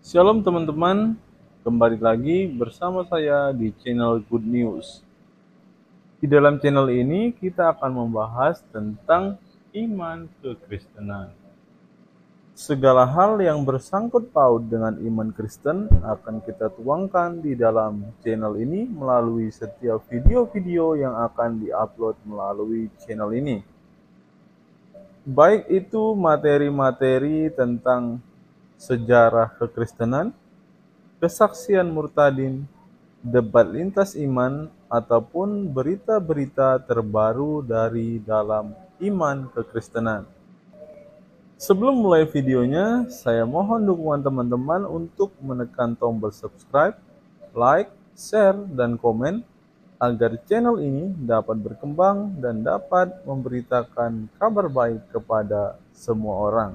Shalom teman-teman, kembali lagi bersama saya di channel Good News. Di dalam channel ini kita akan membahas tentang iman kekristenan. Segala hal yang bersangkut paut dengan iman Kristen akan kita tuangkan di dalam channel ini melalui setiap video-video yang akan diupload melalui channel ini. Baik itu materi-materi tentang sejarah kekristenan, kesaksian murtadin, debat lintas iman, ataupun berita-berita terbaru dari dalam iman kekristenan. Sebelum mulai videonya, saya mohon dukungan teman-teman untuk menekan tombol subscribe, like, share, dan komen agar channel ini dapat berkembang dan dapat memberitakan kabar baik kepada semua orang.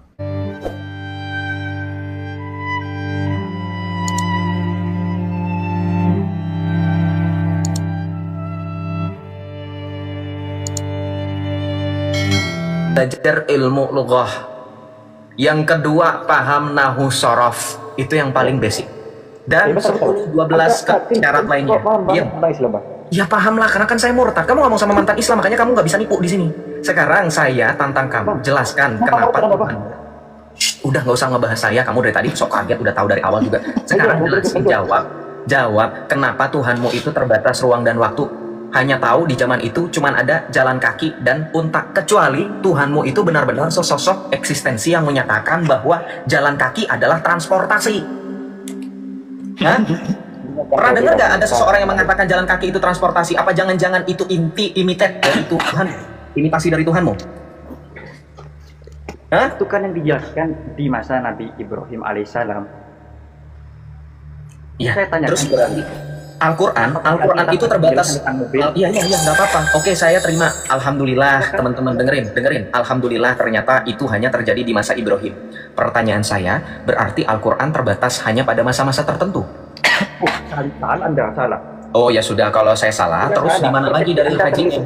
Belajar ilmu lughah. Yang kedua, paham nahu sorof. Itu yang paling basic. Dan 10-12 syarat lainnya. Ya paham lah, karena kan saya murtad. Kamu ngomong sama mantan Islam, makanya kamu nggak bisa nipu di sini. Sekarang saya tantang kamu, jelaskan kenapa Tuhan. Udah nggak usah ngebahas saya, kamu dari tadi sok kaget, udah tahu dari awal juga. Sekarang jelasin, jawab kenapa Tuhanmu itu terbatas ruang dan waktu. Hanya tahu di zaman itu cuman ada jalan kaki dan unta, kecuali Tuhanmu itu benar-benar sosok eksistensi yang menyatakan bahwa jalan kaki adalah transportasi. Hah? Pernah dengar gak ada seseorang yang mengatakan jalan kaki itu transportasi? Apa jangan-jangan itu imitate dari Tuhan? Imitasi dari Tuhanmu? Hah? Itu kan yang dijelaskan di masa Nabi Ibrahim alaihissalam. Ya, saya tanya terus Al-Quran itu terbatas. Iya, nggak apa-apa. Oke, saya terima. Alhamdulillah, teman-teman dengerin. Alhamdulillah, ternyata itu hanya terjadi di masa Ibrahim. Pertanyaan saya, berarti Al-Quran terbatas hanya pada masa-masa tertentu? Anda salah. Oh ya sudah, kalau saya salah, terus di mana lagi dari hajinya?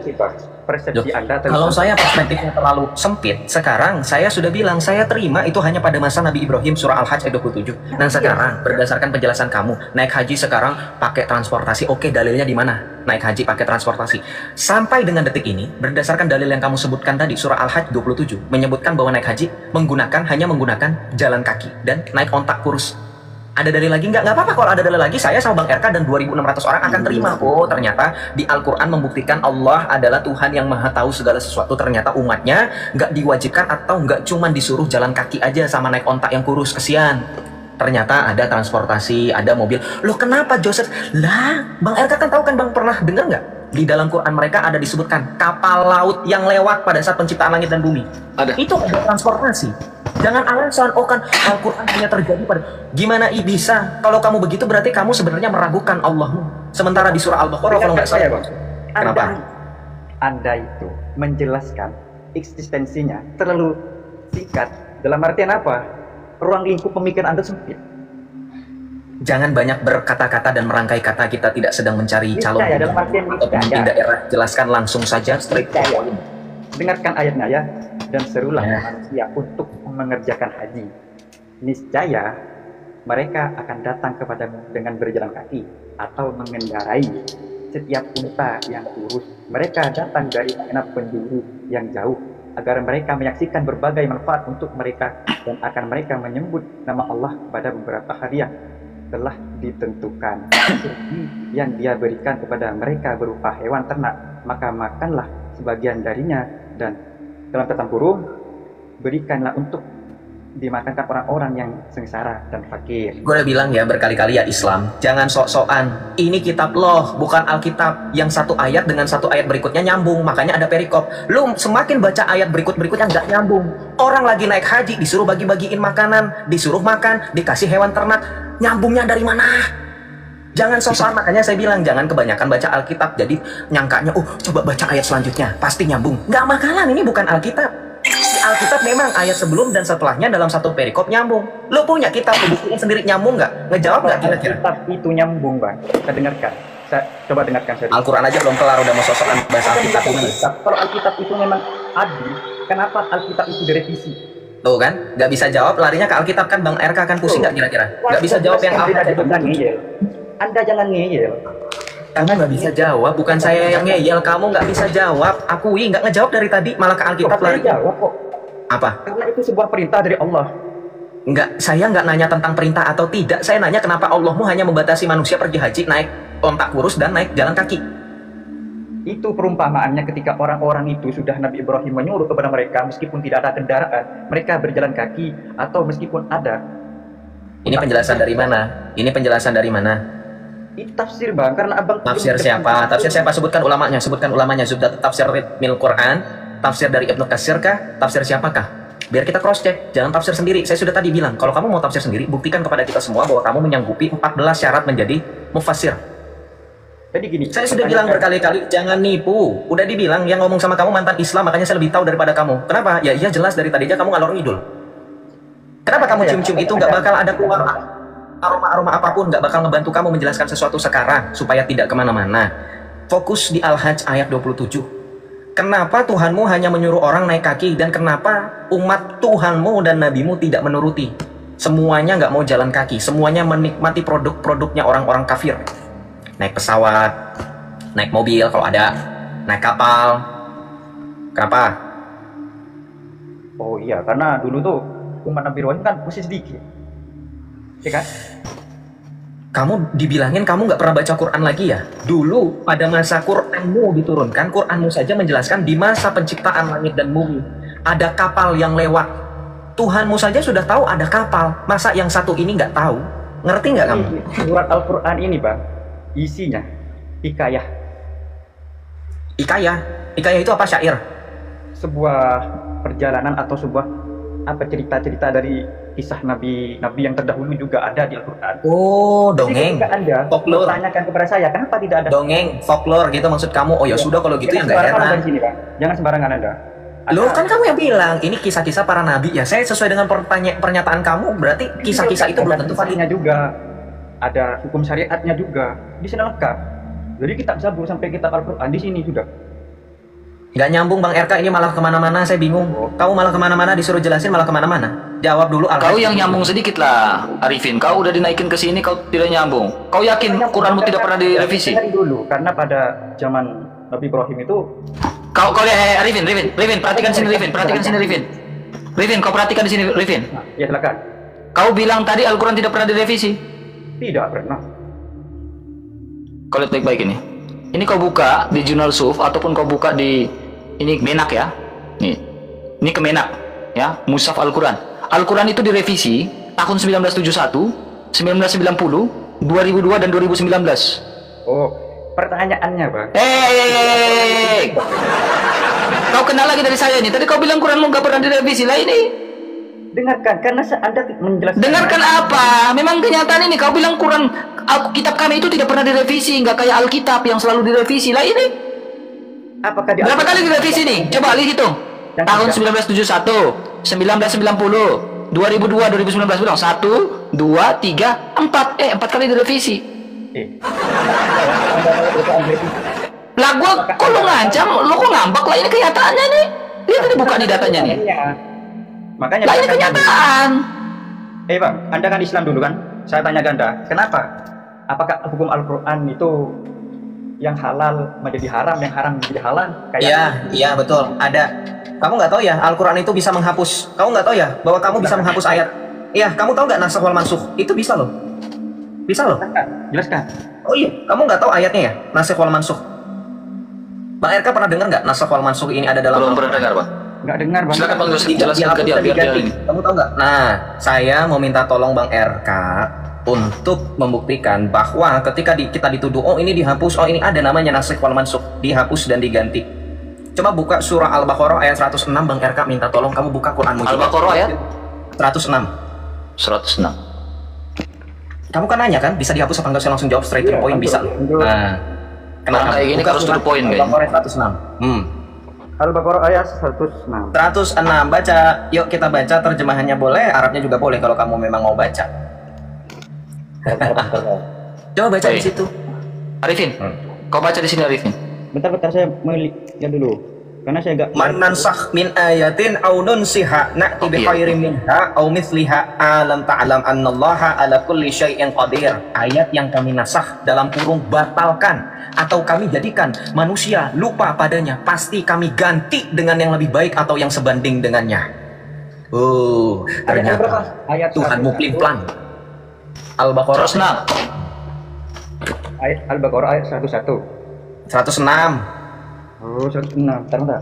Kalau saya perspektifnya terlalu sempit, sekarang saya sudah bilang saya terima itu hanya pada masa Nabi Ibrahim, surah Al-Hajj ayat 27. Dan sekarang berdasarkan penjelasan kamu, naik haji sekarang pakai transportasi. Oke, dalilnya di mana? Naik haji pakai transportasi. Sampai dengan detik ini, berdasarkan dalil yang kamu sebutkan tadi, surah Al-Hajj 27 menyebutkan bahwa naik haji hanya menggunakan jalan kaki dan naik ontak kurus. Ada dalil lagi nggak? Nggak apa-apa kalau ada dalil lagi, saya sama Bang RK dan 2.600 orang akan terima. Oh, ternyata di Al-Quran membuktikan Allah adalah Tuhan yang maha tahu segala sesuatu. Ternyata umatnya nggak diwajibkan atau nggak cuman disuruh jalan kaki aja sama naik ontak yang kurus, kesian. Ternyata ada transportasi, ada mobil. Loh kenapa Joseph? Lah, Bang RK kan tahu kan, Bang pernah dengar nggak? Di dalam Quran mereka ada disebutkan kapal laut yang lewat pada saat penciptaan langit dan bumi. Ada. Itu ada transportasi. Jangan alasan, oh kan Al-Quran hanya terjadi pada... Gimana bisa? Kalau kamu begitu berarti kamu sebenarnya meragukan Allahmu. Sementara di surah Al-Baqarah kalau nggak salah. Kenapa? Anda itu menjelaskan eksistensinya terlalu singkat. Dalam artian apa? Ruang lingkup pemikiran Anda sempit. Jangan banyak berkata-kata dan merangkai kata, kita tidak sedang mencari calon dalam artian atau pemimpin daerah. Jelaskan langsung saja, straight to the point. Dengarkan ayatnya ya, dan serulah manusia untuk mengerjakan haji. Niscaya mereka akan datang kepadamu dengan berjalan kaki atau mengendarai setiap unta yang kurus. Mereka datang dari segenap penjuru yang jauh agar mereka menyaksikan berbagai manfaat untuk mereka, dan akan mereka menyebut nama Allah pada beberapa hari yang telah ditentukan. Yang dia berikan kepada mereka berupa hewan ternak, maka makanlah sebagian darinya, dan dalam kata kurung, berikanlah untuk dimakankan orang-orang yang sengsara dan fakir. Gue udah bilang ya berkali-kali ya, Islam jangan sok-sokan. Ini kitab loh, bukan Alkitab yang satu ayat dengan satu ayat berikutnya nyambung, makanya ada perikop. Lu semakin baca ayat berikutnya nggak nyambung. Orang lagi naik haji disuruh bagi-bagiin makanan, disuruh makan, dikasih hewan ternak, nyambungnya dari mana? Jangan sok-sokan, makanya saya bilang jangan kebanyakan baca Alkitab. Jadi nyangkanya, coba baca ayat selanjutnya pasti nyambung. Nggak bakalan, ini bukan Alkitab. Di Alkitab memang ayat sebelum dan setelahnya dalam satu perikop nyambung. Lo punya kitab buktinya sendiri nyambung nggak? Ngejawab nggak kira-kira? Kitab itu nyambung, Bang. Saya dengarkan. Saya coba dengarkan. Al-Quran aja belum kelar udah mau sok-sokan bahasa Alkitab ini. Kalau Alkitab itu memang adil, kenapa Alkitab itu direvisi? Tuh kan, nggak bisa jawab, larinya ke Alkitab kan, Bang RK kan pusing nggak kira-kira? Nggak bisa jawab yang Anda Al-Hajj. Anda jangan ngeyel. Kamu nggak bisa jawab, bukan saya yang ngeyel, kamu nggak bisa jawab. Akui, nggak ngejawab dari tadi, malah ke Alkitab lari. Jawab kok. Apa? Karena itu sebuah perintah dari Allah. Enggak, saya nggak nanya tentang perintah atau tidak, saya nanya kenapa Allahmu hanya membatasi manusia pergi haji naik ontak kurus dan naik jalan kaki. Itu perumpamaannya ketika orang-orang itu sudah Nabi Ibrahim menyuruh kepada mereka, meskipun tidak ada kendaraan, mereka berjalan kaki, atau meskipun ada. Ini penjelasan dari mana? Ini penjelasan dari mana? Itu tafsir bang, karena abang. Tafsir siapa? Tafsir siapa? Sebutkan ulamanya. Sebutkan ulamanya. Sudah tafsir Mil Quran, tafsir dari Ibnu Katsir kah? Tafsir siapakah? Biar kita cross check. Jangan tafsir sendiri. Saya sudah tadi bilang, kalau kamu mau tafsir sendiri, buktikan kepada kita semua bahwa kamu menyanggupi 14 syarat menjadi mufassir. Jadi gini, saya sudah bilang berkali-kali, jangan nipu. Udah dibilang, yang ngomong sama kamu mantan Islam, makanya saya lebih tahu daripada kamu. Kenapa? Ya iya jelas dari tadi aja kamu ngalor ngidul. Kenapa kamu cium-cium itu nggak bakal ada keluar aroma-aroma apapun, nggak bakal ngebantu kamu menjelaskan sesuatu sekarang supaya tidak kemana-mana. Fokus di Al-Hajj ayat 27. Kenapa Tuhanmu hanya menyuruh orang naik kaki, dan kenapa umat Tuhanmu dan nabimu tidak menuruti? Semuanya nggak mau jalan kaki, semuanya menikmati produk-produknya orang-orang kafir. Naik pesawat, naik mobil kalau ada, naik kapal. Kenapa? Oh iya, karena dulu tuh umat Nabi Ibrahim kan masih sedikit, ya kan? Kamu dibilangin kamu nggak pernah baca Quran lagi ya? Dulu pada masa Quranmu diturunkan, Quranmu saja menjelaskan di masa penciptaan langit dan bumi ada kapal yang lewat. Tuhanmu saja sudah tahu ada kapal, masa yang satu ini nggak tahu? Ngerti nggak kamu? Surat Al-Quran ini bang, isinya hikayah. Hikayah itu apa? Syair? Sebuah perjalanan atau sebuah cerita-cerita dari kisah nabi yang terdahulu juga ada di Al-Quran. Oh, dongeng. Anda folklore. Tanyakan kepada saya, kenapa tidak ada? Dongeng, folklore gitu maksud kamu? Oh ya sudah kalau gitu ya nggak enak. Jangan sembarangan Anda. Loh kan kamu yang bilang ini kisah-kisah para nabi ya. Saya sesuai dengan pernyataan kamu, berarti kisah-kisah itu belum tentu valid juga. Ada hukum syariatnya juga di sana lengkap. Jadi kitab Zabur sampai kitab Al-Quran di sini sudah. Nggak nyambung Bang RK, ini malah kemana-mana, saya bingung. Kamu malah kemana-mana, disuruh jelasin malah kemana-mana. Jawab dulu Al-Hajj. Kau yang nyambung sedikit lah, Arifin. Kau udah dinaikin ke sini, kau tidak nyambung. Kau yakin Quranmu tidak pernah direvisi? Dari dulu, karena pada zaman Nabi Ibrahim itu. Kau lihat, Arifin, perhatikan sini, Arifin. Rifin, kau perhatikan di sini, Rifin. Nah, ya silakan. Kau bilang tadi Al-Quran tidak pernah direvisi. Tidak pernah. Kau lihat baik-baik ini. Ini kau buka di Jurnal Suf ataupun kau buka di ini Menak ya. Nih. Ini Kemenak ya, Mushaf Al-Quran. Al-Quran itu direvisi tahun 1971, 1990, 2002 dan 2019. Oh, pertanyaannya, Bang. Kau kenal lagi dari saya nih. Tadi kau bilang Quranmu nggak pernah direvisi. Lah ini. Dengarkan, karena Anda menjelaskan. Dengarkan apa? Memang kenyataan ini. Kau bilang Quran, kitab kami itu tidak pernah direvisi, nggak kayak Alkitab yang selalu direvisi. Lah ini. Apakah berapa kali direvisi nih? Coba lihat hitung. Tahun 1971, 1990, 2002, 2019 bilang 1, 2, 3, 4. 4 kali direvisi. Lah gua kok lu ngancam, lu kok ngambek lah, ini kenyataannya nih. Lihat tadi buka di datanya nih. Makanya lah ini kenyataan. Bang, Anda kan Islam dulu kan? Saya tanya Anda, kenapa? Apakah hukum Al-Quran itu yang halal menjadi haram, yang haram menjadi halal? Iya betul, ada. Kamu nggak tahu ya, Al-Quran itu bisa menghapus. Kamu nggak tahu ya, bahwa kamu bisa menghapus ayat. Iya, kamu tahu nggak naskh wal mansukh? Itu bisa loh. Bisa loh. Jelaskan. Oh iya, kamu nggak tahu ayatnya ya, naskh wal mansukh? Bang RK pernah dengar nggak naskh wal mansukh ini ada dalam? Belum pernah dengar, Bang. Nggak dengar, Bang. Silakan Bang, jelaskan ke dia biar dia ini. Kamu tahu nggak? Nah, saya mau minta tolong Bang RK untuk membuktikan bahwa ketika kita dituduh, oh ini dihapus, oh ini ada namanya nasikh wal mansukh, dihapus dan diganti. Coba buka surah Al-Baqarah ayat 106, Bang RK minta tolong kamu buka Quranmu. Al-Baqarah ayat 106. 106. Kamu kan nanya kan, bisa dihapus apa enggak? Saya langsung jawab straight to the point, bisa. Nah, kenapa kayak gini harus to the point kayaknya. Al-Baqarah 106. Al-Baqarah ayat 106. 106, baca. Yuk kita baca, terjemahannya boleh, Arabnya juga boleh kalau kamu memang mau baca. Coba baca di situ. Arifin, kau baca di sini Arifin. Bentar, saya mau lihat dulu. Karena saya enggak Man nansakh min ayatin aw nunsiha na'ti bi khairin minha aw mithliha alam ta'lam annallaha ala kulli syai'in qadir. Ayat yang kami nasakh dalam kurung batalkan atau kami jadikan manusia lupa padanya, pasti kami ganti dengan yang lebih baik atau yang sebanding dengannya. Oh, ternyata ayat Tuhanmu pelin-pelan. Al-Baqarah 106. Ayat Al-Baqarah ayat 101. 106. Oh, 106. Bentar.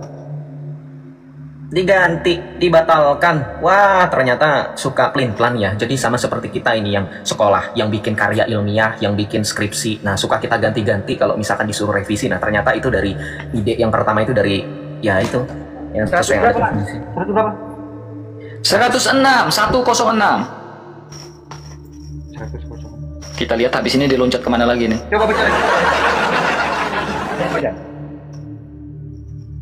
Diganti, dibatalkan. Wah, ternyata suka pelin-pelan ya. Jadi sama seperti kita ini yang sekolah, yang bikin karya ilmiah, yang bikin skripsi. Nah, suka kita ganti-ganti kalau misalkan disuruh revisi. Nah, ternyata itu dari ide yang pertama itu dari ya itu yang sesuai yang ada di sini. 106, 106. Kita lihat habis ini diloncat kemana lagi nih. Coba baca. Baca.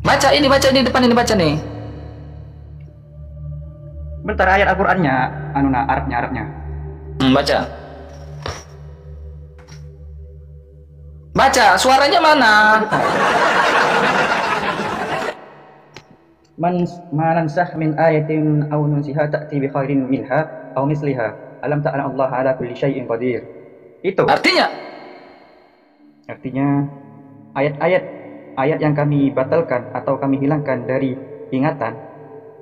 Baca ini depan ini baca nih. Bentar, ayat Al-Qur'annya, Arabnya. Baca. Baca, suaranya mana? Manansah min ayatin aw nunsiha ta'ti bi khairin minha aw misliha. Alam ta'lam Allah ala kulli syai'in qadir. Itu. Artinya ayat yang kami batalkan atau kami hilangkan dari ingatan,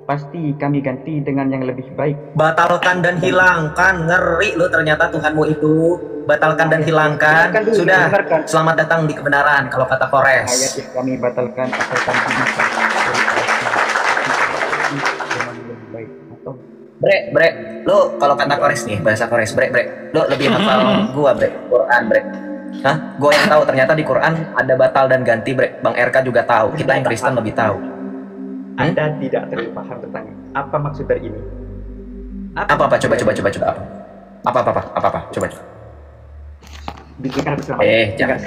pasti kami ganti dengan yang lebih baik. Batalkan dan hilangkan, ngeri lo ternyata Tuhanmu itu. Batalkan dan hilangkan. Sudah, selamat datang di kebenaran kalau kata Kores. Ayat yang kami batalkan atau kami hilangkan dengan yang lebih baik atau Brek, lo kalau kata Kores nih, bahasa Kores, brek, lo lebih hafal gua, brek, Quran, brek. Hah? Gua yang tahu ternyata di Quran ada batal dan ganti, brek. Bang RK juga tahu, kita yang Kristen lebih tahu. Anda tidak terlalu paham tentang apa maksud dari ini. Apa? Coba. Apa? Coba. Bikinkan bersama. Jangan.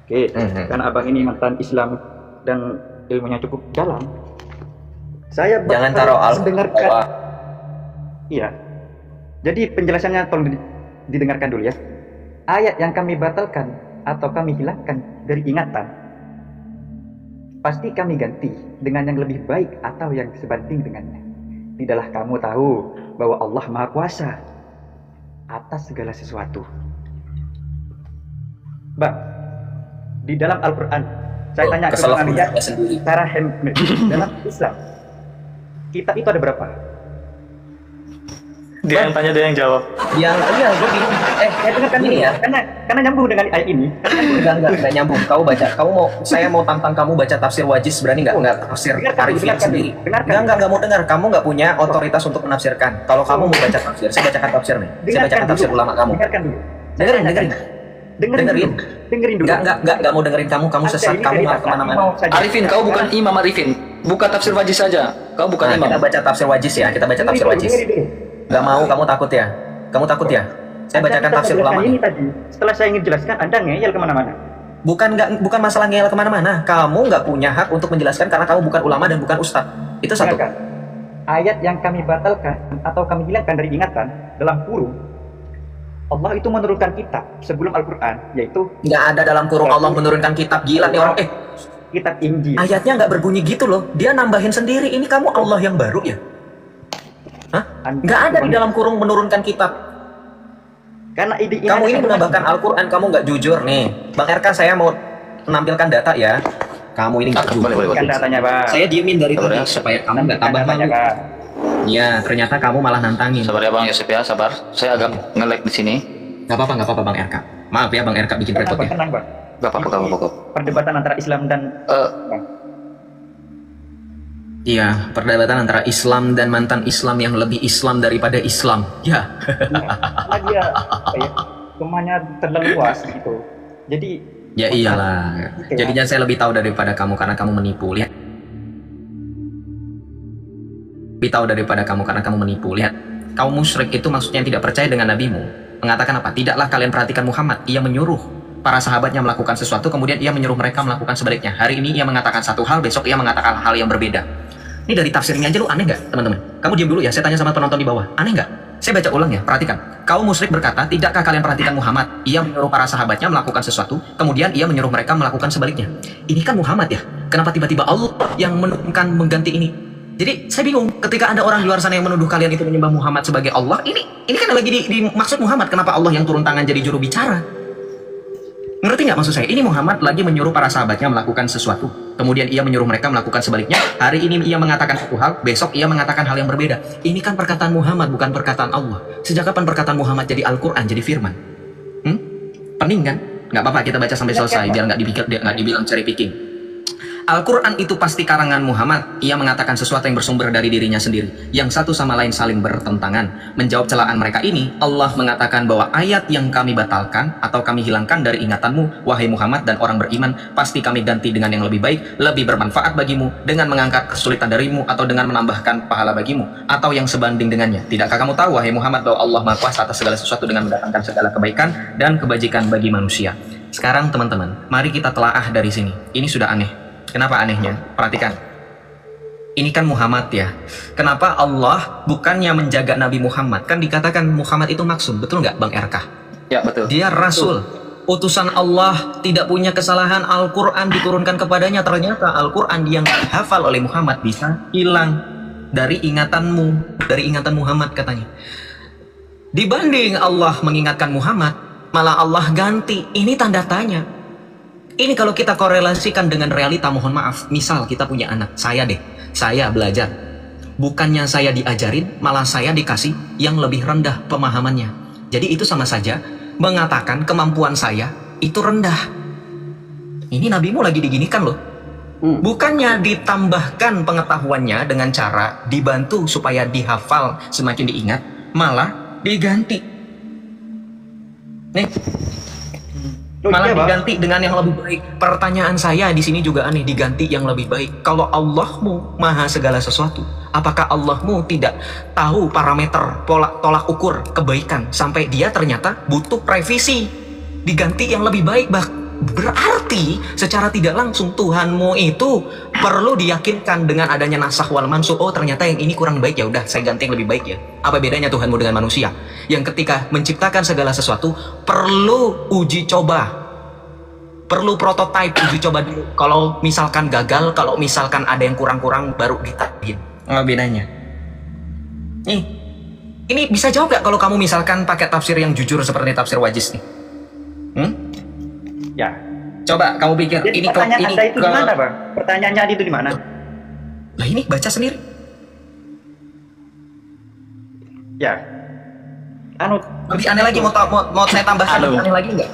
Oke, karena abang ini mantan Islam dan ilmunya cukup dalam. Saya Jangan taruh mendengarkan. Iya. Jadi penjelasannya tolong didengarkan dulu ya. Ayat yang kami batalkan atau kami hilangkan dari ingatan, pasti kami ganti dengan yang lebih baik atau yang sebanding dengannya. Tidaklah kamu tahu bahwa Allah Maha Kuasa atas segala sesuatu. Bang, di dalam Al-Quran, saya tanya ke Bang Arya, cara dalam Islam, kita itu ada berapa? dia yang tanya, dia yang jawab. Iya, gue bingung. Saya dengarkan dulu ya, karena nyambung dengan ayat ini. Enggak nyambung. Saya mau tantang kamu baca tafsir Wajiz, berani nggak tafsir Arifin sendiri? Enggak mau dengar. Kamu nggak punya otoritas untuk menafsirkan. Kalau kamu mau baca tafsir, saya bacakan tafsir nih. Saya bacakan tafsir ulama kamu. Dengarkan dulu. Dengerin dulu. Enggak mau dengerin kamu sesat, kamu nggak kemana-mana. Arifin, kau bukan imam Arifin. Buka tafsir Wajiz saja. Kau bukan imam. Kita baca tafsir Wajiz ya. Kita baca tafsir Wajiz. Gak mau, kamu takut ya? Saya bacakan tafsir ulama. Ini tadi, setelah saya ingin jelaskan, Anda ngeyel kemana-mana. Bukan masalah ngeyel kemana-mana. Kamu nggak punya hak untuk menjelaskan karena kamu bukan ulama dan bukan ustadz. Itu satu. Ayat yang kami batalkan atau kami hilangkan dari ingatan dalam kurung, Allah itu menurunkan kitab sebelum Al-Quran, yaitu nggak ada dalam kurung Allah menurunkan kitab. Gila nih orang. Kitab Injil. Ayatnya nggak berbunyi gitu loh. Dia nambahin sendiri. Ini kamu Allah yang baru ya? Hah? Nggak ada di dalam kurung menurunkan kitab. Karena kamu ini menambahkan Al-Quran, kamu nggak jujur nih. Bang RK, saya mau menampilkan data ya. Kamu ini nggak jujur. Datanya, Bang. Saya diemin dari tadi supaya kamu nggak tambah malu. Ya, ternyata kamu malah nantangin. Sabar ya Bang Yosef ya, sabar. Saya agak nge-lag di sini. Nggak apa-apa Bang RK. Maaf ya Bang RK bikin repot ya. Tenang, Bang. Nggak apa-apa. Perdebatan antara Islam dan Bang. Iya, perdebatan antara Islam dan mantan Islam yang lebih Islam daripada Islam. Ya. Karena dia kemanya terlalu luas gitu. Jadi ya iyalah. Jadinya saya lebih tahu daripada kamu karena kamu menipu. Lihat. Lebih tahu daripada kamu karena kamu menipu. Lihat. Kaum musyrik itu maksudnya yang tidak percaya dengan nabimu. Mengatakan apa? Tidaklah kalian perhatikan Muhammad. Ia menyuruh para sahabatnya melakukan sesuatu, kemudian ia menyuruh mereka melakukan sebaliknya. Hari ini ia mengatakan satu hal, besok ia mengatakan hal yang berbeda. Ini dari tafsirnya aja lu aneh nggak, teman-teman? Kamu diam dulu ya, saya tanya sama penonton di bawah. Aneh nggak? Saya baca ulang ya, perhatikan. Kaum musyrik berkata, tidakkah kalian perhatikan Muhammad? Ia menyuruh para sahabatnya melakukan sesuatu, kemudian ia menyuruh mereka melakukan sebaliknya. Ini kan Muhammad ya, kenapa tiba-tiba Allah yang menurunkan mengganti ini? Jadi saya bingung ketika ada orang di luar sana yang menuduh kalian itu menyembah Muhammad sebagai Allah. Ini kan lagi dimaksud Muhammad. Kenapa Allah yang turun tangan jadi juru bicara? Ngerti nggak maksud saya? Ini Muhammad lagi menyuruh para sahabatnya melakukan sesuatu, kemudian ia menyuruh mereka melakukan sebaliknya. Hari ini ia mengatakan satu hal, besok ia mengatakan hal yang berbeda. Ini kan perkataan Muhammad, bukan perkataan Allah. Sejak kapan perkataan Muhammad jadi Al-Quran, jadi firman? Pening kan? Nggak apa-apa, kita baca sampai selesai biar nggak dibilang cherry picking. Al-Quran itu pasti karangan Muhammad. Ia mengatakan sesuatu yang bersumber dari dirinya sendiri, yang satu sama lain saling bertentangan. Menjawab celaan mereka ini, Allah mengatakan bahwa ayat yang kami batalkan atau kami hilangkan dari ingatanmu, wahai Muhammad dan orang beriman, pasti kami ganti dengan yang lebih baik, lebih bermanfaat bagimu, dengan mengangkat kesulitan darimu, atau dengan menambahkan pahala bagimu, atau yang sebanding dengannya. Tidakkah kamu tahu, wahai Muhammad, bahwa Allah Maha Kuasa atas segala sesuatu dengan mendatangkan segala kebaikan dan kebajikan bagi manusia. Sekarang teman-teman, mari kita telaah dari sini. Ini sudah aneh. Kenapa anehnya? Perhatikan. Ini kan Muhammad ya. Kenapa Allah bukannya menjaga Nabi Muhammad? Kan dikatakan Muhammad itu maksum. Betul nggak Bang RK? Ya, betul. Dia Rasul. Utusan Allah, tidak punya kesalahan. Al-Quran diturunkan kepadanya. Ternyata Al-Quran yang hafal oleh Muhammad bisa hilang dari ingatanmu. Dari ingatan Muhammad katanya. Dibanding Allah mengingatkan Muhammad, malah Allah ganti. Ini tanda tanya. Ini kalau kita korelasikan dengan realita, mohon maaf. Misal kita punya anak, saya belajar. Bukannya saya diajarin, malah saya dikasih yang lebih rendah pemahamannya. Jadi itu sama saja mengatakan kemampuan saya itu rendah. Ini nabimu lagi diginikan loh. Bukannya ditambahkan pengetahuannya dengan cara dibantu supaya dihafal semakin diingat, malah diganti. Nih. Malah diganti dengan yang lebih baik. Pertanyaan saya di sini juga aneh, diganti yang lebih baik. Kalau Allahmu maha segala sesuatu, apakah Allahmu tidak tahu parameter tolak ukur kebaikan sampai dia ternyata butuh revisi, diganti yang lebih baik? Berarti secara tidak langsung Tuhanmu itu perlu diyakinkan dengan adanya nasakh wal mansukh. Oh ternyata yang ini kurang baik, ya udah saya ganti yang lebih baik ya. Apa bedanya Tuhanmu dengan manusia yang ketika menciptakan segala sesuatu perlu uji coba, perlu prototipe, uji coba dulu. Kalau misalkan gagal, kalau misalkan ada yang kurang-kurang, baru ditambahin. Apa bedanya? Ini bisa jawab gak kalau kamu misalkan pakai tafsir yang jujur seperti tafsir Wajiz nih? Ya. Coba kamu pikir. Jadi ini pertanyaan Anda itu di mana, Bang? Pertanyaannya itu di mana? Lah ini baca sendiri. Ya. Lebih aneh lagi, mau saya tambahkan lebih aneh lagi nggak?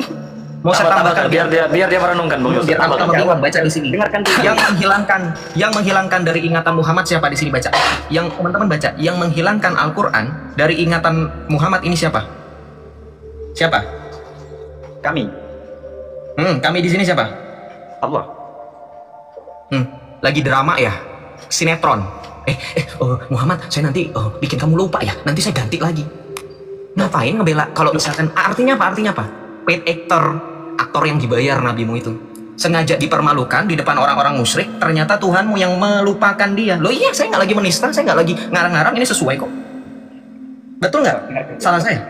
Mau saya tambahkan biar dia merenungkan, Bang. Biar teman-teman baca di sini. Dengarkan dulu. Yang menghilangkan dari ingatan Muhammad siapa di sini baca? Yang teman-teman baca, yang menghilangkan Al-Qur'an dari ingatan Muhammad ini siapa? Siapa? Kami. Kami di sini siapa? Allah. Lagi drama ya? Sinetron. Muhammad, saya nanti bikin kamu lupa ya. Nanti saya ganti lagi. Ngapain ngebela? Kalau misalkan artinya apa? Paid aktor yang dibayar nabimu itu. Sengaja dipermalukan di depan orang-orang musyrik. Ternyata Tuhanmu yang melupakan dia. Loh iya, saya nggak lagi menista, saya nggak lagi ngarang-ngarang. Ini sesuai kok. Betul nggak? Salah saya?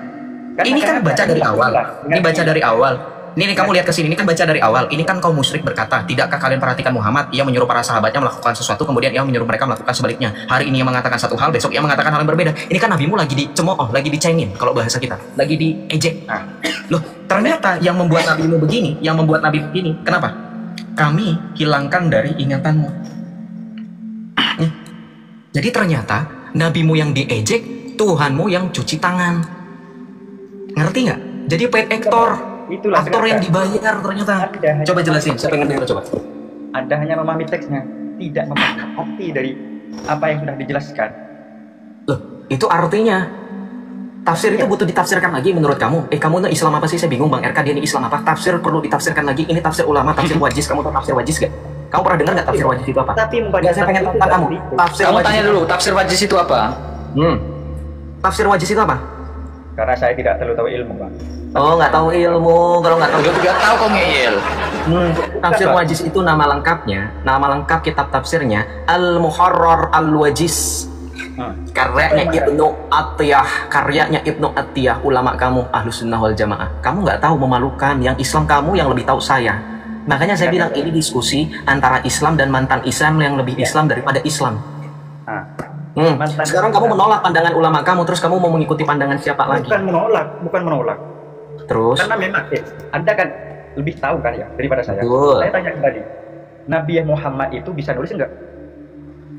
Ini kan baca dari awal. Ini baca dari awal. Ini kamu lihat ke sini, ini kan baca dari awal. Ini kan kaum musyrik berkata, tidakkah kalian perhatikan Muhammad? Ia menyuruh para sahabatnya melakukan sesuatu, kemudian ia menyuruh mereka melakukan sebaliknya. Hari ini ia mengatakan satu hal, besok ia mengatakan hal yang berbeda. Ini kan nabimu lagi dicemooh, lagi dicengin, kalau bahasa kita, lagi diejek. Loh, ternyata yang membuat nabimu begini, yang membuat nabi begini, kenapa? Kami hilangkan dari ingatanmu. Jadi ternyata nabimu yang diejek, Tuhanmu yang cuci tangan. Ngerti nggak? Jadi paid actor. Itulah aktor yang dibayar ternyata. Coba jelasin, saya pengen dengar coba. Anda hanya memahami teksnya, tidak memahami arti dari apa yang sudah dijelaskan. Loh, itu artinya tafsir itu butuh ditafsirkan lagi menurut kamu? Kamu tuh Islam apa sih? Saya bingung Bang RK, dia ini Islam apa? Tafsir perlu ditafsirkan lagi. Ini tafsir ulama, tafsir Wajiz. Kamu tahu tafsir Wajiz gak? Kamu pernah dengar gak tafsir Wajiz itu apa? Tapi saya pengen tentang kamu. Tafsir kamu Wajiz tanya dulu, tafsir Wajiz itu apa? Tafsir Wajiz itu apa? Karena saya tidak terlalu tahu ilmu, Bang. Oh, nggak tahu ilmu. Kalau nggak tahu, juga tahu kok ngeyel. Tafsir Wajiz itu nama lengkapnya, nama lengkap kitab tafsirnya Al-Muharrar Al-Wajiz. Karyanya Ibnu Attiyah, ulama kamu Ahlus Sunnah wal Jamaah. Kamu nggak tahu memalukan, yang Islam kamu yang lebih tahu saya. Makanya saya bilang ini diskusi antara Islam dan mantan Islam yang lebih Islam daripada Islam. Sekarang kamu menolak pandangan ulama kamu, terus kamu mau mengikuti pandangan siapa lagi? Bukan menolak. Terus? Karena memang Anda kan lebih tahu kan ya daripada saya. Saya tanya kembali, Nabi Muhammad itu bisa nulis enggak?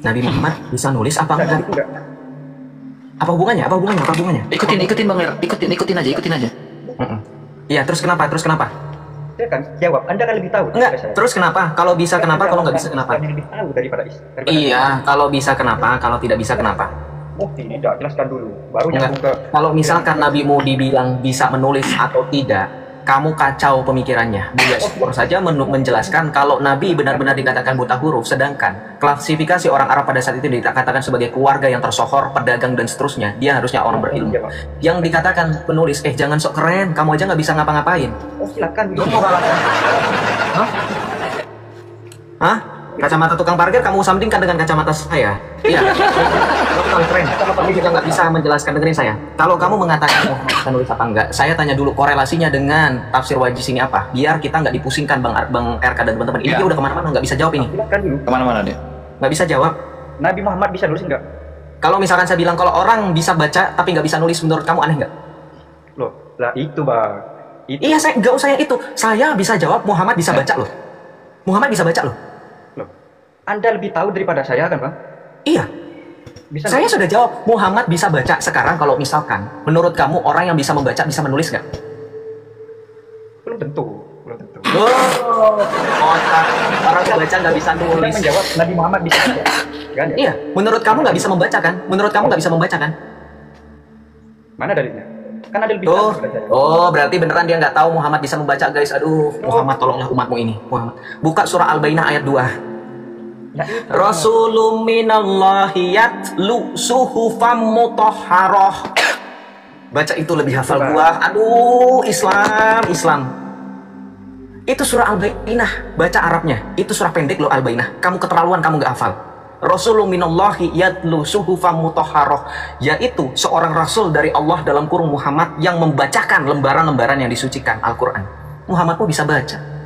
Nabi Muhammad bisa nulis apa enggak? Apa hubungannya? Ikutin Bang Er, ikutin aja. Iya, terus kenapa? Saya kan jawab, Anda kan lebih tahu. Enggak, terus kenapa? Kalau bisa kenapa? Kalau nggak bisa kenapa? Lebih tahu daripada iya, kalau bisa kenapa? Kalau tidak bisa kenapa? Ini udah jelaskan dulu, baru nyambung ke. Kalau misalkan nabimu dibilang bisa menulis atau tidak, kamu kacau pemikirannya. Buya Syukur saja menjelaskan kalau nabi benar-benar dikatakan buta huruf, sedangkan klasifikasi orang Arab pada saat itu dikatakan sebagai keluarga yang tersohor, pedagang dan seterusnya. Dia harusnya orang berilmu. Yang dikatakan penulis, jangan sok keren, kamu aja nggak bisa ngapa-ngapain. Silakan. Hah? Kacamata tukang parkir kamu sandingkan dengan kacamata saya. Iya. Kamu keren. Kamu juga nggak bisa menjelaskan, dengerin saya. Kalau kamu mengatakan bisa nulis apa enggak, saya tanya dulu korelasinya dengan tafsir Wajis ini apa, biar kita nggak dipusingkan Bang RK dan teman-teman. Ini dia udah kemana-mana, nggak bisa jawab ini. Silakan dulu. Kemana-mana dia? Nggak bisa jawab. Nabi Muhammad bisa nulis enggak? Kalau misalkan saya bilang kalau orang bisa baca tapi nggak bisa nulis, menurut kamu aneh nggak? Loh, lah itu Bang. Iya, saya nggak usah yang itu. Saya bisa jawab Muhammad bisa baca loh. Muhammad bisa baca loh. Anda lebih tahu daripada saya kan Bang? Iya. Saya sudah jawab, Muhammad bisa baca. Sekarang kalau misalkan, menurut kamu orang yang bisa membaca bisa menulis nggak? Belum tentu. Orang yang baca nggak bisa nulis. Saya menjawab Nabi Muhammad bisa baca. Kan, ya? Iya, menurut kamu nggak bisa membaca kan? Menurut kamu nggak bisa membaca kan? Mana dalilnya? Kan ada lebih tahu. Berarti beneran dia nggak tahu Muhammad bisa membaca, guys. Aduh, Muhammad tolonglah umatmu ini. Muhammad. Buka surah Al-Bayyinah ayat 2. Rasulun minallahi yatlu suhufam mutahharah. Baca itu lebih hafal gua. Aduh, Islam. Itu surah Al-Bayyinah, baca Arabnya. Itu surah pendek loh Al-Bayyinah. Kamu keterlaluan, kamu nggak hafal. Rasulun minallahi yatlu suhufam mutahharah, yaitu seorang rasul dari Allah dalam kurung Muhammad yang membacakan lembaran-lembaran yang disucikan Al-Qur'an. Muhammad pun bisa baca.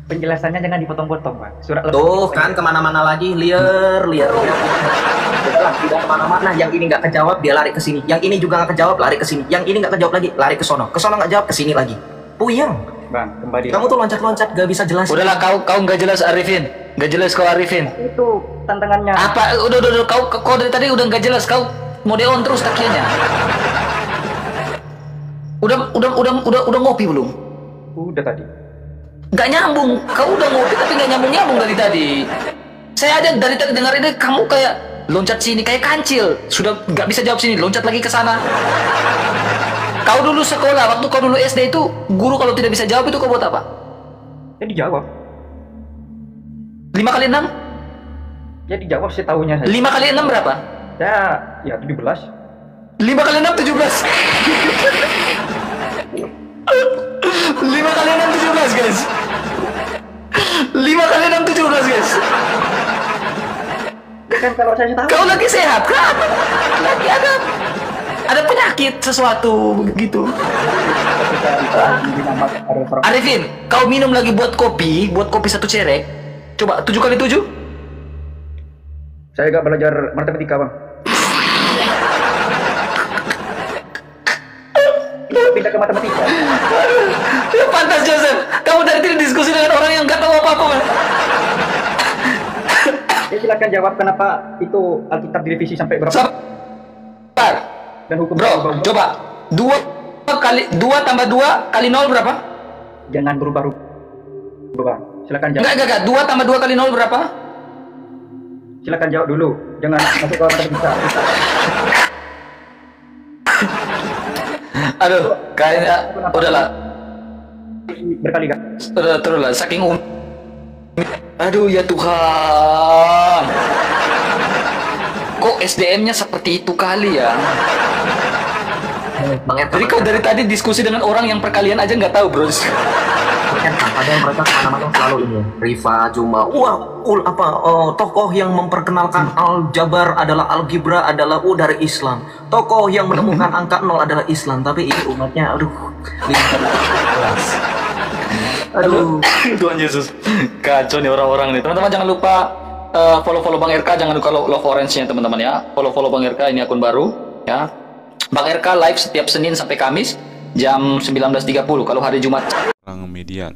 Penjelasannya jangan dipotong-potong, Pak. Surat tuh kan kemana-mana lagi, liar. Tidak kemana-mana. Yang ini nggak kejawab, dia lari ke sini. Yang ini juga nggak kejawab, lari ke sini. Yang ini nggak kejawab lagi, lari ke sono. Ke sono nggak jawab, ke sini lagi. Puyeng. Bang, kembali. Kamu tuh loncat-loncat, gak bisa jelas. Udahlah, kau nggak jelas Arifin. Nggak jelas kau Arifin. Itu tantangannya. Apa? Udah. Kau dari tadi udah nggak jelas. Kau mode on terus takianya. Udah ngopi belum? Udah tadi. Gak nyambung, kau udah ngopi tapi gak nyambung dari tadi. Saya aja dari tadi dengar ini kamu kayak loncat sini kayak kancil, sudah gak bisa jawab sini, loncat lagi ke sana. Kau dulu sekolah, waktu kau dulu SD itu guru kalau tidak bisa jawab itu kau buat apa? Ya dijawab. 5 kali 6? Ya dijawab setahunya saja. 5 kali 6 berapa? Ya 17. 5 kali 6 17. 5 kali 6 17 guys. 5 kali 6 17 guys. Kan kalau saya tahu. Kau lagi sehat kan? Lagi ada penyakit sesuatu begitu. Arifin, kau minum lagi buat kopi 1 cerek. Coba 7 kali 7. Saya gak belajar matematika, Bang. Pindah ke matematika. Pantas Joseph, kamu dari tadi diskusi dengan orang yang gak tahu apa-apa. Ya silakan jawab kenapa itu Alkitab direvisi sampai berapa? Sabar. Dan hukum bro, coba 2 tambah 2 kali 0 berapa? Jangan berubah-ubah. Silakan jawab. Enggak. 2 tambah 2 kali 0 berapa? Silakan jawab dulu. Jangan masuk ke matematika. Aduh, kayaknya udahlah. Berkali-kali. Teruslah, saking aduh ya Tuhan. Kok SDM-nya seperti itu kali ya? Jadi kau dari tadi diskusi dengan orang yang perkalian aja nggak tahu, bros. RK, padahal mereka kemana-mana selalu ini Rifa, Juma, tokoh yang memperkenalkan Al-Jabar adalah Algebra adalah dari Islam, tokoh yang menemukan angka 0 adalah Islam, tapi ini umatnya aduh Tuhan Yesus, kacau nih orang-orang nih. Teman-teman jangan lupa follow Bang RK, jangan lupa love orange-nya teman-teman ya. Follow Bang RK, ini akun baru ya. Bang RK live setiap Senin sampai Kamis jam 19.30. Kalau hari Jumat Orang Midian.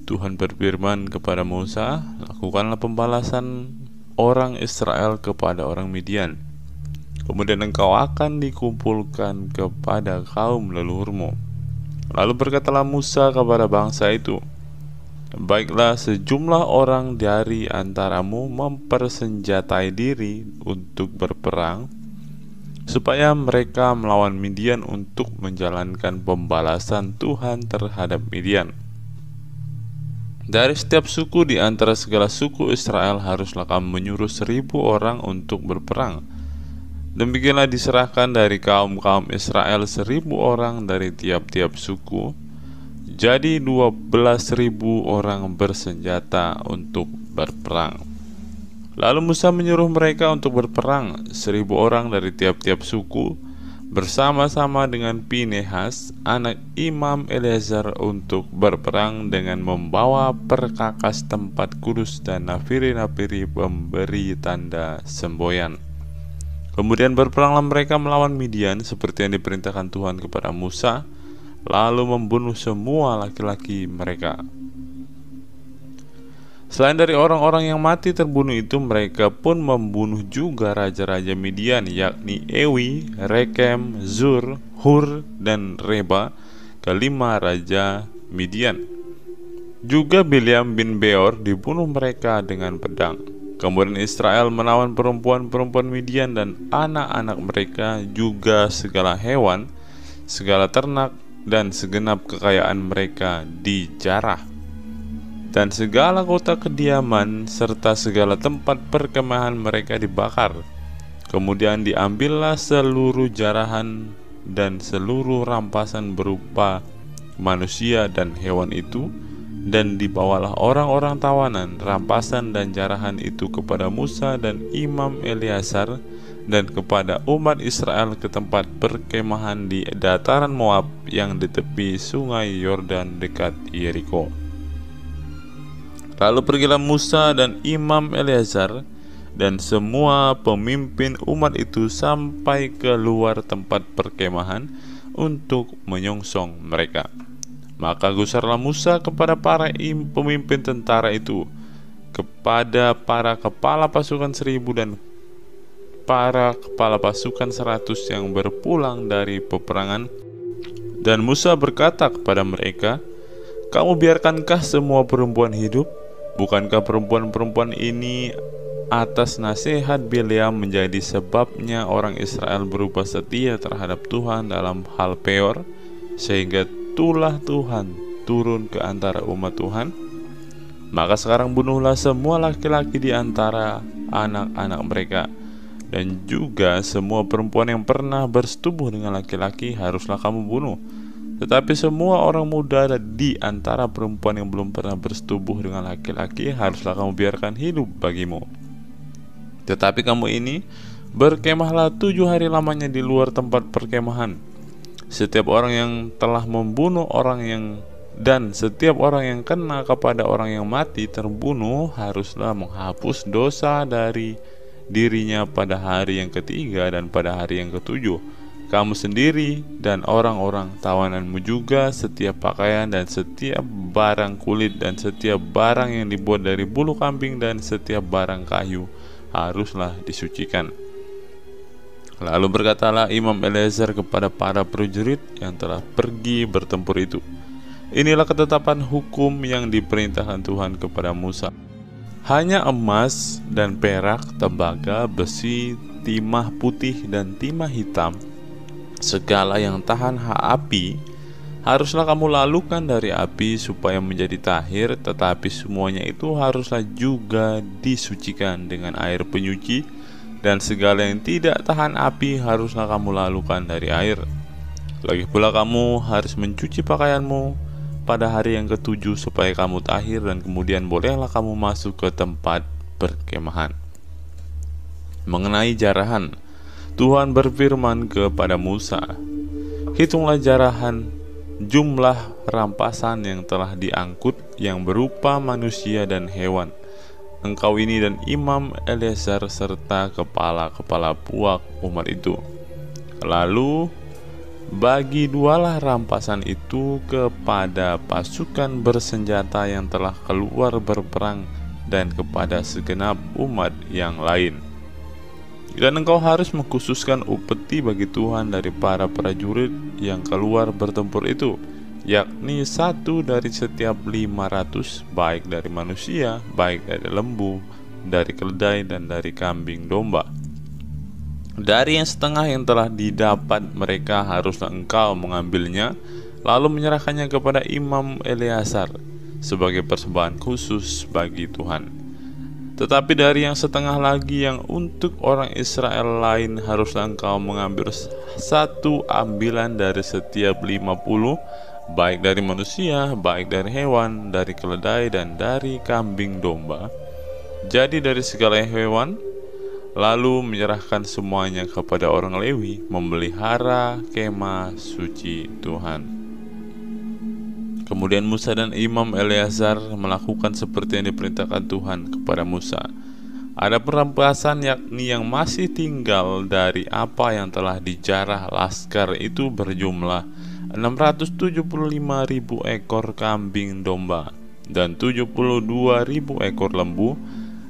Tuhan berfirman kepada Musa, lakukanlah pembalasan orang Israel kepada orang Midian. Kemudian engkau akan dikumpulkan kepada kaum leluhurmu. Lalu berkatalah Musa kepada bangsa itu, baiklah, sejumlah orang dari antaramu mempersenjatai diri untuk berperang, supaya mereka melawan Midian untuk menjalankan pembalasan Tuhan terhadap Midian. Dari setiap suku di antara segala suku Israel haruslah kamu menyuruh 1.000 orang untuk berperang. Demikianlah diserahkan dari kaum-kaum Israel 1.000 orang dari tiap-tiap suku. Jadi 12.000 orang bersenjata untuk berperang. Lalu Musa menyuruh mereka untuk berperang 1.000 orang dari tiap-tiap suku bersama-sama dengan Pinehas anak Imam Eleazar untuk berperang dengan membawa perkakas tempat kudus dan nafiri-nafiri pemberi tanda semboyan. Kemudian berperanglah mereka melawan Midian seperti yang diperintahkan Tuhan kepada Musa, lalu membunuh semua laki-laki mereka. Selain dari orang-orang yang mati terbunuh itu, mereka pun membunuh juga raja-raja Midian, yakni Ewi, Rekem, Zur, Hur, dan Reba, kelima raja Midian. Juga Bileam bin Beor dibunuh mereka dengan pedang. Kemudian Israel melawan perempuan-perempuan Midian dan anak-anak mereka, juga segala hewan, segala ternak, dan segenap kekayaan mereka dijarah. Dan segala kota kediaman serta segala tempat perkemahan mereka dibakar. Kemudian diambillah seluruh jarahan dan seluruh rampasan berupa manusia dan hewan itu, dan dibawalah orang-orang tawanan, rampasan dan jarahan itu kepada Musa dan Imam Eleazar dan kepada umat Israel ke tempat perkemahan di dataran Moab yang di tepi sungai Yordan dekat Yeriko. Lalu pergilah Musa dan Imam Eleazar dan semua pemimpin umat itu sampai ke luar tempat perkemahan untuk menyongsong mereka. Maka gusarlah Musa kepada para pemimpin tentara itu, kepada para kepala pasukan 1.000 dan para kepala pasukan 100 yang berpulang dari peperangan. Dan Musa berkata kepada mereka, kamu biarkankah semua perempuan hidup? Bukankah perempuan-perempuan ini atas nasihat Bileam menjadi sebabnya orang Israel berubah setia terhadap Tuhan dalam hal Peor, sehingga tulah Tuhan turun ke antara umat Tuhan? Maka sekarang bunuhlah semua laki-laki di antara anak-anak mereka, dan juga semua perempuan yang pernah bersetubuh dengan laki-laki haruslah kamu bunuh. Tetapi semua orang muda di antara perempuan yang belum pernah bersetubuh dengan laki-laki haruslah kamu biarkan hidup bagimu. Tetapi kamu ini berkemahlah 7 hari lamanya di luar tempat perkemahan. Setiap orang yang telah membunuh orang dan setiap orang yang kena kepada orang yang mati terbunuh haruslah menghapus dosa dari dirinya pada hari yang ketiga dan pada hari yang ketujuh. Kamu sendiri dan orang-orang tawananmu juga, setiap pakaian dan setiap barang kulit dan setiap barang yang dibuat dari bulu kambing dan setiap barang kayu haruslah disucikan. Lalu berkatalah Imam Eleazar kepada para prajurit yang telah pergi bertempur itu, inilah ketetapan hukum yang diperintahkan Tuhan kepada Musa. Hanya emas dan perak, tembaga, besi, timah putih dan timah hitam, segala yang tahan api, haruslah kamu lalukan dari api supaya menjadi tahir, tetapi semuanya itu haruslah juga disucikan dengan air penyuci, dan segala yang tidak tahan api haruslah kamu lalukan dari air. Lagi pula kamu harus mencuci pakaianmu pada hari yang ketujuh supaya kamu tahir, dan kemudian bolehlah kamu masuk ke tempat perkemahan. Mengenai jarahan, Tuhan berfirman kepada Musa, hitunglah jarahan jumlah rampasan yang telah diangkut yang berupa manusia dan hewan. Engkau ini dan Imam Eleazar serta kepala-kepala puak umat itu. Lalu bagi dualah rampasan itu kepada pasukan bersenjata yang telah keluar berperang dan kepada segenap umat yang lain. Dan engkau harus mengkhususkan upeti bagi Tuhan dari para prajurit yang keluar bertempur itu, yakni 1 dari setiap 500, baik dari manusia, baik dari lembu, dari keledai, dan dari kambing domba. Dari yang setengah yang telah didapat mereka haruslah engkau mengambilnya, lalu menyerahkannya kepada Imam Eleazar sebagai persembahan khusus bagi Tuhan. Tetapi dari yang setengah lagi yang untuk orang Israel lain haruslah engkau mengambil 1 ambilan dari setiap 50, baik dari manusia, baik dari hewan, dari keledai, dan dari kambing domba. Jadi dari segala hewan, lalu menyerahkan semuanya kepada orang Lewi memelihara kemah suci Tuhan. Kemudian Musa dan Imam Eleazar melakukan seperti yang diperintahkan Tuhan kepada Musa. Ada perampasan yakni yang masih tinggal dari apa yang telah dijarah laskar itu berjumlah 675.000 ekor kambing domba dan 72.000 ekor lembu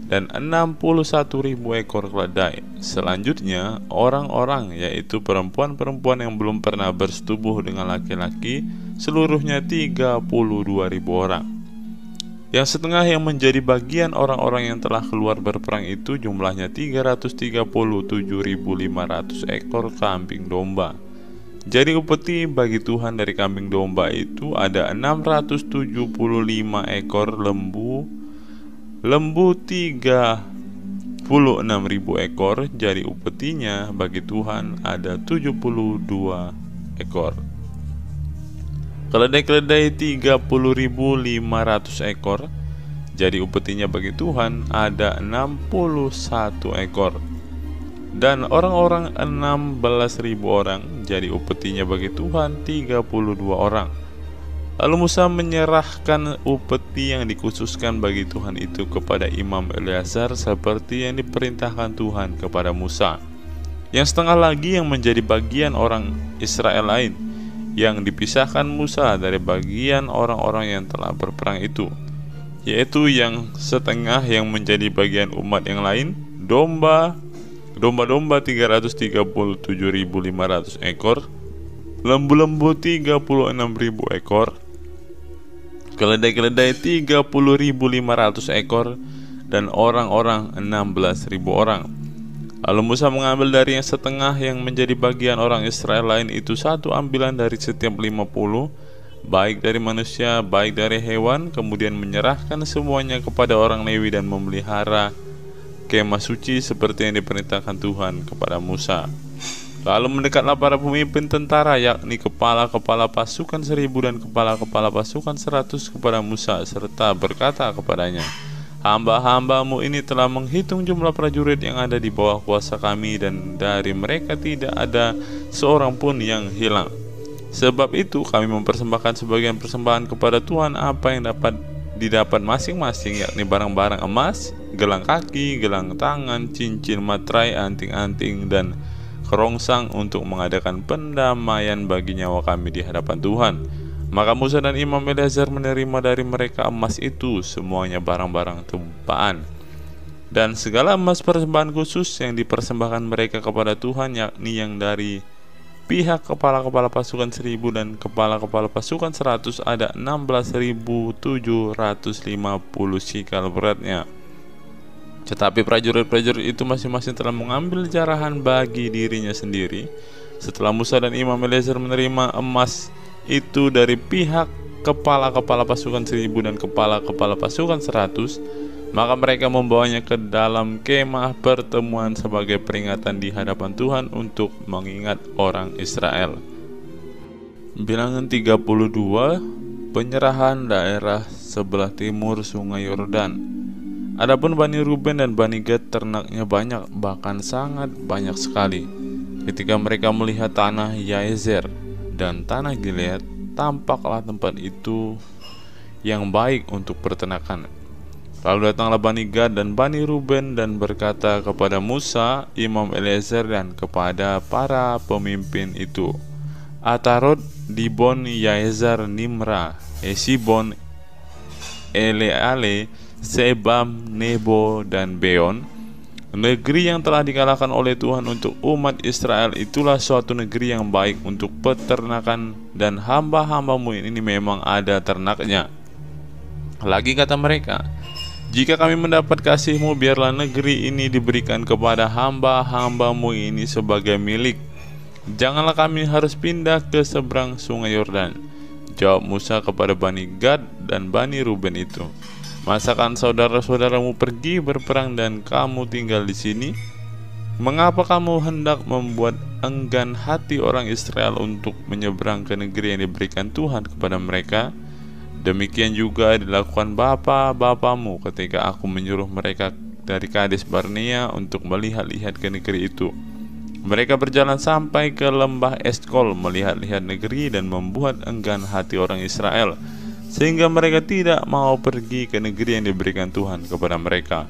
dan 61.000 ekor keledai. Selanjutnya orang-orang, yaitu perempuan-perempuan yang belum pernah bersetubuh dengan laki-laki, seluruhnya 32.000 orang. Yang setengah yang menjadi bagian orang-orang yang telah keluar berperang itu jumlahnya 337.500 ekor kambing domba. Jadi upeti bagi Tuhan dari kambing domba itu ada 675 ekor lembu 36.000 ekor. Jadi upetinya bagi Tuhan ada 72 ekor. Keledai-keledai 30.500 ekor. Jadi upetinya bagi Tuhan ada 61 ekor. Dan orang-orang 16.000 orang. Jadi upetinya bagi Tuhan 32 orang. Lalu Musa menyerahkan upeti yang dikhususkan bagi Tuhan itu kepada Imam Eleazar seperti yang diperintahkan Tuhan kepada Musa. Yang setengah lagi yang menjadi bagian orang Israel lain, yang dipisahkan Musa dari bagian orang-orang yang telah berperang itu, yaitu yang setengah yang menjadi bagian umat yang lain, domba 337.500 ekor, lembu-lembu 36.000 ekor, keledai-keledai 30.500 ekor, dan orang-orang 16.000 orang. Lalu Musa mengambil dari yang setengah yang menjadi bagian orang Israel lain itu 1 ambilan dari setiap 50, baik dari manusia, baik dari hewan, kemudian menyerahkan semuanya kepada orang Lewi dan memelihara kemah suci seperti yang diperintahkan Tuhan kepada Musa. Lalu mendekatlah para pemimpin tentara, yakni kepala-kepala pasukan 1.000 dan kepala-kepala pasukan 100 kepada Musa, serta berkata kepadanya, hamba-hambamu ini telah menghitung jumlah prajurit yang ada di bawah kuasa kami, dan dari mereka tidak ada seorang pun yang hilang. Sebab itu kami mempersembahkan sebagian persembahan kepada Tuhan apa yang didapat masing-masing, yakni barang-barang emas, gelang kaki, gelang tangan, cincin, materai, anting-anting, dan kerongsang untuk mengadakan pendamaian bagi nyawa kami di hadapan Tuhan. Maka Musa dan Imam Eleazar menerima dari mereka emas itu, semuanya barang-barang tumpaan, dan segala emas persembahan khusus yang dipersembahkan mereka kepada Tuhan, yakni yang dari pihak kepala-kepala pasukan 1.000 dan kepala-kepala pasukan 100 ada 16.750 sikal beratnya. Tetapi prajurit-prajurit itu masing-masing telah mengambil jarahan bagi dirinya sendiri. Setelah Musa dan Imam Eleazar menerima emas itu dari pihak kepala-kepala pasukan 1.000 dan kepala-kepala pasukan 100, maka mereka membawanya ke dalam kemah pertemuan sebagai peringatan di hadapan Tuhan untuk mengingat orang Israel. Bilangan 32 penyerahan daerah sebelah timur Sungai Yordan. Adapun Bani Ruben dan Bani Gad ternaknya banyak, bahkan sangat banyak sekali. Ketika mereka melihat tanah Yaezer dan tanah Gilead, tampaklah tempat itu yang baik untuk peternakan. Lalu datanglah Bani Gad dan Bani Ruben dan berkata kepada Musa, Imam Eliezer, dan kepada para pemimpin itu, Atarot, Dibon, Yaezer, Nimra, Esibon, Eleale, Sebam, Nebo, dan Beon, negeri yang telah dikalahkan oleh Tuhan untuk umat Israel, itulah suatu negeri yang baik untuk peternakan, dan hamba-hambamu ini memang ada ternaknya. Lagi kata mereka, jika kami mendapat kasih-Mu, biarlah negeri ini diberikan kepada hamba-hambamu ini sebagai milik. Janganlah kami harus pindah ke seberang Sungai Yordan. Jawab Musa kepada Bani Gad dan Bani Ruben itu, masakan saudara-saudaramu pergi berperang dan kamu tinggal di sini? Mengapa kamu hendak membuat enggan hati orang Israel untuk menyeberang ke negeri yang diberikan Tuhan kepada mereka? Demikian juga dilakukan bapa-bapamu ketika aku menyuruh mereka dari Kades Barnea untuk melihat-lihat ke negeri itu. Mereka berjalan sampai ke lembah Eskol melihat-lihat negeri dan membuat enggan hati orang Israel, sehingga mereka tidak mau pergi ke negeri yang diberikan Tuhan kepada mereka.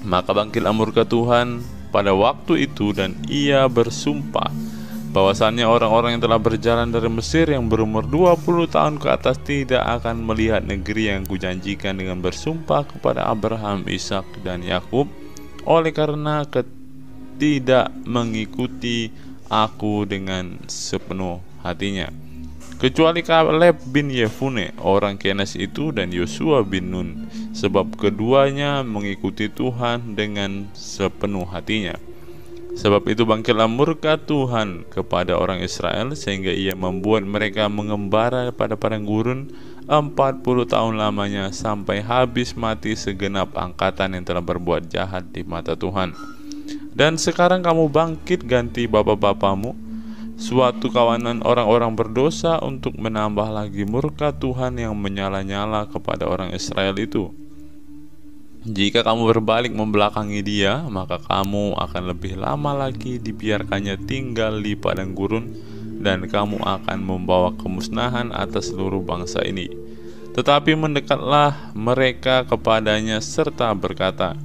Maka bangkitlah murka Tuhan pada waktu itu, dan ia bersumpah bahwasannya orang-orang yang telah berjalan dari Mesir yang berumur 20 tahun ke atas tidak akan melihat negeri yang kujanjikan dengan bersumpah kepada Abraham, Ishak, dan Yakub, oleh karena tidak mengikuti aku dengan sepenuh hatinya, kecuali Kaleb bin Yefune orang Kenas itu dan Yosua bin Nun, sebab keduanya mengikuti Tuhan dengan sepenuh hatinya. Sebab itu bangkitlah murka Tuhan kepada orang Israel, sehingga ia membuat mereka mengembara pada padang gurun 40 tahun lamanya, sampai habis mati segenap angkatan yang telah berbuat jahat di mata Tuhan. Dan sekarang kamu bangkit ganti bapa-bapamu, suatu kawanan orang-orang berdosa, untuk menambah lagi murka Tuhan yang menyala-nyala kepada orang Israel itu. Jika kamu berbalik membelakangi dia, maka kamu akan lebih lama lagi dibiarkannya tinggal di padang gurun, dan kamu akan membawa kemusnahan atas seluruh bangsa ini. Tetapi mendekatlah mereka kepadanya serta berkata,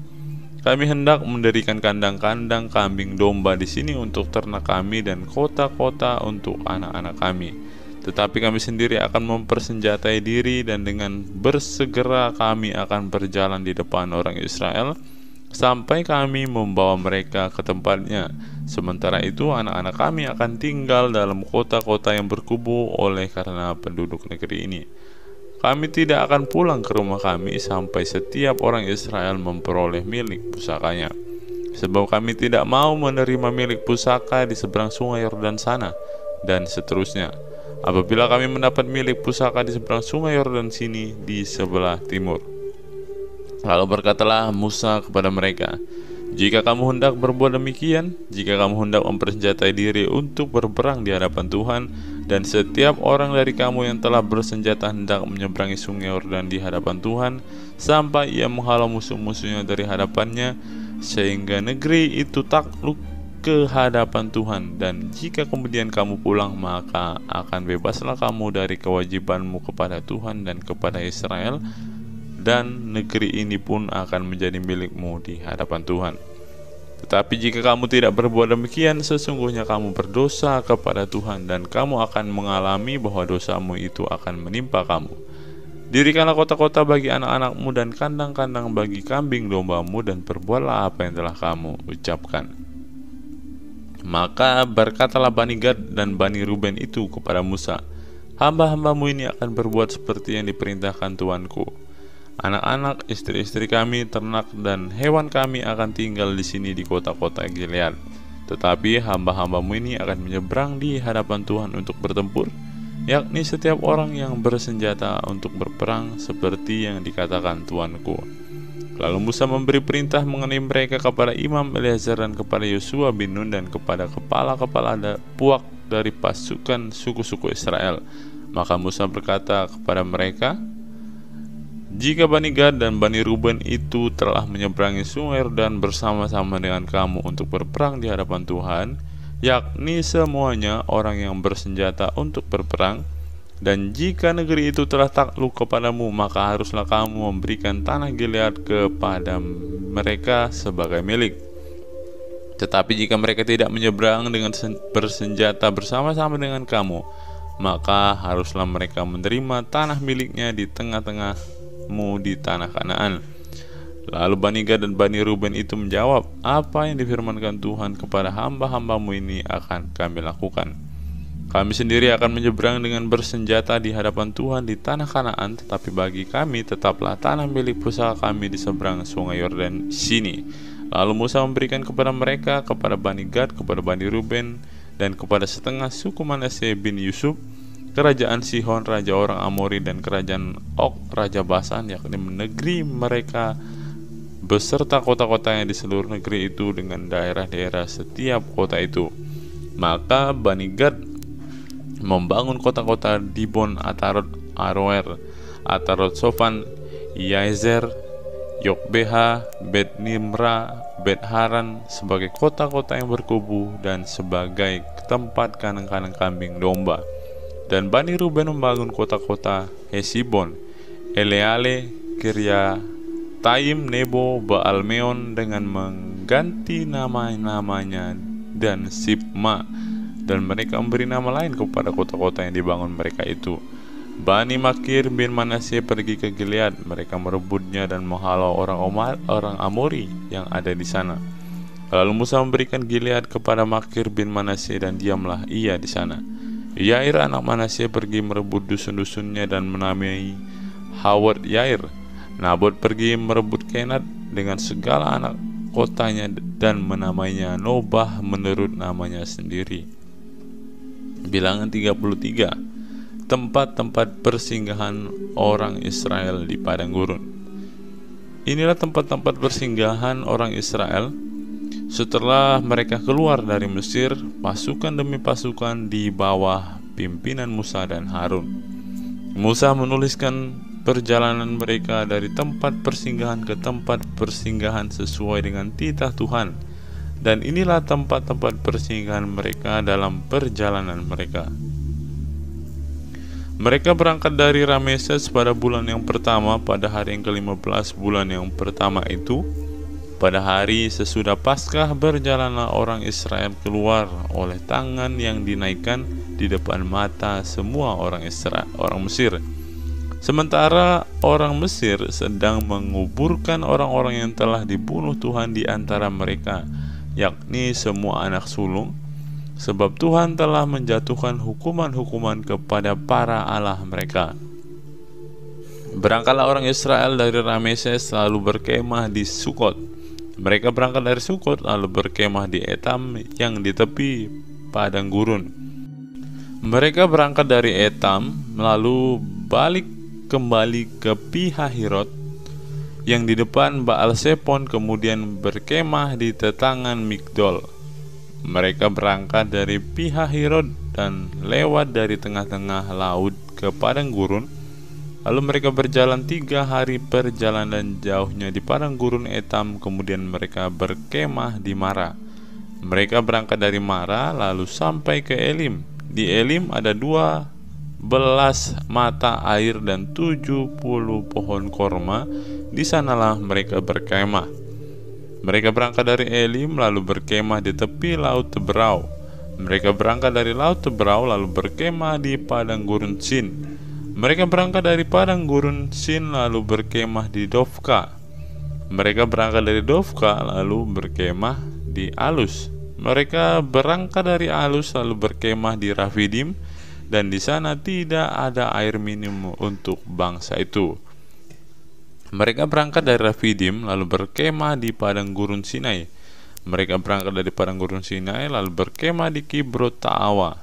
kami hendak mendirikan kandang-kandang kambing domba di sini untuk ternak kami dan kota-kota untuk anak-anak kami. Tetapi kami sendiri akan mempersenjatai diri, dan dengan bersegera kami akan berjalan di depan orang Israel sampai kami membawa mereka ke tempatnya. Sementara itu anak-anak kami akan tinggal dalam kota-kota yang berkubu oleh karena penduduk negeri ini. Kami tidak akan pulang ke rumah kami sampai setiap orang Israel memperoleh milik pusakanya. Sebab kami tidak mau menerima milik pusaka di seberang Sungai Yordan sana, dan seterusnya. Apabila kami mendapat milik pusaka di seberang Sungai Yordan sini di sebelah timur. Lalu berkatalah Musa kepada mereka, jika kamu hendak berbuat demikian, jika kamu hendak mempersenjatai diri untuk berperang di hadapan Tuhan, dan setiap orang dari kamu yang telah bersenjata hendak menyeberangi Sungai Yordan di hadapan Tuhan, sampai ia menghalau musuh-musuhnya dari hadapannya, sehingga negeri itu takluk ke hadapan Tuhan, dan jika kemudian kamu pulang, maka akan bebaslah kamu dari kewajibanmu kepada Tuhan dan kepada Israel, dan negeri ini pun akan menjadi milikmu di hadapan Tuhan. Tetapi jika kamu tidak berbuat demikian, sesungguhnya kamu berdosa kepada Tuhan, dan kamu akan mengalami bahwa dosamu itu akan menimpa kamu. Dirikanlah kota-kota bagi anak-anakmu dan kandang-kandang bagi kambing dombamu, dan perbuatlah apa yang telah kamu ucapkan. Maka berkatalah Bani Gad dan Bani Ruben itu kepada Musa, hamba-hambamu ini akan berbuat seperti yang diperintahkan Tuanku. Anak-anak, istri-istri kami, ternak, dan hewan kami akan tinggal di sini di kota-kota Gilead. Tetapi hamba-hambamu ini akan menyeberang di hadapan Tuhan untuk bertempur, yakni setiap orang yang bersenjata untuk berperang seperti yang dikatakan Tuanku. Lalu Musa memberi perintah mengenai mereka kepada Imam Eliezer dan kepada Yosua bin Nun dan kepada kepala-kepala puak dari pasukan suku-suku Israel. Maka Musa berkata kepada mereka, "Jika Bani Gad dan Bani Ruben itu telah menyeberangi sungai Yordan bersama-sama dengan kamu untuk berperang di hadapan Tuhan, yakni semuanya orang yang bersenjata untuk berperang, dan jika negeri itu telah takluk kepadamu, maka haruslah kamu memberikan tanah Gilead kepada mereka sebagai milik. Tetapi jika mereka tidak menyeberang dengan bersenjata bersama-sama dengan kamu, maka haruslah mereka menerima tanah miliknya di tengah-tengahmu di tanah Kanaan." Lalu Bani Gad dan Bani Ruben itu menjawab, "Apa yang difirmankan Tuhan kepada hamba-hambamu ini akan kami lakukan. Kami sendiri akan menyeberang dengan bersenjata di hadapan Tuhan di tanah Kanaan, tetapi bagi kami tetaplah tanah milik pusaka kami di seberang sungai Yordan sini." Lalu Musa memberikan kepada mereka, kepada Bani Gad, kepada Bani Ruben, dan kepada setengah suku Manasye bin Yusuf, kerajaan Sihon raja orang Amori dan kerajaan Og raja Basan, yakni negeri mereka beserta kota-kotanya di seluruh negeri itu dengan daerah-daerah setiap kota itu. Maka Bani Gad membangun kota-kota Dibon, Atarot, Aroer, Atarot Sofan, Yaezer, Yokbeha, Bet Nimra, Bet Haran sebagai kota-kota yang berkubu dan sebagai tempat kandang-kandang kambing domba. Dan Bani Ruben membangun kota-kota Hesibon, Eleale, Kiryataim, Nebo, Baalmeon dengan mengganti nama-namanya, dan Sibma, dan mereka memberi nama lain kepada kota-kota yang dibangun mereka itu. Bani Makir bin Manasye pergi ke Gilead, mereka merebutnya dan menghalau orang Amori yang ada di sana. Lalu Musa memberikan Gilead kepada Makir bin Manasye dan diamlah ia di sana. Yair anak Manasye pergi merebut dusun-dusunnya dan menamai Hawat Yair. Nabot pergi merebut Kenat dengan segala anak kotanya dan menamainya Nobah menurut namanya sendiri. Bilangan 33. Tempat-tempat persinggahan orang Israel di padang gurun. Inilah tempat-tempat persinggahan orang Israel setelah mereka keluar dari Mesir, pasukan demi pasukan di bawah pimpinan Musa dan Harun. Musa menuliskan perjalanan mereka dari tempat persinggahan ke tempat persinggahan sesuai dengan titah Tuhan, dan inilah tempat-tempat persinggahan mereka dalam perjalanan mereka. Mereka berangkat dari Rameses pada bulan yang pertama, pada hari yang ke-15 bulan yang pertama itu. Pada hari sesudah Paskah berjalanlah orang Israel keluar oleh tangan yang dinaikkan di depan mata semua orang Mesir. Sementara orang Mesir sedang menguburkan orang-orang yang telah dibunuh Tuhan di antara mereka, yakni semua anak sulung. Sebab Tuhan telah menjatuhkan hukuman-hukuman kepada para allah mereka. Berangkatlah orang Israel dari Rameses lalu berkemah di Sukot. Mereka berangkat dari Sukot lalu berkemah di Etam yang di tepi padang gurun. Mereka berangkat dari Etam lalu balik kembali ke Pihahirot yang di depan Baal Sepon, kemudian berkemah di tetangan Migdol. Mereka berangkat dari Pihahirot dan lewat dari tengah-tengah laut ke padang gurun. Lalu mereka berjalan 3 hari perjalanan jauhnya di padang gurun Etam, kemudian mereka berkemah di Mara. Mereka berangkat dari Mara lalu sampai ke Elim. Di Elim ada 12 mata air dan 70 pohon korma. Di sanalah mereka berkemah. Mereka berangkat dari Elim lalu berkemah di tepi laut Teberau. Mereka berangkat dari laut Teberau lalu berkemah di padang gurun Sin. Mereka berangkat dari padang gurun Sin lalu berkemah di Dofka. Mereka berangkat dari Dofka lalu berkemah di Alus. Mereka berangkat dari Alus lalu berkemah di Rafidim, dan di sana tidak ada air minum untuk bangsa itu. Mereka berangkat dari Rafidim lalu berkemah di padang gurun Sinai. Mereka berangkat dari padang gurun Sinai lalu berkemah di Kibrot Ta'awa.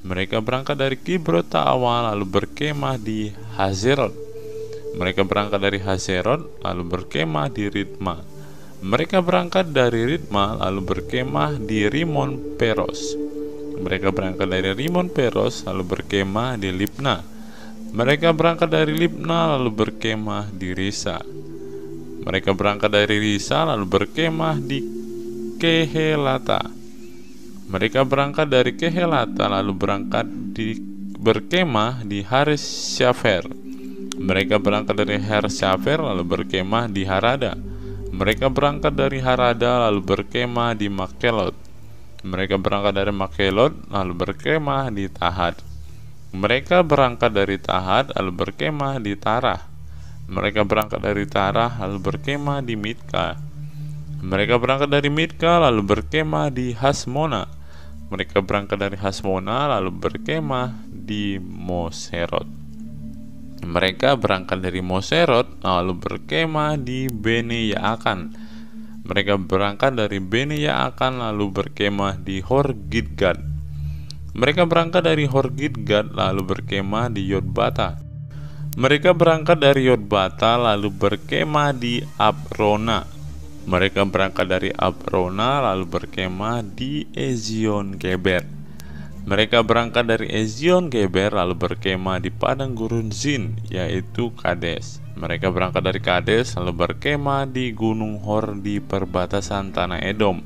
Mereka berangkat dari Kibrot Ta'awa lalu berkemah di Hazerot. Mereka berangkat dari Hazerot lalu berkemah di Ritma. Mereka berangkat dari Ritma lalu berkemah di Rimon Peros. Mereka berangkat dari Rimon Peros lalu berkemah di Libna. Mereka berangkat dari Libna lalu berkemah di Risa. Mereka berangkat dari Risa lalu berkemah di Kehelata. Mereka berangkat dari Kehelata lalu berkemah di Hares Syafer. Mereka berangkat dari Hares Syafer lalu berkemah di Harada. Mereka berangkat dari Harada lalu berkemah di Makelot. Mereka berangkat dari Makelot lalu berkemah di Tahat. Mereka berangkat dari Tahat lalu berkemah di Tarah. Mereka berangkat dari Tarah lalu berkemah di Mitka. Mereka berangkat dari Mitka lalu berkemah di Hasmona. Mereka berangkat dari Hasmona lalu berkemah di Moserot. Mereka berangkat dari Moserot lalu berkemah di Bene Yaakan. Mereka berangkat dari Bene Yaakan lalu berkemah di Horgidgad. Mereka berangkat dari Horgidgad lalu berkemah di Yotbata. Mereka berangkat dari Yotbata lalu berkemah di Abrona. Mereka berangkat dari Abrona lalu berkemah di Ezion Geber. Mereka berangkat dari Ezion Geber lalu berkemah di padang gurun Zin, yaitu Kades. Mereka berangkat dari Kades lalu berkemah di Gunung Hor di perbatasan tanah Edom.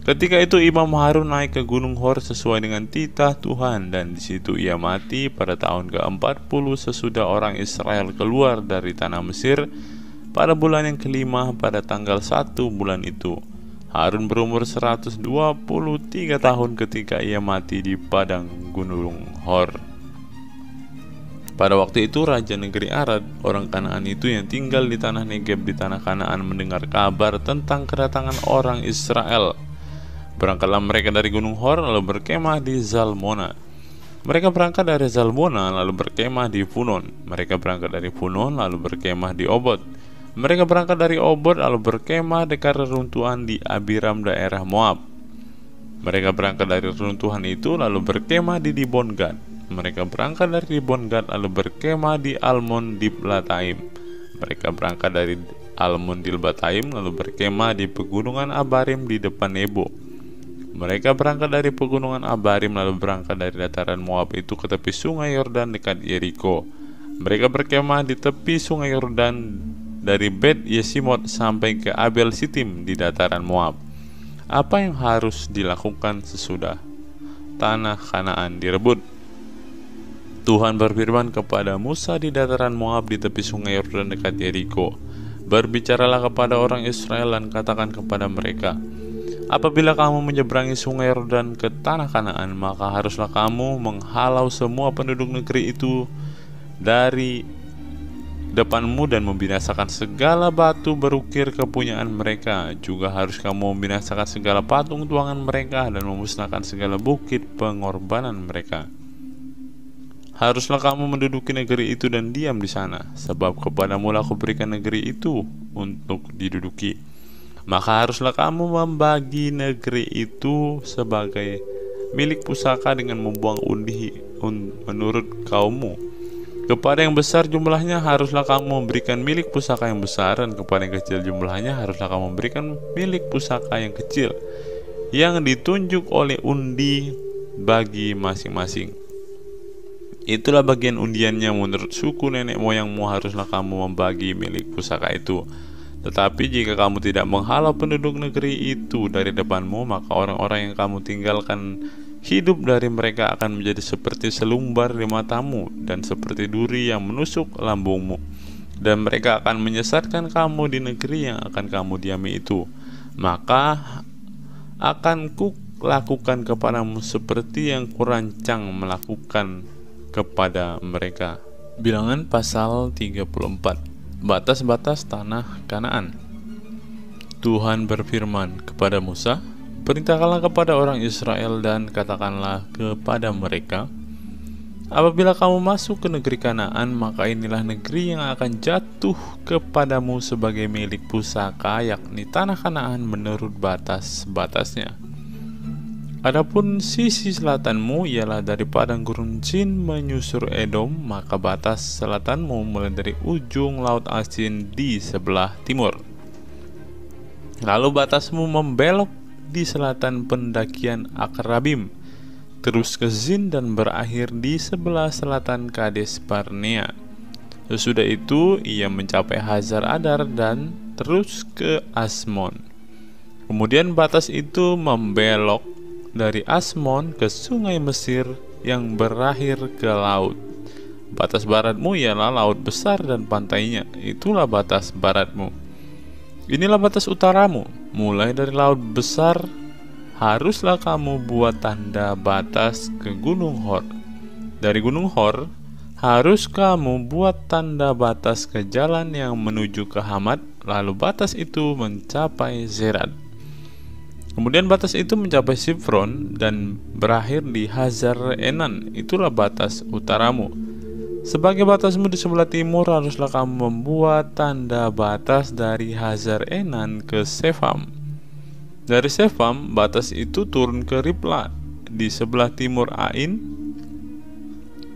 Ketika itu Imam Harun naik ke Gunung Hor sesuai dengan titah Tuhan, dan di situ ia mati pada tahun ke-40 sesudah orang Israel keluar dari tanah Mesir pada bulan yang kelima pada tanggal 1 bulan itu. Harun berumur 123 tahun ketika ia mati di padang Gunung Hor. Pada waktu itu Raja negeri Arad, orang Kanaan itu yang tinggal di tanah Negeb di tanah Kanaan, mendengar kabar tentang kedatangan orang Israel. Berangkatlah mereka dari Gunung Hor lalu berkemah di Zalmona. Mereka berangkat dari Zalmona lalu berkemah di Punon. Mereka berangkat dari Punon lalu berkemah di Obot. Mereka berangkat dari Obot lalu berkemah dekat reruntuhan di Abiram daerah Moab. Mereka berangkat dari reruntuhan itu lalu berkemah di Dibon Gad. Mereka berangkat dari Dibon Gad lalu berkemah di Almon Diblatayim. Mereka berangkat dari Almon Diblatayim lalu berkemah di pegunungan Abarim di depan Nebo. Mereka berangkat dari pegunungan Abarim lalu berangkat dari dataran Moab itu ke tepi sungai Yordan dekat Yeriko. Mereka berkemah di tepi sungai Yordan dari Bet Yesimot sampai ke Abel Sitim di dataran Moab. Apa yang harus dilakukan sesudah tanah Kanaan direbut? Tuhan berfirman kepada Musa di dataran Moab di tepi sungai Yordan dekat Yeriko. Berbicaralah kepada orang Israel dan katakan kepada mereka, apabila kamu menyeberangi sungai Yordan ke tanah Kanaan, maka haruslah kamu menghalau semua penduduk negeri itu dari depanmu dan membinasakan segala batu berukir kepunyaan mereka. Juga harus kamu membinasakan segala patung tuangan mereka dan memusnahkan segala bukit pengorbanan mereka. Haruslah kamu menduduki negeri itu dan diam di sana, sebab kepadamu lah aku berikan negeri itu untuk diduduki. Maka haruslah kamu membagi negeri itu sebagai milik pusaka dengan membuang undi menurut kaummu. Kepada yang besar jumlahnya haruslah kamu memberikan milik pusaka yang besar, dan kepada yang kecil jumlahnya haruslah kamu memberikan milik pusaka yang kecil, yang ditunjuk oleh undi bagi masing-masing. Itulah bagian undiannya menurut suku nenek moyangmu, haruslah kamu membagi milik pusaka itu. Tetapi jika kamu tidak menghalau penduduk negeri itu dari depanmu, maka orang-orang yang kamu tinggalkan hidup dari mereka akan menjadi seperti selumbar di matamu dan seperti duri yang menusuk lambungmu. Dan mereka akan menyesatkan kamu di negeri yang akan kamu diami itu. Maka akan kulakukan kepadamu seperti yang kurancang melakukan kepada mereka. Bilangan pasal 34. Batas-batas tanah Kanaan. Tuhan berfirman kepada Musa, perintahkanlah kepada orang Israel dan katakanlah kepada mereka, apabila kamu masuk ke negeri Kanaan, maka inilah negeri yang akan jatuh kepadamu sebagai milik pusaka, yakni tanah Kanaan menurut batas-batasnya. Adapun sisi selatanmu ialah dari padang gurun Zin menyusur Edom, maka batas selatanmu mulai dari ujung laut asin di sebelah timur. Lalu batasmu membelok di selatan pendakian Akrabim, terus ke Zin dan berakhir di sebelah selatan Kades Barnea. Sesudah itu ia mencapai Hazar Adar dan terus ke Asmon. Kemudian batas itu membelok dari Asmon ke sungai Mesir yang berakhir ke laut. Batas baratmu ialah laut besar dan pantainya, itulah batas baratmu. Inilah batas utaramu, mulai dari laut besar, haruslah kamu buat tanda batas ke Gunung Hor. Dari Gunung Hor, harus kamu buat tanda batas ke jalan yang menuju ke Hamat, lalu batas itu mencapai Zerat. Kemudian batas itu mencapai Sifron dan berakhir di Hazar Enan, itulah batas utaramu. Sebagai batasmu di sebelah timur, haruslah kamu membuat tanda batas dari Hazar Enan ke Sefam. Dari Sefam, batas itu turun ke Ribla di sebelah timur Ain.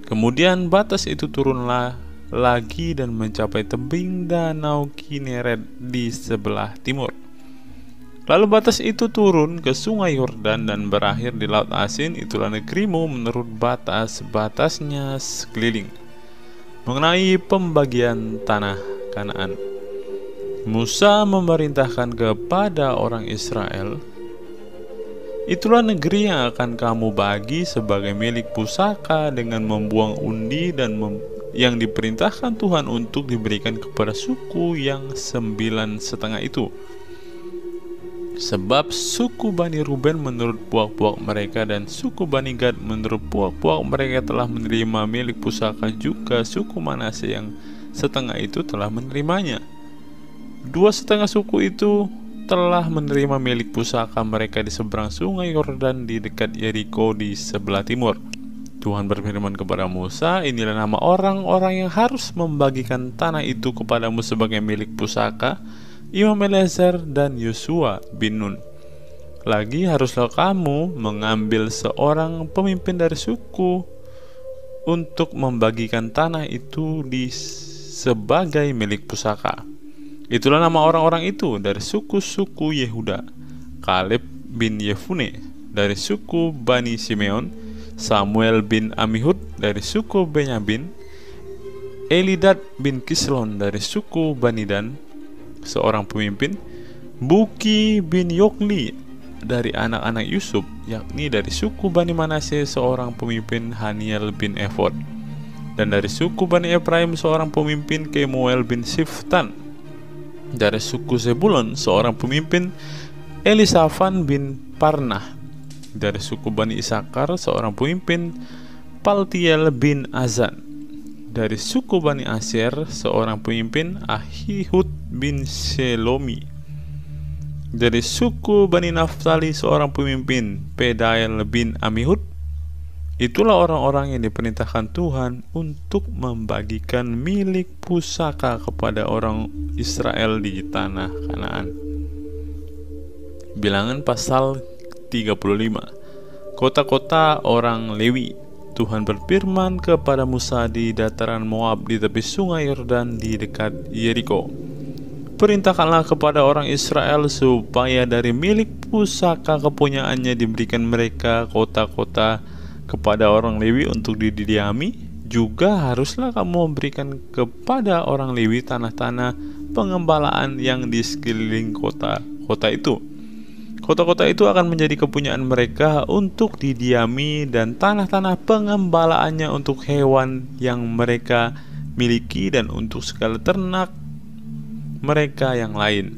Kemudian batas itu turunlah lagi dan mencapai tebing danau Kineret di sebelah timur. Lalu batas itu turun ke sungai Yordan dan berakhir di Laut Asin, itulah negerimu menurut batas-batasnya sekeliling. Mengenai pembagian tanah Kanaan, Musa memerintahkan kepada orang Israel, itulah negeri yang akan kamu bagi sebagai milik pusaka dengan membuang undi dan yang diperintahkan Tuhan untuk diberikan kepada suku yang 9,5 itu. Sebab suku Bani Ruben menurut puak-puak mereka dan suku Bani Gad menurut puak-puak mereka telah menerima milik pusaka, juga suku Manase yang setengah itu telah menerimanya. 2,5 suku itu telah menerima milik pusaka mereka di seberang sungai Yordan di dekat Yeriko di sebelah timur. Tuhan berfirman kepada Musa, inilah nama orang-orang yang harus membagikan tanah itu kepadamu sebagai milik pusaka, Imam Eleazar dan Yosua bin Nun. Lagi haruslah kamu mengambil seorang pemimpin dari suku untuk membagikan tanah itu sebagai milik pusaka. Itulah nama orang-orang itu dari suku-suku Yehuda: Kaleb bin Yefune dari suku Bani Simeon, Samuel bin Amihud dari suku Benyamin, Elidad bin Kislon dari suku Bani Dan, seorang pemimpin, Buki bin Yokli dari anak-anak Yusuf, yakni dari suku Bani Manase, seorang pemimpin, Haniel bin Efod, dan dari suku Bani Efraim seorang pemimpin, Kemuel bin Siftan. Dari suku Zebulon seorang pemimpin, Elisafan bin Parnah. Dari suku Bani Isakar seorang pemimpin, Paltiel bin Azan. Dari suku Bani Aser seorang pemimpin, Ahihud bin Shelomi. Dari suku Bani Naftali seorang pemimpin, Pedael bin Amihud. Itulah orang-orang yang diperintahkan Tuhan untuk membagikan milik pusaka kepada orang Israel di tanah Kanaan. Bilangan pasal 35. Kota-kota orang Lewi. Tuhan berfirman kepada Musa di dataran Moab di tepi sungai Yordan di dekat Yeriko, perintahkanlah kepada orang Israel supaya dari milik pusaka kepunyaannya diberikan mereka kota-kota kepada orang Lewi untuk didiami. Juga haruslah kamu memberikan kepada orang Lewi tanah-tanah pengembalaan yang di sekeliling kota-kota itu. Kota-kota itu akan menjadi kepunyaan mereka untuk didiami, dan tanah-tanah pengembalaannya untuk hewan yang mereka miliki dan untuk segala ternak mereka yang lain.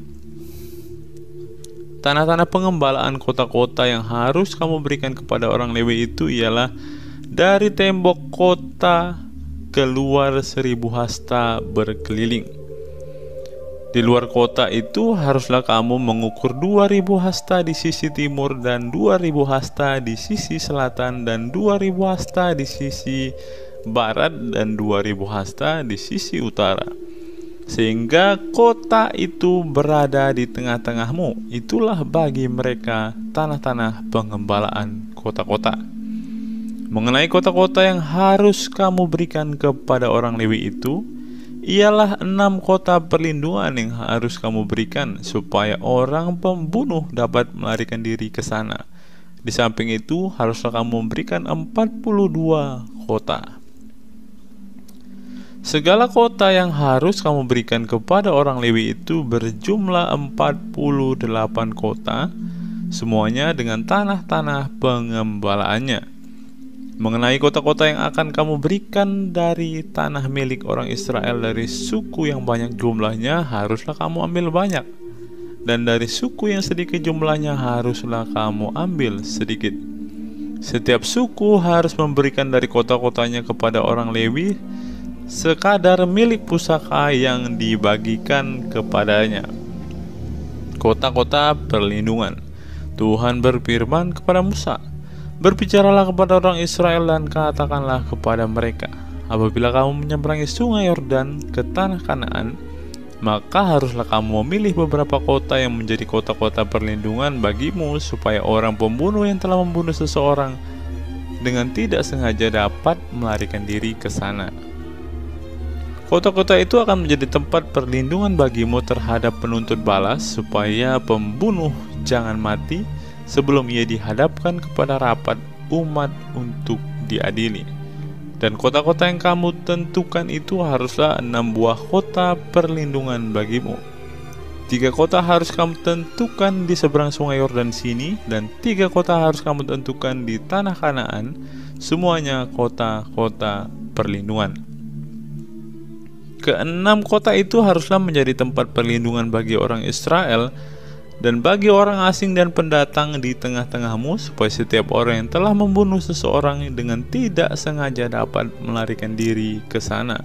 Tanah-tanah pengembalaan kota-kota yang harus kamu berikan kepada orang Lewi itu ialah dari tembok kota keluar 1.000 hasta berkeliling. Di luar kota itu haruslah kamu mengukur 2.000 hasta di sisi timur dan 2.000 hasta di sisi selatan dan 2.000 hasta di sisi barat dan 2.000 hasta di sisi utara, sehingga kota itu berada di tengah-tengahmu. Itulah bagi mereka tanah-tanah pengembalaan kota-kota. Mengenai kota-kota yang harus kamu berikan kepada orang Lewi itu, ialah 6 kota perlindungan yang harus kamu berikan supaya orang pembunuh dapat melarikan diri ke sana. Di samping itu, haruslah kamu memberikan 42 kota. Segala kota yang harus kamu berikan kepada orang Lewi itu berjumlah 48 kota, semuanya dengan tanah-tanah pengembalaannya. Mengenai kota-kota yang akan kamu berikan dari tanah milik orang Israel dari suku yang banyak jumlahnya, haruslah kamu ambil banyak. Dan dari suku yang sedikit jumlahnya, haruslah kamu ambil sedikit. Setiap suku harus memberikan dari kota-kotanya kepada orang Lewi sekadar milik pusaka yang dibagikan kepadanya. Kota-kota perlindungan. Tuhan berfirman kepada Musa, "Berbicaralah kepada orang Israel dan katakanlah kepada mereka, apabila kamu menyeberangi sungai Yordan ke tanah Kanaan, maka haruslah kamu memilih beberapa kota yang menjadi kota-kota perlindungan bagimu, supaya orang pembunuh yang telah membunuh seseorang dengan tidak sengaja dapat melarikan diri ke sana. Kota-kota itu akan menjadi tempat perlindungan bagimu terhadap penuntut balas, supaya pembunuh jangan mati sebelum ia dihadapkan kepada rapat umat untuk diadili. Dan kota-kota yang kamu tentukan itu haruslah 6 buah kota perlindungan bagimu. 3 kota harus kamu tentukan di seberang sungai Yordan sini, dan 3 kota harus kamu tentukan di tanah Kanaan, semuanya kota-kota perlindungan. Ke-6 kota itu haruslah menjadi tempat perlindungan bagi orang Israel dan bagi orang asing dan pendatang di tengah-tengahmu, supaya setiap orang yang telah membunuh seseorang dengan tidak sengaja dapat melarikan diri ke sana.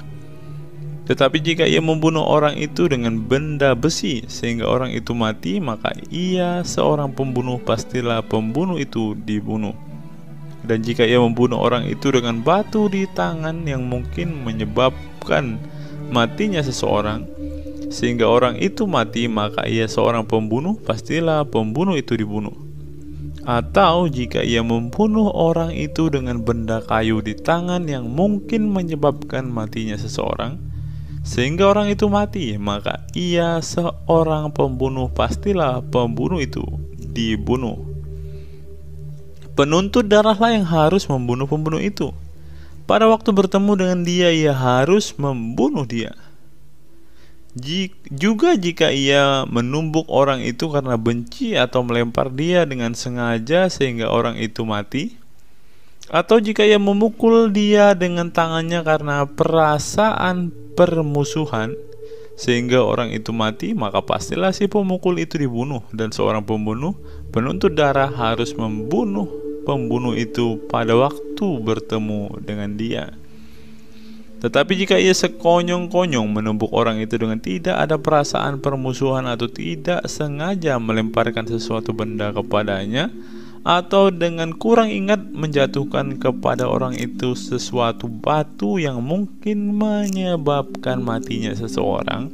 Tetapi jika ia membunuh orang itu dengan benda besi sehingga orang itu mati, maka ia seorang pembunuh, pastilah pembunuh itu dibunuh. Dan jika ia membunuh orang itu dengan batu di tangan yang mungkin menyebabkan matinya seseorang sehingga orang itu mati, maka ia seorang pembunuh, pastilah pembunuh itu dibunuh. Atau jika ia membunuh orang itu dengan benda kayu di tangan yang mungkin menyebabkan matinya seseorang sehingga orang itu mati, maka ia seorang pembunuh, pastilah pembunuh itu dibunuh. Penuntut darahlah yang harus membunuh pembunuh itu. Pada waktu bertemu dengan dia, ia harus membunuh dia. Juga jika ia menumbuk orang itu karena benci atau melempar dia dengan sengaja sehingga orang itu mati, atau jika ia memukul dia dengan tangannya karena perasaan permusuhan sehingga orang itu mati, maka pastilah si pemukul itu dibunuh. Dan seorang pembunuh, penuntut darah, harus membunuh pembunuh itu pada waktu bertemu dengan dia. Tetapi jika ia sekonyong-konyong menumbuk orang itu dengan tidak ada perasaan permusuhan atau tidak sengaja melemparkan sesuatu benda kepadanya, atau dengan kurang ingat menjatuhkan kepada orang itu sesuatu batu yang mungkin menyebabkan matinya seseorang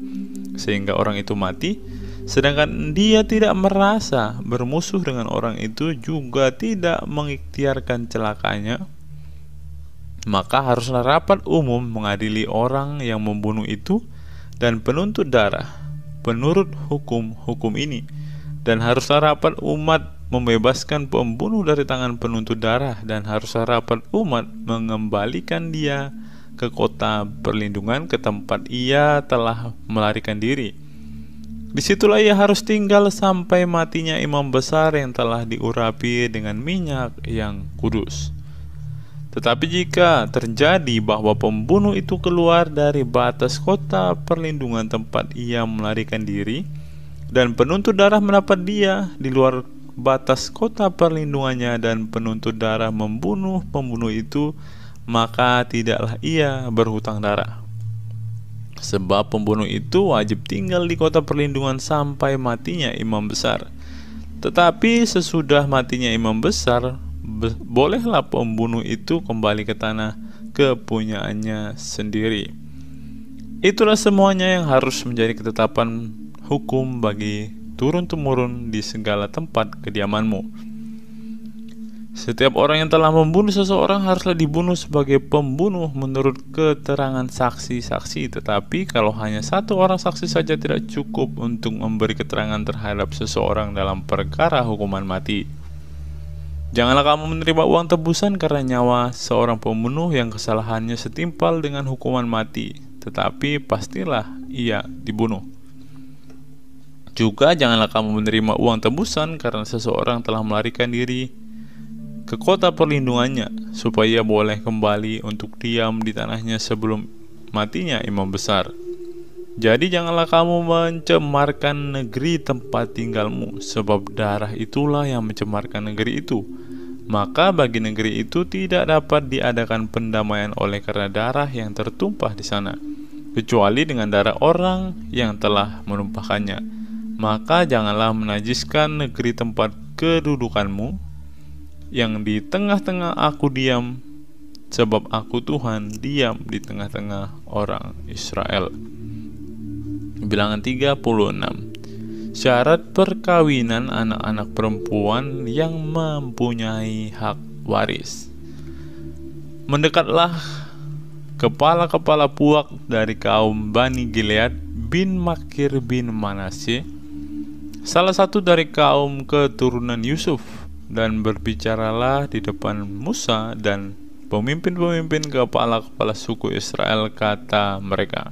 sehingga orang itu mati, sedangkan dia tidak merasa bermusuh dengan orang itu, juga tidak mengikhtiarkan celakanya, maka haruslah rapat umum mengadili orang yang membunuh itu dan penuntut darah menurut hukum ini. Dan haruslah rapat umat membebaskan pembunuh dari tangan penuntut darah, dan haruslah rapat umat mengembalikan dia ke kota perlindungan, ke tempat ia telah melarikan diri. Disitulah ia harus tinggal sampai matinya imam besar yang telah diurapi dengan minyak yang kudus. Tetapi jika terjadi bahwa pembunuh itu keluar dari batas kota perlindungan tempat ia melarikan diri, dan penuntut darah mendapat dia di luar batas kota perlindungannya, dan penuntut darah membunuh pembunuh itu, maka tidaklah ia berhutang darah. Sebab pembunuh itu wajib tinggal di kota perlindungan sampai matinya imam besar. Tetapi sesudah matinya imam besar, bolehlah pembunuh itu kembali ke tanah kepunyaannya sendiri. Itulah semuanya yang harus menjadi ketetapan hukum bagi turun-temurun di segala tempat kediamanmu. Setiap orang yang telah membunuh seseorang haruslah dibunuh sebagai pembunuh menurut keterangan saksi-saksi. Tetapi kalau hanya satu orang saksi saja tidak cukup untuk memberi keterangan terhadap seseorang dalam perkara hukuman mati. Janganlah kamu menerima uang tebusan karena nyawa seorang pembunuh yang kesalahannya setimpal dengan hukuman mati, tetapi pastilah ia dibunuh. Juga janganlah kamu menerima uang tebusan karena seseorang telah melarikan diri ke kota perlindungannya, supaya ia boleh kembali untuk diam di tanahnya sebelum matinya imam besar. Jadi janganlah kamu mencemarkan negeri tempat tinggalmu, sebab darah itulah yang mencemarkan negeri itu. Maka bagi negeri itu tidak dapat diadakan pendamaian oleh karena darah yang tertumpah di sana, kecuali dengan darah orang yang telah menumpahkannya. Maka janganlah menajiskan negeri tempat kedudukanmu, yang di tengah-tengah aku diam, sebab aku Tuhan diam di tengah-tengah orang Israel. Bilangan 36. Syarat perkawinan anak-anak perempuan yang mempunyai hak waris. Mendekatlah kepala-kepala puak dari kaum Bani Gilead bin Makir bin Manasye, salah satu dari kaum keturunan Yusuf, dan berbicaralah di depan Musa dan pemimpin-pemimpin kepala-kepala suku Israel, kata mereka,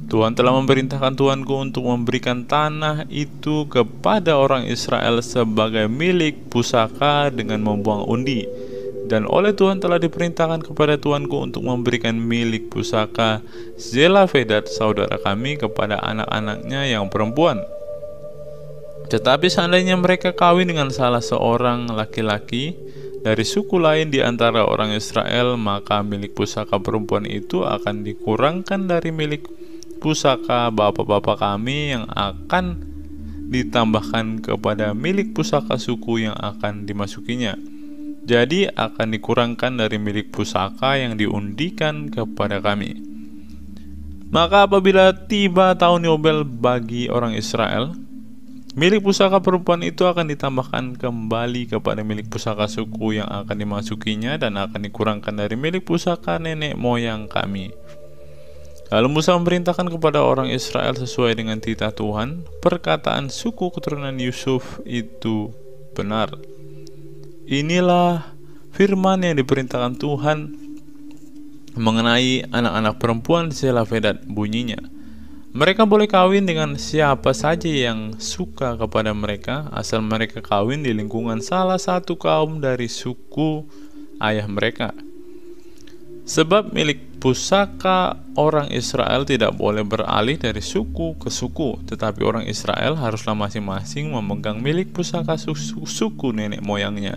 Tuhan telah memerintahkan tuanku untuk memberikan tanah itu kepada orang Israel sebagai milik pusaka dengan membuang undi. Dan oleh Tuhan telah diperintahkan kepada tuanku untuk memberikan milik pusaka Zelafedat saudara kami kepada anak-anaknya yang perempuan. Tetapi seandainya mereka kawin dengan salah seorang laki-laki dari suku lain di antara orang Israel, maka milik pusaka perempuan itu akan dikurangkan dari milik pusaka bapak-bapak kami yang akan ditambahkan kepada milik pusaka suku yang akan dimasukinya. Jadi akan dikurangkan dari milik pusaka yang diundikan kepada kami. Maka apabila tiba tahun Yobel bagi orang Israel, milik pusaka perempuan itu akan ditambahkan kembali kepada milik pusaka suku yang akan dimasukinya, dan akan dikurangkan dari milik pusaka nenek moyang kami. Lalu Musa memerintahkan kepada orang Israel sesuai dengan titah Tuhan, perkataan suku keturunan Yusuf itu benar. Inilah firman yang diperintahkan Tuhan mengenai anak-anak perempuan Zelafedat, bunyinya, mereka boleh kawin dengan siapa saja yang suka kepada mereka, asal mereka kawin di lingkungan salah satu kaum dari suku ayah mereka. Sebab milik pusaka orang Israel tidak boleh beralih dari suku ke suku, tetapi orang Israel haruslah masing-masing memegang milik pusaka suku nenek moyangnya.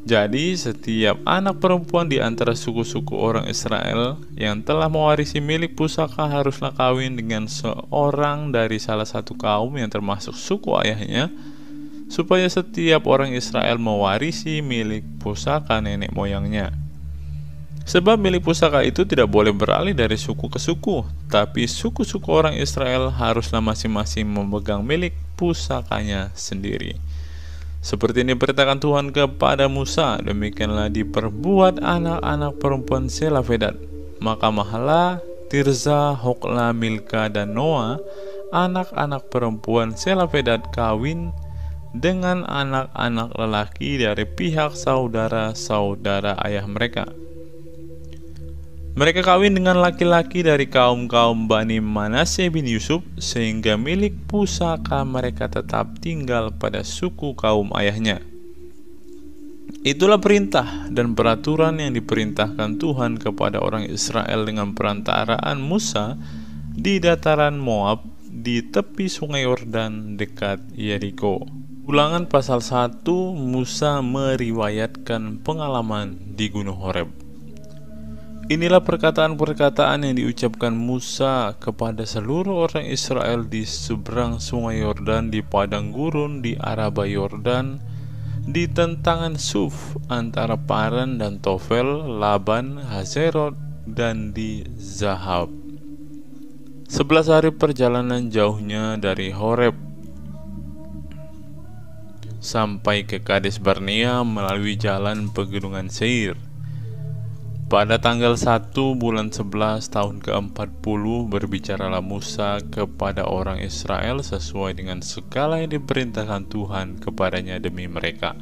Jadi setiap anak perempuan di antara suku-suku orang Israel yang telah mewarisi milik pusaka haruslah kawin dengan seorang dari salah satu kaum yang termasuk suku ayahnya, supaya setiap orang Israel mewarisi milik pusaka nenek moyangnya. Sebab milik pusaka itu tidak boleh beralih dari suku ke suku, tapi suku-suku orang Israel haruslah masing-masing memegang milik pusakanya sendiri. Seperti ini perintahkan Tuhan kepada Musa, demikianlah diperbuat anak-anak perempuan Zelafedat. Maka Mahla, Tirza, Hokla, Milka, dan Noa, anak-anak perempuan Zelafedat kawin dengan anak-anak lelaki dari pihak saudara-saudara ayah mereka. Mereka kawin dengan laki-laki dari kaum-kaum Bani Manasye bin Yusuf, sehingga milik pusaka mereka tetap tinggal pada suku kaum ayahnya. Itulah perintah dan peraturan yang diperintahkan Tuhan kepada orang Israel dengan perantaraan Musa di dataran Moab di tepi sungai Yordan dekat Yeriko. Ulangan pasal 1, Musa meriwayatkan pengalaman di Gunung Horeb. Inilah perkataan-perkataan yang diucapkan Musa kepada seluruh orang Israel di seberang sungai Yordan, di padang gurun di Araba Yordan, di tentangan Suf antara Paran dan Tofel, Laban, Hazerot, dan di Zahab. 11 hari perjalanan jauhnya dari Horeb sampai ke Kades Barnea melalui jalan pegunungan Seir. Pada tanggal 1 bulan 11 tahun ke-40 berbicaralah Musa kepada orang Israel sesuai dengan segala yang diperintahkan Tuhan kepadanya demi mereka.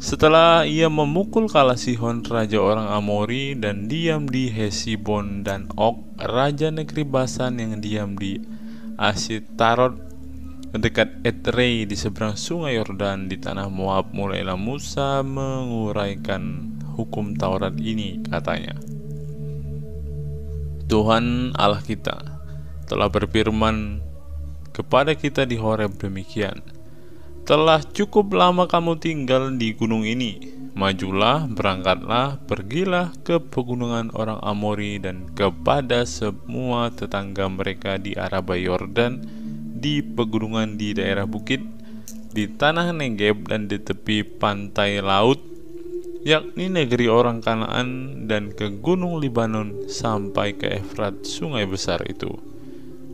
Setelah ia memukul kalah Sihon raja orang Amori dan diam di Hesibon, dan Og raja negeri Basan yang diam di Asitarot dekat Edrei di seberang sungai Yordan di tanah Moab, mulailah Musa menguraikan hukum Taurat ini, katanya. Tuhan Allah kita telah berfirman kepada kita di Horeb demikian: telah cukup lama kamu tinggal di gunung ini. Majulah, berangkatlah, pergilah ke pegunungan orang Amori dan kepada semua tetangga mereka di Araba Yordan, di pegunungan di daerah bukit, di tanah Negeb dan di tepi pantai laut, yakni negeri orang Kanaan, dan ke gunung Libanon sampai ke Efrat, sungai besar itu.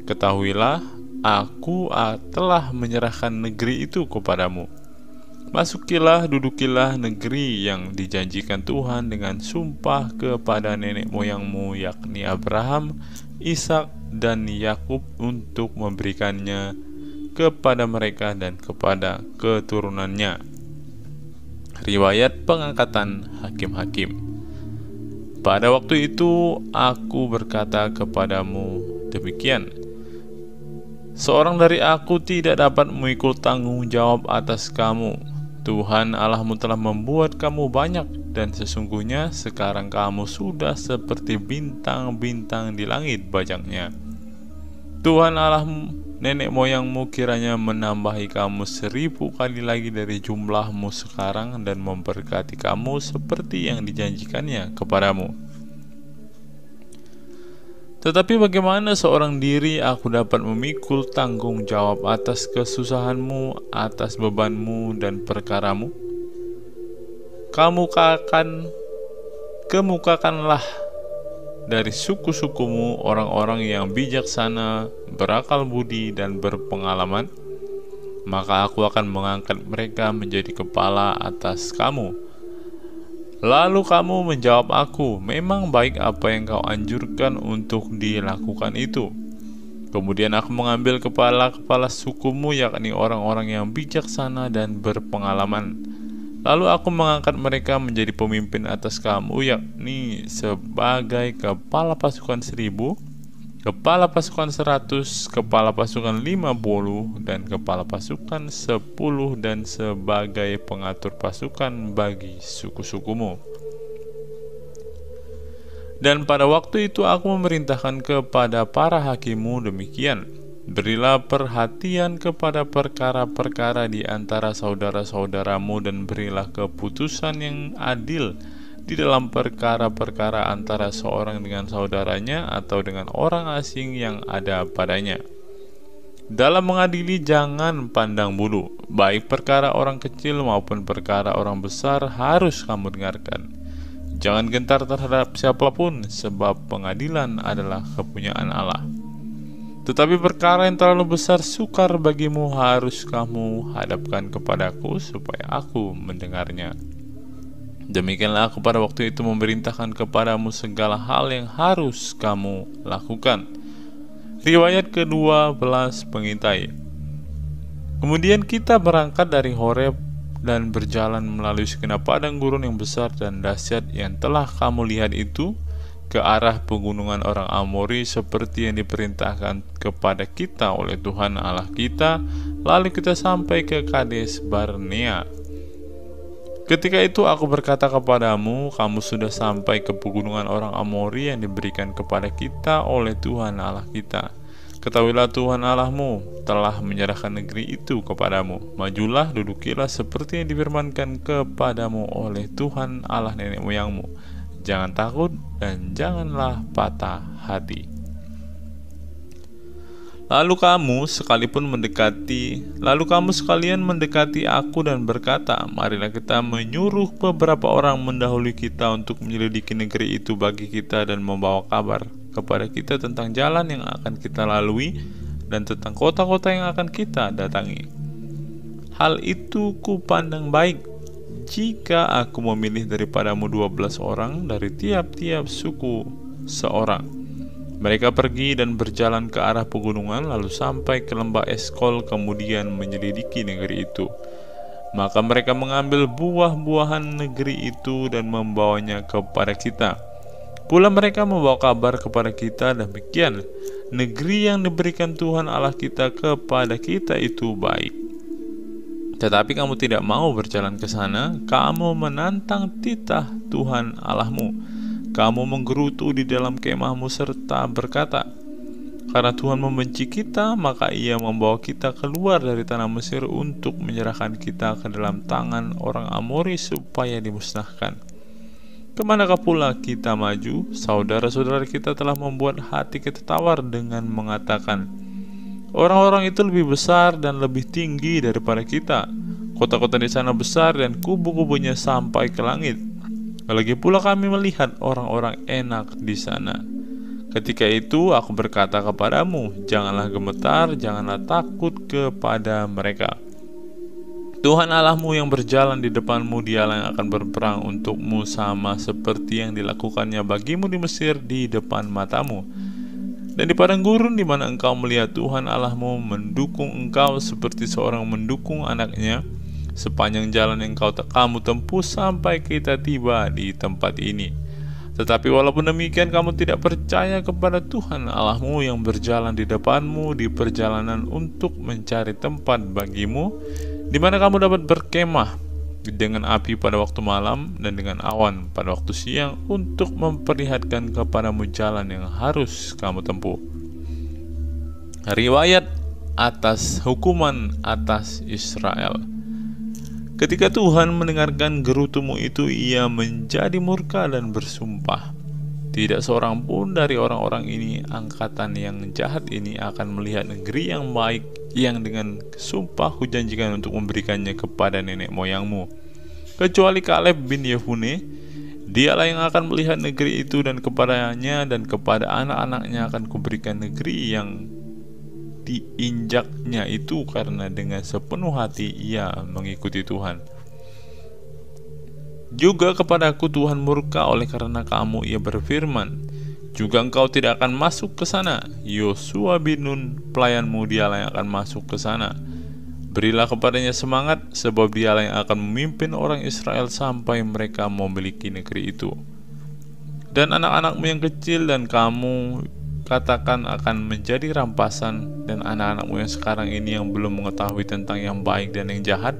Ketahuilah, aku telah menyerahkan negeri itu kepadamu. Masukilah, dudukilah negeri yang dijanjikan Tuhan dengan sumpah kepada nenek moyangmu, yakni Abraham, Ishak, dan Yakub, untuk memberikannya kepada mereka dan kepada keturunannya. Riwayat pengangkatan hakim-hakim. Pada waktu itu aku berkata kepadamu demikian: seorang dari aku tidak dapat memikul tanggung jawab atas kamu. Tuhan Allahmu telah membuat kamu banyak, dan sesungguhnya sekarang kamu sudah seperti bintang-bintang di langit banyaknya. Tuhan Allahmu, nenek moyangmu, kiranya menambahi kamu 1000 kali lagi dari jumlahmu sekarang, dan memberkati kamu seperti yang dijanjikannya kepadamu. Tetapi bagaimana seorang diri aku dapat memikul tanggung jawab atas kesusahanmu, atas bebanmu dan perkaramu? Kemukakanlah dari suku-sukumu orang-orang yang bijaksana, berakal budi, dan berpengalaman, maka aku akan mengangkat mereka menjadi kepala atas kamu. Lalu kamu menjawab aku, memang baik apa yang kau anjurkan untuk dilakukan itu. Kemudian aku mengambil kepala-kepala sukumu, yakni orang-orang yang bijaksana dan berpengalaman. Lalu aku mengangkat mereka menjadi pemimpin atas kamu, yakni sebagai kepala pasukan 1000, kepala pasukan 100, kepala pasukan 50, dan kepala pasukan 10, dan sebagai pengatur pasukan bagi suku-sukumu. Dan pada waktu itu aku memerintahkan kepada para hakimmu demikian: berilah perhatian kepada perkara-perkara di antara saudara-saudaramu, dan berilah keputusan yang adil di dalam perkara-perkara antara seorang dengan saudaranya atau dengan orang asing yang ada padanya. Dalam mengadili jangan pandang bulu, baik perkara orang kecil maupun perkara orang besar harus kamu dengarkan. Jangan gentar terhadap siapapun, sebab pengadilan adalah kepunyaan Allah. Tetapi perkara yang terlalu besar sukar bagimu harus kamu hadapkan kepadaku supaya aku mendengarnya. Demikianlah aku pada waktu itu memerintahkan kepadamu segala hal yang harus kamu lakukan. Riwayat ke-12 pengintai. Kemudian kita berangkat dari Horeb dan berjalan melalui segenap padang gurun yang besar dan dahsyat yang telah kamu lihat itu, ke arah pegunungan orang Amori seperti yang diperintahkan kepada kita oleh Tuhan Allah kita. Lalu kita sampai ke Kades Barnea. Ketika itu aku berkata kepadamu, kamu sudah sampai ke pegunungan orang Amori yang diberikan kepada kita oleh Tuhan Allah kita. Ketahuilah Tuhan Allahmu telah menyerahkan negeri itu kepadamu. Majulah, dudukilah seperti yang difirmankan kepadamu oleh Tuhan Allah nenek moyangmu. Jangan takut dan janganlah patah hati. Lalu kamu sekalian mendekati aku dan berkata, marilah kita menyuruh beberapa orang mendahului kita untuk menyelidiki negeri itu bagi kita dan membawa kabar kepada kita tentang jalan yang akan kita lalui dan tentang kota-kota yang akan kita datangi. Hal itu kupandang baik jika aku memilih daripadamu 12 orang dari tiap-tiap suku seorang. Mereka pergi dan berjalan ke arah pegunungan, lalu sampai ke lembah Eskol, kemudian menyelidiki negeri itu. Maka mereka mengambil buah-buahan negeri itu dan membawanya kepada kita. Pula mereka membawa kabar kepada kita demikian, negeri yang diberikan Tuhan Allah kita kepada kita itu baik. Tetapi kamu tidak mau berjalan ke sana, kamu menantang titah Tuhan Allahmu. Kamu menggerutu di dalam kemahmu serta berkata, karena Tuhan membenci kita, maka Ia membawa kita keluar dari tanah Mesir untuk menyerahkan kita ke dalam tangan orang Amori supaya dimusnahkan. Kemanakah pula kita maju? Saudara-saudara kita telah membuat hati kita tawar dengan mengatakan, orang-orang itu lebih besar dan lebih tinggi daripada kita. Kota-kota di sana besar dan kubu-kubunya sampai ke langit. Lagi pula kami melihat orang-orang enak di sana. Ketika itu aku berkata kepadamu, janganlah gemetar, janganlah takut kepada mereka. Tuhan Allahmu yang berjalan di depanmu, Dialah yang akan berperang untukmu sama seperti yang dilakukannya bagimu di Mesir di depan matamu. Dan di padang gurun di mana engkau melihat Tuhan Allahmu mendukung engkau seperti seorang mendukung anaknya, sepanjang jalan yang kamu tempuh sampai kita tiba di tempat ini. Tetapi walaupun demikian kamu tidak percaya kepada Tuhan Allahmu yang berjalan di depanmu di perjalanan untuk mencari tempat bagimu, di mana kamu dapat berkemah dengan api pada waktu malam dan dengan awan pada waktu siang untuk memperlihatkan kepadamu jalan yang harus kamu tempuh. Riwayat atas hukuman atas Israel. Ketika Tuhan mendengarkan gerutumu itu, Ia menjadi murka dan bersumpah, tidak seorang pun dari orang-orang ini, angkatan yang jahat ini, akan melihat negeri yang baik yang dengan sumpah kujanjikan untuk memberikannya kepada nenek moyangmu, kecuali Kaleb bin Yefune. Dialah yang akan melihat negeri itu, dan kepadanya dan kepada anak-anaknya akan kuberikan negeri yang diinjaknya itu, karena dengan sepenuh hati ia mengikuti Tuhan. Juga kepadaku Tuhan murka oleh karena kamu, Ia berfirman, juga engkau tidak akan masuk ke sana. Yosua bin Nun pelayanmu, dialah yang akan masuk ke sana. Berilah kepadanya semangat, sebab dialah yang akan memimpin orang Israel sampai mereka memiliki negeri itu. Dan anak-anakmu yang kecil dan kamu katakan akan menjadi rampasan, dan anak-anakmu yang sekarang ini yang belum mengetahui tentang yang baik dan yang jahat,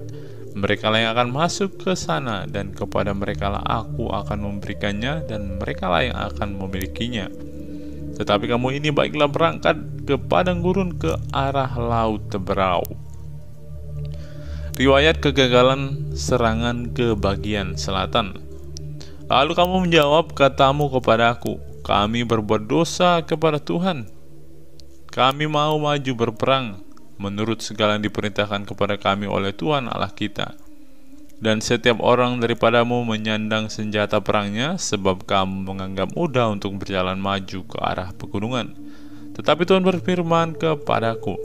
mereka lah yang akan masuk ke sana, dan kepada mereka lah aku akan memberikannya, dan mereka lah yang akan memilikinya. Tetapi kamu ini baiklah berangkat ke padang gurun ke arah laut Teberau. Riwayat kegagalan serangan ke bagian selatan. Lalu kamu menjawab, katamu kepadaku, kami berbuat dosa kepada Tuhan. Kami mau maju berperang menurut segala yang diperintahkan kepada kami oleh Tuhan Allah kita. Dan setiap orang daripadamu menyandang senjata perangnya, sebab kamu menganggap mudah untuk berjalan maju ke arah pegunungan. Tetapi Tuhan berfirman kepadaku,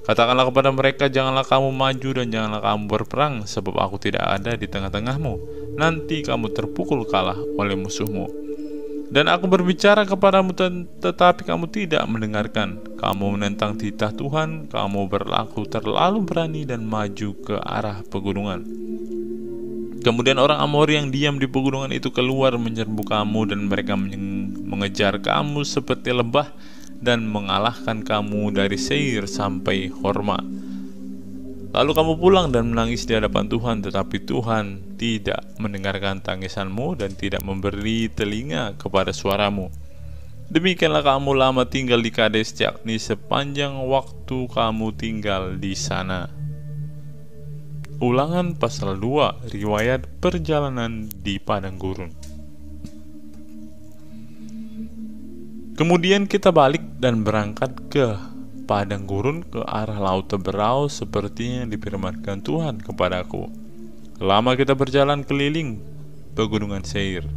katakanlah kepada mereka, janganlah kamu maju dan janganlah kamu berperang, sebab aku tidak ada di tengah-tengahmu. Nanti kamu terpukul kalah oleh musuhmu. Dan aku berbicara kepadamu, tetapi kamu tidak mendengarkan. Kamu menentang titah Tuhan, kamu berlaku terlalu berani dan maju ke arah pegunungan. Kemudian orang Amori yang diam di pegunungan itu keluar menyerbu kamu, dan mereka mengejar kamu seperti lebah dan mengalahkan kamu dari Seir sampai Horma. Lalu kamu pulang dan menangis di hadapan Tuhan, tetapi Tuhan tidak mendengarkan tangisanmu dan tidak memberi telinga kepada suaramu. Demikianlah kamu lama tinggal di Kades, yakni sepanjang waktu kamu tinggal di sana. Ulangan pasal 2, riwayat perjalanan di padang gurun. Kemudian kita balik dan berangkat ke padang gurun ke arah laut Teberau seperti yang difirmankan Tuhan kepadaku. Lama kita berjalan keliling pegunungan Seir.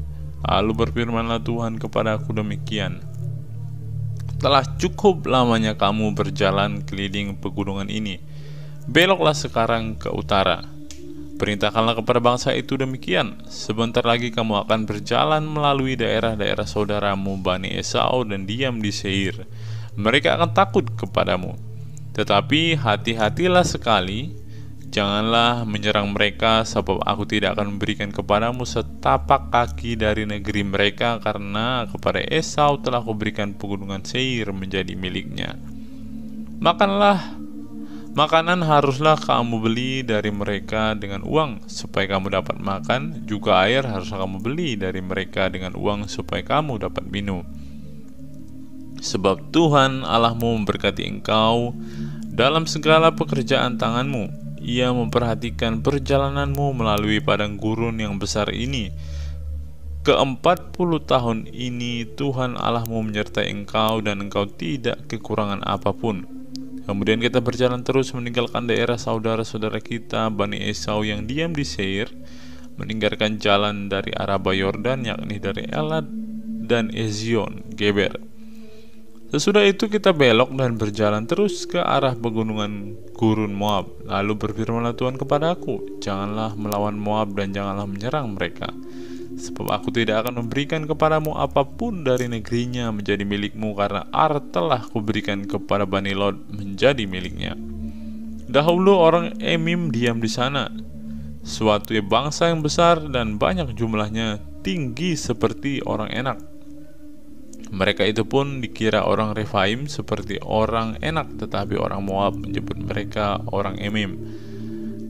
Lalu berfirmanlah Tuhan kepadaku demikian, telah cukup lamanya kamu berjalan keliling pegunungan ini. Beloklah sekarang ke utara. Perintahkanlah kepada bangsa itu demikian, sebentar lagi kamu akan berjalan melalui daerah-daerah saudaramu Bani Esau dan diam di Seir. Mereka akan takut kepadamu. Tetapi hati-hatilah sekali, janganlah menyerang mereka, sebab aku tidak akan memberikan kepadamu setapak kaki dari negeri mereka, karena kepada Esau telah kuberikan pegunungan Seir menjadi miliknya. Makanan haruslah kamu beli dari mereka dengan uang supaya kamu dapat makan, juga air haruslah kamu beli dari mereka dengan uang supaya kamu dapat minum. Sebab Tuhan Allahmu memberkati engkau dalam segala pekerjaan tanganmu. Ia memperhatikan perjalananmu melalui padang gurun yang besar ini. Ke-40 tahun ini Tuhan Allahmu menyertai engkau, dan engkau tidak kekurangan apapun. Kemudian kita berjalan terus meninggalkan daerah saudara-saudara kita Bani Esau yang diam di Seir, meninggalkan jalan dari Araba Yordan, yakni dari Elad dan Ezion Geber. Sesudah itu kita belok dan berjalan terus ke arah pegunungan gurun Moab. Lalu berfirmanlah Tuhan kepadaku, janganlah melawan Moab dan janganlah menyerang mereka, sebab aku tidak akan memberikan kepadamu apapun dari negerinya menjadi milikmu, karena Ar telah kuberikan kepada Bani Lot menjadi miliknya. Dahulu orang Emim diam di sana, suatu bangsa yang besar dan banyak jumlahnya, tinggi seperti orang Enak. Mereka itu pun dikira orang Refaim seperti orang Enak, tetapi orang Moab menyebut mereka orang Emim.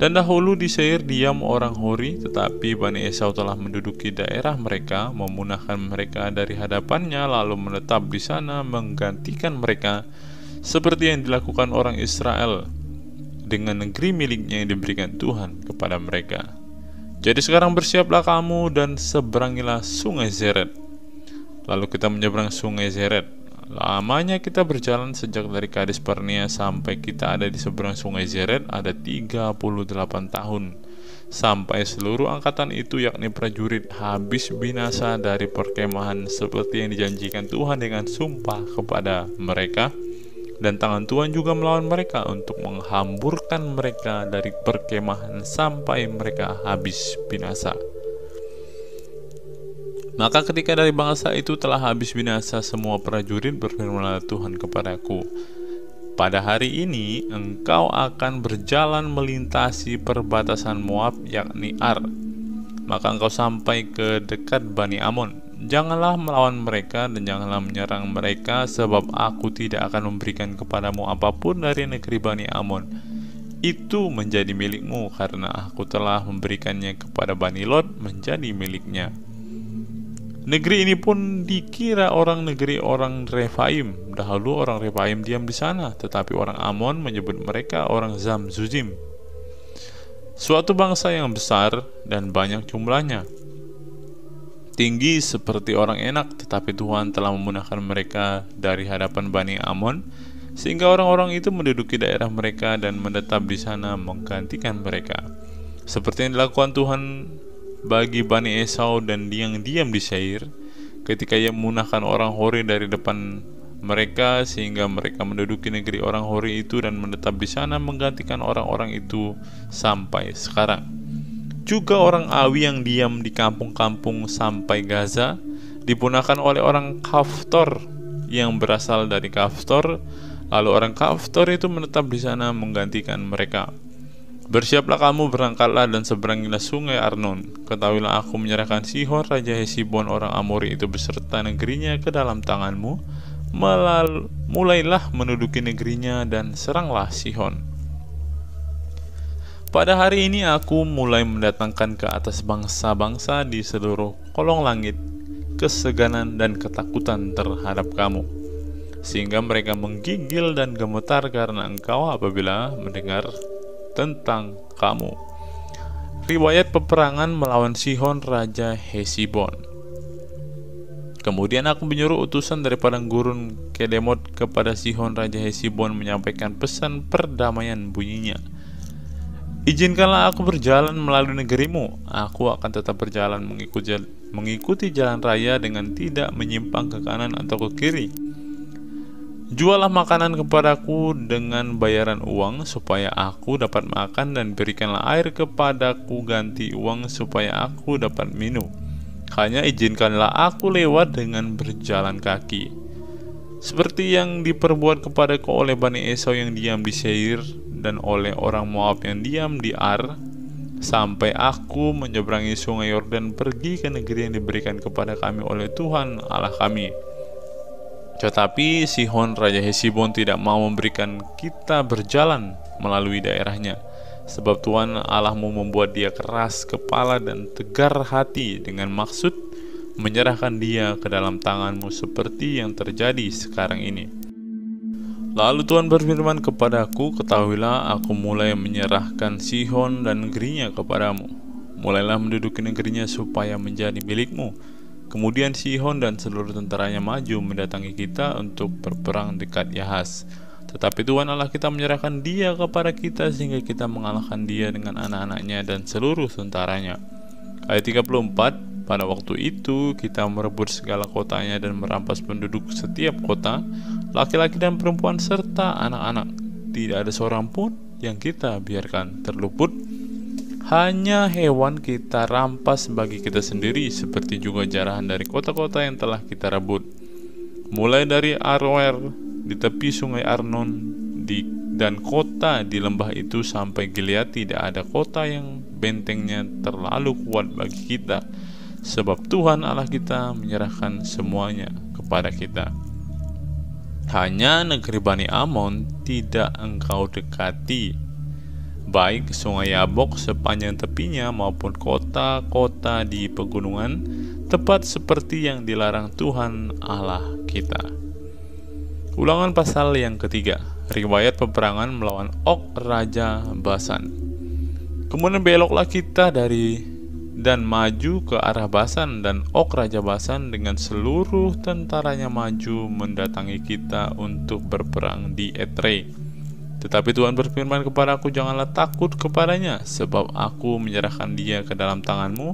Dan dahulu di Seir diam orang Hori, tetapi Bani Esau telah menduduki daerah mereka, memunahkan mereka dari hadapannya, lalu menetap di sana menggantikan mereka, seperti yang dilakukan orang Israel dengan negeri miliknya yang diberikan Tuhan kepada mereka. Jadi sekarang bersiaplah kamu dan seberangilah sungai Zered. Lalu kita menyeberang sungai Zered. Lamanya kita berjalan sejak dari Kades Barnea sampai kita ada di seberang sungai Zered ada 38 tahun, sampai seluruh angkatan itu, yakni prajurit, habis binasa dari perkemahan seperti yang dijanjikan Tuhan dengan sumpah kepada mereka. Dan tangan Tuhan juga melawan mereka untuk menghamburkan mereka dari perkemahan sampai mereka habis binasa. Maka ketika dari bangsa itu telah habis binasa semua prajurit, berfirmanlah Tuhan kepadaku, pada hari ini engkau akan berjalan melintasi perbatasan Moab, yakni Ar. Maka engkau sampai ke dekat Bani Amon. Janganlah melawan mereka dan janganlah menyerang mereka, sebab aku tidak akan memberikan kepadamu apapun dari negeri Bani Amon. Itu menjadi milikmu, karena aku telah memberikannya kepada Bani Lot menjadi miliknya. Negeri ini pun dikira negeri orang Refaim. Dahulu orang Refaim diam di sana, tetapi orang Amon menyebut mereka orang Zamzuzim. Suatu bangsa yang besar dan banyak jumlahnya, tinggi seperti orang Enak, tetapi Tuhan telah memunahkan mereka dari hadapan Bani Amon, sehingga orang-orang itu menduduki daerah mereka dan menetap di sana menggantikan mereka, seperti yang dilakukan Tuhan bagi Bani Esau dan yang diam di Seir, ketika ia memunahkan orang Hori dari depan mereka, sehingga mereka menduduki negeri orang Hori itu dan menetap di sana menggantikan orang-orang itu sampai sekarang. Juga orang Awi yang diam di kampung-kampung sampai Gaza dipunahkan oleh orang Kaftor yang berasal dari Kaftor, lalu orang Kaftor itu menetap di sana menggantikan mereka. Bersiaplah kamu, berangkatlah dan seberangilah sungai Arnon. Ketahuilah aku menyerahkan Sihon Raja Hesibon orang Amori itu beserta negerinya ke dalam tanganmu. Mulailah menduduki negerinya dan seranglah Sihon. Pada hari ini aku mulai mendatangkan ke atas bangsa-bangsa di seluruh kolong langit keseganan dan ketakutan terhadap kamu, sehingga mereka menggigil dan gemetar karena engkau apabila mendengar tentang kamu. Riwayat peperangan melawan Sihon Raja Hesibon. Kemudian aku menyuruh utusan dari padang gurun Kedemot kepada Sihon Raja Hesibon menyampaikan pesan perdamaian bunyinya, izinkanlah aku berjalan melalui negerimu. Aku akan tetap berjalan mengikuti jalan raya dengan tidak menyimpang ke kanan atau ke kiri. Jualah makanan kepadaku dengan bayaran uang supaya aku dapat makan, dan berikanlah air kepadaku ganti uang supaya aku dapat minum. Hanya izinkanlah aku lewat dengan berjalan kaki, seperti yang diperbuat kepadaku oleh Bani Esau yang diam di Seir, dan oleh orang Moab yang diam di Ar, sampai aku menyeberangi sungai Yordan pergi ke negeri yang diberikan kepada kami oleh Tuhan Allah kami. Tetapi Sihon Raja Hesibon tidak mau memberikan kita berjalan melalui daerahnya, sebab Tuhan Allahmu membuat dia keras kepala dan tegar hati dengan maksud menyerahkan dia ke dalam tanganmu seperti yang terjadi sekarang ini. Lalu Tuhan berfirman kepadaku, ketahuilah aku mulai menyerahkan Sihon dan negerinya kepadamu. Mulailah menduduki negerinya supaya menjadi milikmu. Kemudian Sihon dan seluruh tentaranya maju mendatangi kita untuk berperang dekat Yahas. Tetapi Tuhan Allah kita menyerahkan dia kepada kita sehingga kita mengalahkan dia dengan anak-anaknya dan seluruh tentaranya. Ayat 34. Pada waktu itu kita merebut segala kotanya dan merampas penduduk setiap kota, laki-laki dan perempuan serta anak-anak. Tidak ada seorang pun yang kita biarkan terluput. Hanya hewan kita rampas bagi kita sendiri, seperti juga jarahan dari kota-kota yang telah kita rebut. Mulai dari Aroer di tepi sungai Arnon dan kota di lembah itu sampai Gilead, tidak ada kota yang bentengnya terlalu kuat bagi kita, sebab Tuhan Allah kita menyerahkan semuanya kepada kita. Hanya negeri Bani Amon tidak engkau dekati, baik sungai Yabok sepanjang tepinya maupun kota-kota di pegunungan, tepat seperti yang dilarang Tuhan Allah kita. Ulangan pasal yang ketiga, riwayat peperangan melawan Og Raja Basan. Kemudian beloklah kita dan maju ke arah Basan, dan Og Raja Basan dengan seluruh tentaranya maju mendatangi kita untuk berperang di Edrei. Tetapi Tuhan berfirman kepadaku, janganlah takut kepadanya, sebab aku menyerahkan dia ke dalam tanganmu,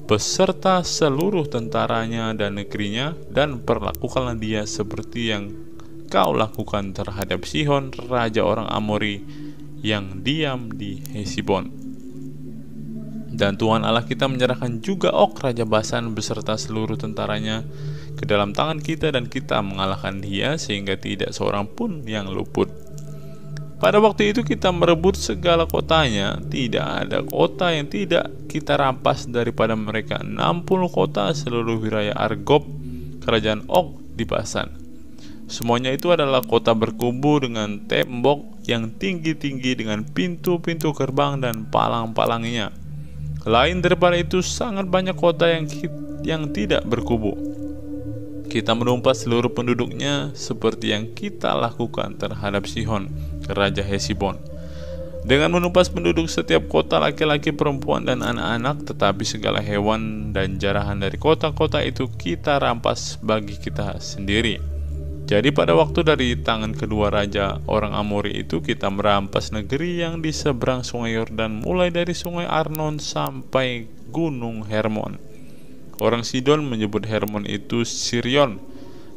beserta seluruh tentaranya dan negerinya, dan perlakukanlah dia seperti yang kau lakukan terhadap Sihon, raja orang Amori, yang diam di Hesibon. Dan Tuhan Allah kita menyerahkan juga Og Raja Basan beserta seluruh tentaranya ke dalam tangan kita, dan kita mengalahkan dia sehingga tidak seorang pun yang luput. Pada waktu itu kita merebut segala kotanya, tidak ada kota yang tidak kita rampas daripada mereka. 60 kota seluruh wilayah Argob, kerajaan Og di Basan. Semuanya itu adalah kota berkubu dengan tembok yang tinggi-tinggi dengan pintu-pintu gerbang dan palang-palangnya. Lain daripada itu, sangat banyak kota yang tidak berkubu. Kita menumpas seluruh penduduknya seperti yang kita lakukan terhadap Sihon, Raja Hesibon, dengan menumpas penduduk setiap kota, laki-laki, perempuan, dan anak-anak. Tetapi segala hewan dan jarahan dari kota-kota itu kita rampas bagi kita sendiri. Jadi pada waktu dari tangan kedua raja orang Amori itu, kita merampas negeri yang di seberang sungai Yordan, mulai dari sungai Arnon sampai gunung Hermon. Orang Sidon menyebut Hermon itu Sirion,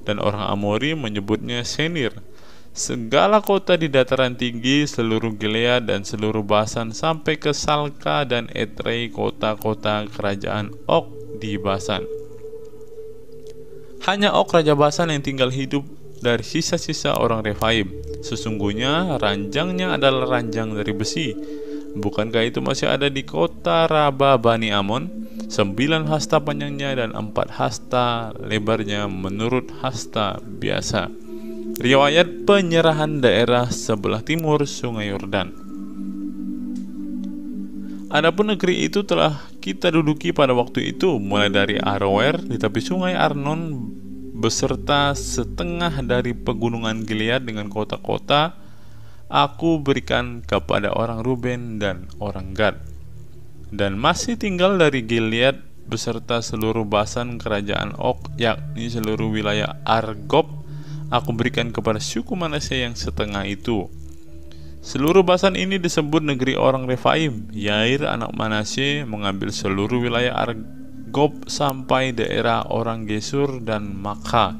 dan orang Amori menyebutnya Senir. Segala kota di dataran tinggi, seluruh Gilead dan seluruh Basan sampai ke Salka dan Edrei, kota-kota kerajaan Og di Basan. Hanya Og Raja Basan yang tinggal hidup dari sisa-sisa orang Refaim. Sesungguhnya ranjangnya adalah ranjang dari besi. Bukankah itu masih ada di kota Raba Bani Amon? 9 hasta panjangnya dan 4 hasta lebarnya menurut hasta biasa. Riwayat penyerahan daerah sebelah timur sungai Yordan. Adapun negeri itu telah kita duduki pada waktu itu, mulai dari Aroer di tepi sungai Arnon beserta setengah dari pegunungan Gilead dengan kota-kota, aku berikan kepada orang Ruben dan orang Gad. Dan masih tinggal dari Gilead beserta seluruh Basan kerajaan Og, yakni seluruh wilayah Argob, aku berikan kepada suku Manasye yang setengah itu. Seluruh Basan ini disebut negeri orang Refaim. Yair anak Manasye mengambil seluruh wilayah Argob sampai daerah orang Gesur dan Makha,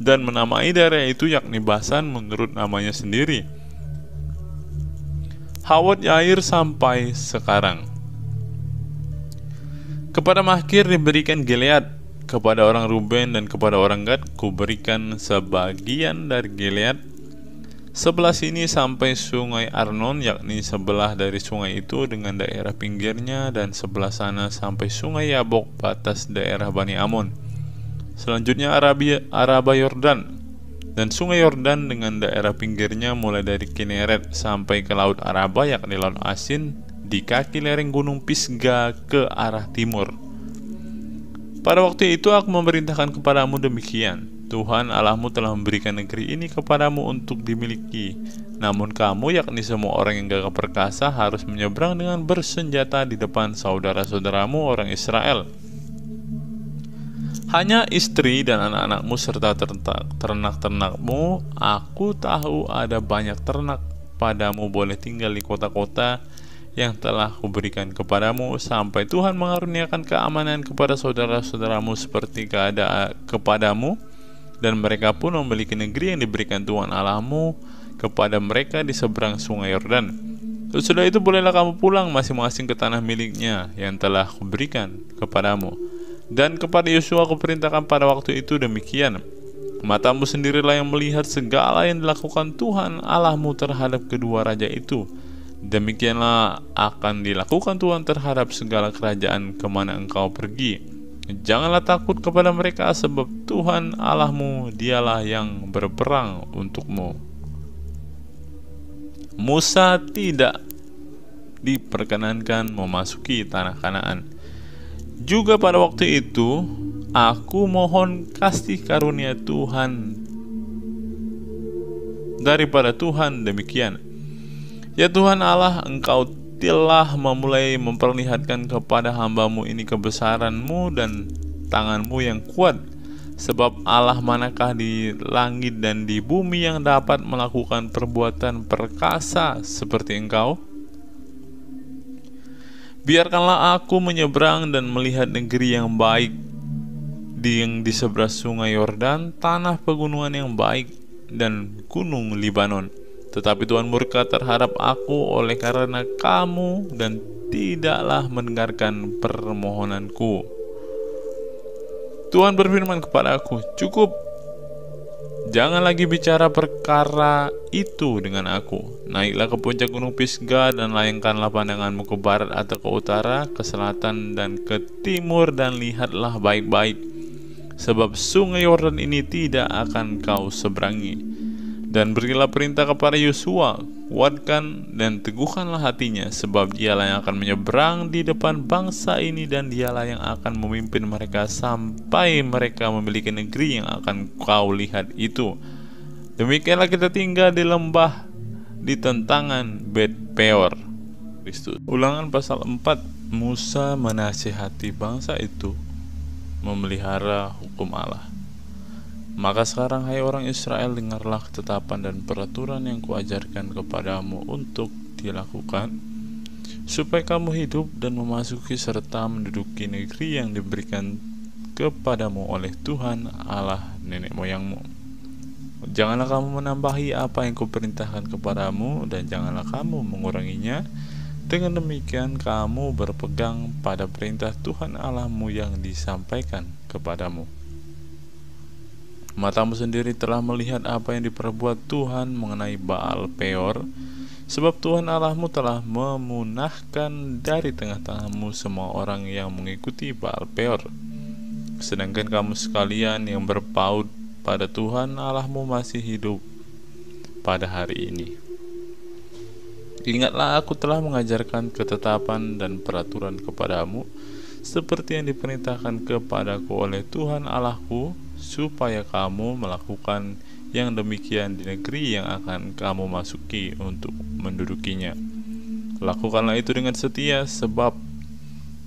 dan menamai daerah itu yakni Basan menurut namanya sendiri. Hawat Yair sampai sekarang. Kepada Makir diberikan Gilead, kepada orang Ruben dan kepada orang Gad kuberikan sebagian dari Gilead, Sebelah sini sampai sungai Arnon, yakni sebelah dari sungai itu dengan daerah pinggirnya, dan sebelah sana sampai sungai Yabok, batas daerah Bani Amon. Selanjutnya Araba Yordan, dan sungai Yordan dengan daerah pinggirnya mulai dari Kineret sampai ke Laut Araba, yakni Laut Asin, di kaki lereng Gunung Pisga ke arah timur. Pada waktu itu aku memerintahkan kepadamu demikian: Tuhan Allahmu telah memberikan negeri ini kepadamu untuk dimiliki. Namun kamu, yakni semua orang yang gagah perkasa, harus menyeberang dengan bersenjata di depan saudara-saudaramu orang Israel. Hanya istri dan anak-anakmu serta ternak-ternakmu, aku tahu ada banyak ternak padamu, boleh tinggal di kota-kota yang telah kuberikan kepadamu, sampai Tuhan mengaruniakan keamanan kepada saudara-saudaramu seperti kepadamu, dan mereka pun memiliki negeri yang diberikan Tuhan Allahmu kepada mereka di seberang sungai Yordan. Sesudah itu bolehlah kamu pulang masing-masing ke tanah miliknya yang telah kuberikan kepadamu. Dan kepada Yosua kuperintahkan pada waktu itu demikian: matamu sendirilah yang melihat segala yang dilakukan Tuhan Allahmu terhadap kedua raja itu. Demikianlah akan dilakukan Tuhan terhadap segala kerajaan kemana engkau pergi. Janganlah takut kepada mereka, sebab Tuhan Allahmu dialah yang berperang untukmu. Musa tidak diperkenankan memasuki tanah Kanaan. Juga pada waktu itu, aku mohon kasih karunia Tuhan daripada Tuhan demikian: ya Tuhan Allah, engkau telah memulai memperlihatkan kepada hambamu ini kebesaranmu dan tanganmu yang kuat. Sebab Allah manakah di langit dan di bumi yang dapat melakukan perbuatan perkasa seperti engkau? Biarkanlah aku menyeberang dan melihat negeri yang baik yang di seberang sungai Yordan, tanah pegunungan yang baik, dan gunung Libanon. Tetapi Tuhan murka terhadap aku oleh karena kamu dan tidaklah mendengarkan permohonanku. Tuhan berfirman kepadaku, cukup, jangan lagi bicara perkara itu dengan aku. Naiklah ke puncak gunung Pisga dan layangkanlah pandanganmu ke barat atau ke utara, ke selatan dan ke timur, dan lihatlah baik-baik, sebab sungai Yordan ini tidak akan kau seberangi. Dan berilah perintah kepada Yosua, kuatkan dan teguhkanlah hatinya, sebab dialah yang akan menyeberang di depan bangsa ini, dan dialah yang akan memimpin mereka sampai mereka memiliki negeri yang akan kau lihat itu. Demikianlah kita tinggal di lembah di tentangan Bet Peor. Kristus. Ulangan pasal 4. Musa menasihati bangsa itu memelihara hukum Allah. Maka sekarang, hai orang Israel, dengarlah ketetapan dan peraturan yang kuajarkan kepadamu untuk dilakukan, supaya kamu hidup dan memasuki serta menduduki negeri yang diberikan kepadamu oleh Tuhan Allah nenek moyangmu. Janganlah kamu menambahi apa yang kuperintahkan kepadamu, dan janganlah kamu menguranginya. Dengan demikian kamu berpegang pada perintah Tuhan Allahmu yang disampaikan kepadamu. Matamu sendiri telah melihat apa yang diperbuat Tuhan mengenai Baal Peor, sebab Tuhan Allahmu telah memunahkan dari tengah-tengahmu semua orang yang mengikuti Baal Peor. Sedangkan kamu sekalian yang berpaut pada Tuhan Allahmu masih hidup pada hari ini. Ingatlah, aku telah mengajarkan ketetapan dan peraturan kepadamu, seperti yang diperintahkan kepadaku oleh Tuhan Allahku, supaya kamu melakukan yang demikian di negeri yang akan kamu masuki untuk mendudukinya. Lakukanlah itu dengan setia, sebab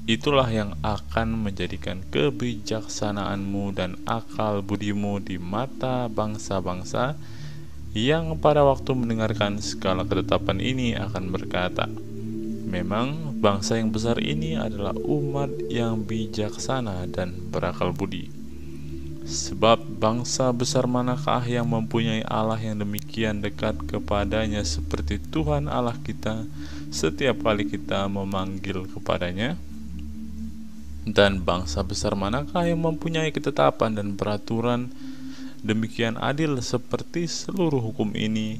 itulah yang akan menjadikan kebijaksanaanmu dan akal budimu di mata bangsa-bangsa yang pada waktu mendengarkan segala ketetapan ini akan berkata, memang bangsa yang besar ini adalah umat yang bijaksana dan berakal budi. Sebab bangsa besar manakah yang mempunyai Allah yang demikian dekat kepadanya seperti Tuhan Allah kita setiap kali kita memanggil kepadanya? Dan bangsa besar manakah yang mempunyai ketetapan dan peraturan demikian adil seperti seluruh hukum ini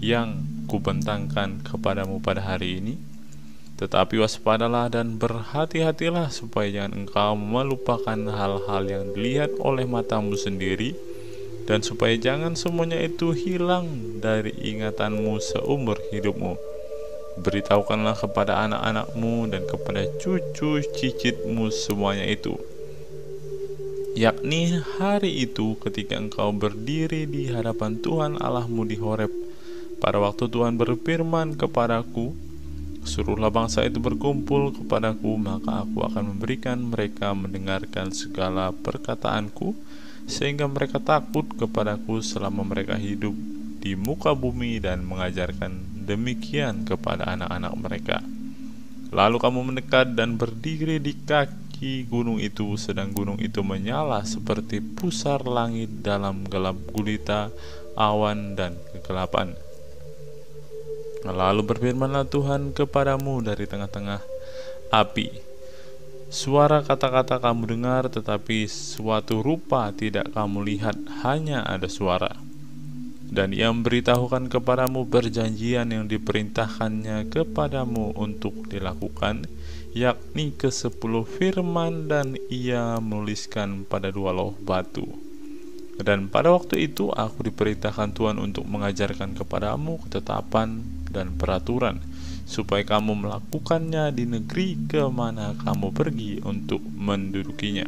yang kubentangkan kepadamu pada hari ini. Tetapi waspadalah dan berhati-hatilah supaya jangan engkau melupakan hal-hal yang dilihat oleh matamu sendiri, dan supaya jangan semuanya itu hilang dari ingatanmu seumur hidupmu. Beritahukanlah kepada anak-anakmu dan kepada cucu cicitmu semuanya itu, yakni hari itu ketika engkau berdiri di hadapan Tuhan Allahmu di Horeb, pada waktu Tuhan berfirman kepadaku, suruhlah bangsa itu berkumpul kepadaku, maka aku akan memberikan mereka mendengarkan segala perkataanku, sehingga mereka takut kepadaku selama mereka hidup di muka bumi, dan mengajarkan demikian kepada anak-anak mereka. Lalu kamu mendekat dan berdiri di kaki gunung itu, sedang gunung itu menyala seperti pusar langit dalam gelap gulita, awan, dan kegelapan. Lalu berfirmanlah Tuhan kepadamu dari tengah-tengah api. Suara kata-kata kamu dengar, tetapi suatu rupa tidak kamu lihat, hanya ada suara. Dan ia memberitahukan kepadamu perjanjian yang diperintahkannya kepadamu untuk dilakukan, yakni ke-10 firman, dan ia menuliskan pada 2 loh batu. Dan pada waktu itu aku diperintahkan Tuhan untuk mengajarkan kepadamu ketetapan dan peraturan, supaya kamu melakukannya di negeri kemana kamu pergi untuk mendudukinya.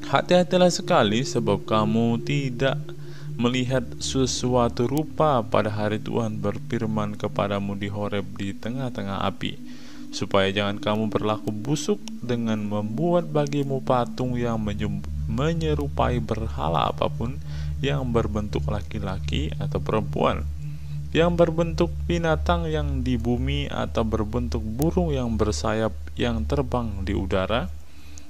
Hati-hatilah sekali, sebab kamu tidak melihat sesuatu rupa pada hari Tuhan berfirman kepadamu di Horeb di tengah-tengah api, supaya jangan kamu berlaku busuk dengan membuat bagimu patung yang menyerupai berhala apapun, yang berbentuk laki-laki atau perempuan, yang berbentuk binatang yang di bumi, atau berbentuk burung yang bersayap yang terbang di udara,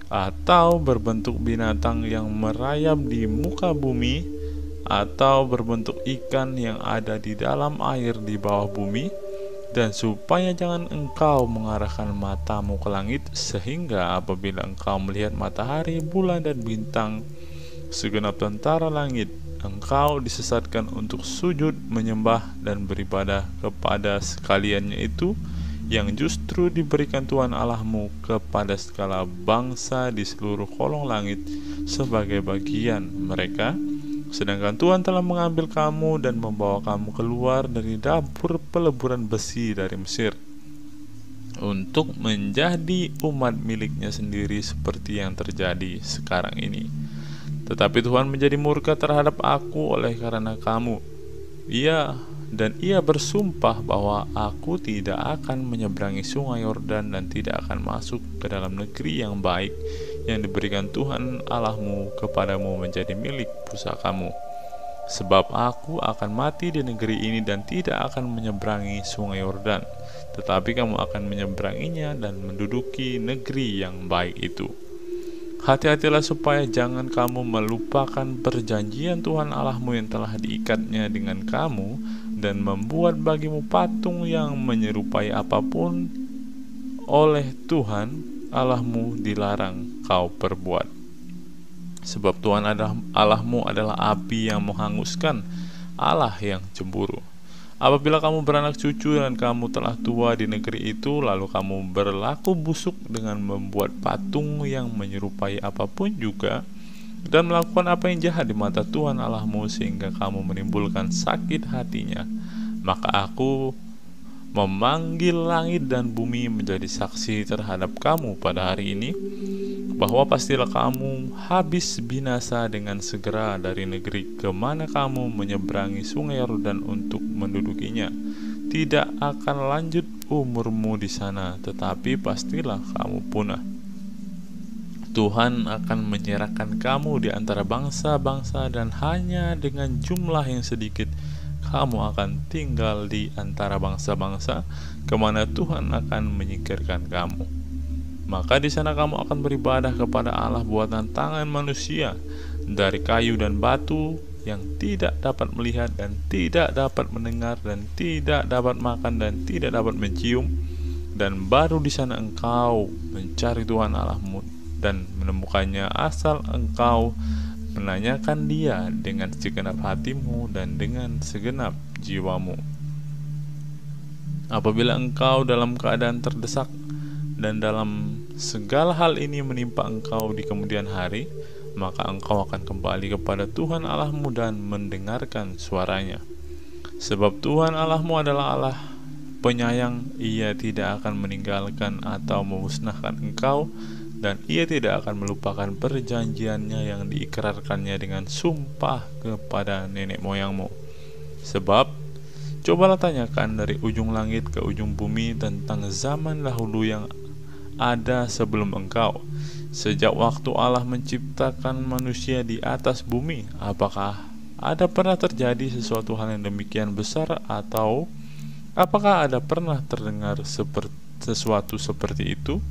atau berbentuk binatang yang merayap di muka bumi, atau berbentuk ikan yang ada di dalam air di bawah bumi. Dan supaya jangan engkau mengarahkan matamu ke langit, sehingga apabila engkau melihat matahari, bulan, dan bintang, segenap tentara langit, engkau disesatkan untuk sujud, menyembah, dan beribadah kepada sekaliannya itu, yang justru diberikan Tuhan Allahmu kepada segala bangsa di seluruh kolong langit sebagai bagian mereka. Sedangkan Tuhan telah mengambil kamu dan membawa kamu keluar dari dapur peleburan besi dari Mesir, untuk menjadi umat miliknya sendiri seperti yang terjadi sekarang ini. Tetapi Tuhan menjadi murka terhadap aku oleh karena kamu. Ia bersumpah bahwa aku tidak akan menyeberangi sungai Yordan dan tidak akan masuk ke dalam negeri yang baik yang diberikan Tuhan Allahmu kepadamu menjadi milik pusakamu. Sebab aku akan mati di negeri ini dan tidak akan menyeberangi sungai Yordan, tetapi kamu akan menyeberanginya dan menduduki negeri yang baik itu. Hati-hatilah supaya jangan kamu melupakan perjanjian Tuhan Allahmu yang telah diikatnya dengan kamu, dan membuat bagimu patung yang menyerupai apapun oleh Tuhan Allahmu dilarang kau perbuat. Sebab Tuhan Allahmu adalah api yang menghanguskan, Allah yang cemburu. Apabila kamu beranak cucu dan kamu telah tua di negeri itu, lalu kamu berlaku busuk dengan membuat patung yang menyerupai apapun juga, dan melakukan apa yang jahat di mata Tuhan Allahmu, sehingga kamu menimbulkan sakit hatinya, maka aku memanggil langit dan bumi menjadi saksi terhadap kamu pada hari ini, bahwa pastilah kamu habis binasa dengan segera dari negeri kemana kamu menyeberangi sungai Yordan untuk mendudukinya. Tidak akan lanjut umurmu di sana, tetapi pastilah kamu punah. Tuhan akan menyerahkan kamu di antara bangsa-bangsa, dan hanya dengan jumlah yang sedikit kamu akan tinggal di antara bangsa-bangsa kemana Tuhan akan menyingkirkan kamu. Maka di sana kamu akan beribadah kepada Allah buatan tangan manusia, dari kayu dan batu, yang tidak dapat melihat dan tidak dapat mendengar dan tidak dapat makan dan tidak dapat mencium. Dan baru di sana engkau mencari Tuhan Allahmu dan menemukannya, asal engkau menanyakan Dia dengan segenap hatimu dan dengan segenap jiwamu. Apabila engkau dalam keadaan terdesak dan dalam segala hal ini menimpa engkau di kemudian hari, maka engkau akan kembali kepada Tuhan Allahmu dan mendengarkan suaranya. Sebab Tuhan Allahmu adalah Allah penyayang, Ia tidak akan meninggalkan atau memusnahkan engkau, dan Ia tidak akan melupakan perjanjiannya yang diikrarkannya dengan sumpah kepada nenek moyangmu. Sebab cobalah tanyakan dari ujung langit ke ujung bumi tentang zaman dahulu yang ada sebelum engkau, sejak waktu Allah menciptakan manusia di atas bumi. Apakah ada pernah terjadi sesuatu hal yang demikian besar, atau apakah ada pernah terdengar sesuatu seperti itu?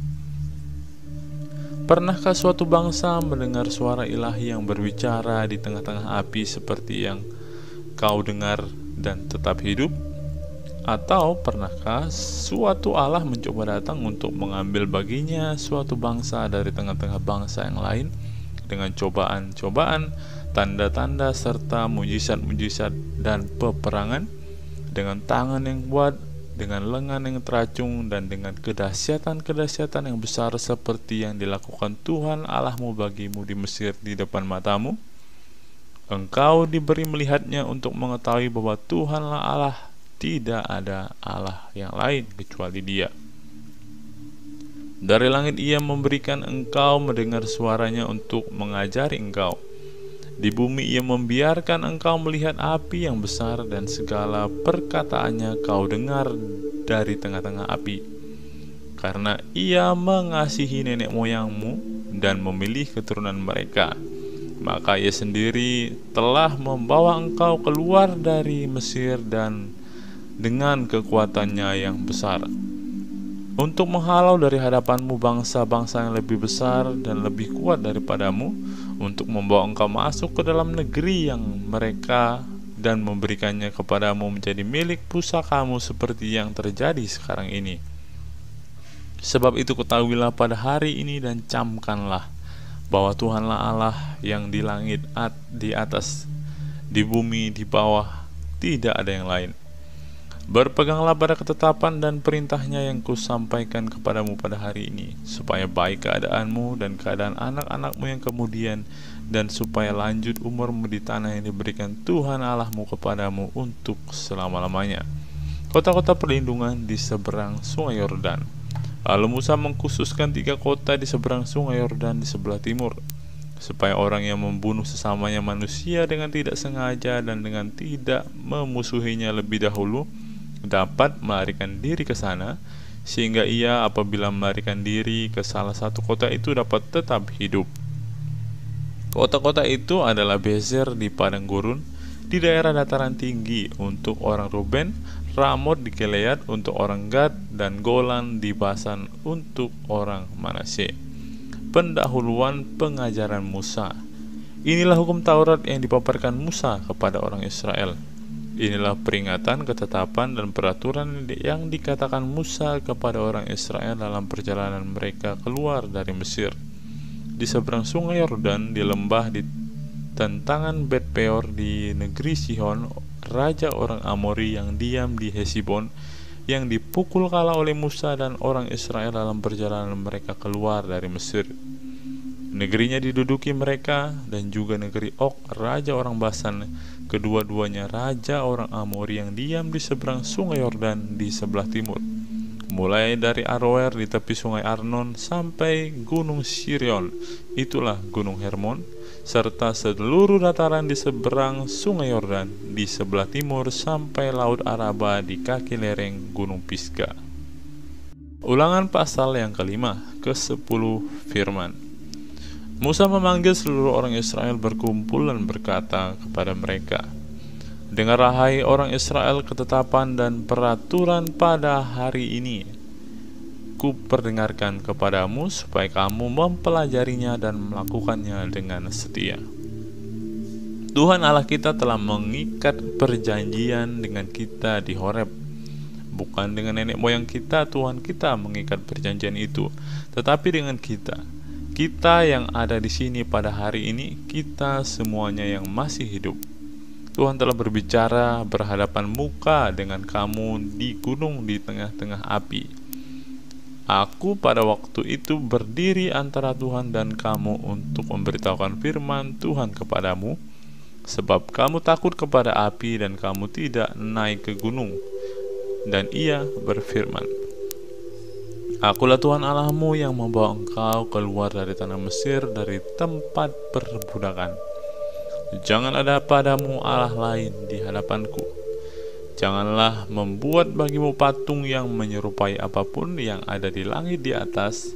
Pernahkah suatu bangsa mendengar suara ilahi yang berbicara di tengah-tengah api seperti yang kau dengar dan tetap hidup? Atau pernahkah suatu Allah mencoba datang untuk mengambil baginya suatu bangsa dari tengah-tengah bangsa yang lain dengan cobaan-cobaan, tanda-tanda, serta mujizat-mujizat dan peperangan, dengan tangan yang kuat, dengan lengan yang teracung, dan dengan kedahsyatan-kedahsyatan yang besar seperti yang dilakukan Tuhan Allahmu bagimu di Mesir di depan matamu? Engkau diberi melihatnya untuk mengetahui bahwa Tuhanlah Allah, tidak ada Allah yang lain kecuali Dia. Dari langit Ia memberikan engkau mendengar suaranya untuk mengajari engkau. Di bumi Ia membiarkan engkau melihat api yang besar, dan segala perkataannya kau dengar dari tengah-tengah api. Karena Ia mengasihi nenek moyangmu dan memilih keturunan mereka, maka Ia sendiri telah membawa engkau keluar dari Mesir dan dengan kekuatannya yang besar, untuk menghalau dari hadapanmu bangsa-bangsa yang lebih besar dan lebih kuat daripadamu, untuk membawa engkau masuk ke dalam negeri yang mereka dan memberikannya kepadamu menjadi milik pusakamu seperti yang terjadi sekarang ini. Sebab itu ketahuilah pada hari ini dan camkanlah bahwa Tuhanlah Allah yang di langit, di atas, di bumi, di bawah, tidak ada yang lain. Berpeganglah pada ketetapan dan perintahnya yang kusampaikan kepadamu pada hari ini, supaya baik keadaanmu dan keadaan anak-anakmu yang kemudian, dan supaya lanjut umurmu di tanah yang diberikan Tuhan Allahmu kepadamu untuk selama-lamanya. Kota-kota perlindungan di seberang sungai Yordan. Lalu Musa mengkhususkan 3 kota di seberang sungai Yordan di sebelah timur, supaya orang yang membunuh sesamanya manusia dengan tidak sengaja dan dengan tidak memusuhinya lebih dahulu dapat melarikan diri ke sana, sehingga ia apabila melarikan diri ke salah satu kota itu dapat tetap hidup. Kota-kota itu adalah Bezer di padang gurun di daerah dataran tinggi untuk orang Ruben, Ramot di Gilead untuk orang Gad, dan Golan di Basan untuk orang Manasye. Pendahuluan pengajaran Musa. Inilah hukum Taurat yang dipaparkan Musa kepada orang Israel. Inilah peringatan, ketetapan, dan peraturan yang dikatakan Musa kepada orang Israel dalam perjalanan mereka keluar dari Mesir. Di seberang sungai Yordan, di lembah di tentangan Bet Peor, di negeri Sihon, raja orang Amori yang diam di Hesibon, yang dipukul kalah oleh Musa dan orang Israel dalam perjalanan mereka keluar dari Mesir. Negerinya diduduki mereka, dan juga negeri Og, raja orang Basan, kedua-duanya raja orang Amori yang diam di seberang sungai Yordan di sebelah timur, mulai dari Aroer di tepi sungai Arnon sampai gunung Sirion, itulah gunung Hermon, serta seluruh dataran di seberang sungai Yordan di sebelah timur sampai laut Araba di kaki lereng gunung Pisga. Ulangan pasal yang ke-5 ke-10 firman. Musa memanggil seluruh orang Israel berkumpul dan berkata kepada mereka, "Dengarlah hai orang Israel ketetapan dan peraturan pada hari ini. Kuperdengarkan kepadamu supaya kamu mempelajarinya dan melakukannya dengan setia. Tuhan Allah kita telah mengikat perjanjian dengan kita di Horeb. Bukan dengan nenek moyang kita Tuhan kita mengikat perjanjian itu, tetapi dengan kita. Kita yang ada di sini pada hari ini, kita semuanya yang masih hidup. Tuhan telah berbicara berhadapan muka dengan kamu di gunung di tengah-tengah api. Aku pada waktu itu berdiri antara Tuhan dan kamu untuk memberitahukan firman Tuhan kepadamu, sebab kamu takut kepada api dan kamu tidak naik ke gunung." Dan ia berfirman, "Akulah Tuhan Allahmu yang membawa engkau keluar dari tanah Mesir, dari tempat perbudakan. Jangan ada padamu Allah lain di hadapanku. Janganlah membuat bagimu patung yang menyerupai apapun yang ada di langit di atas,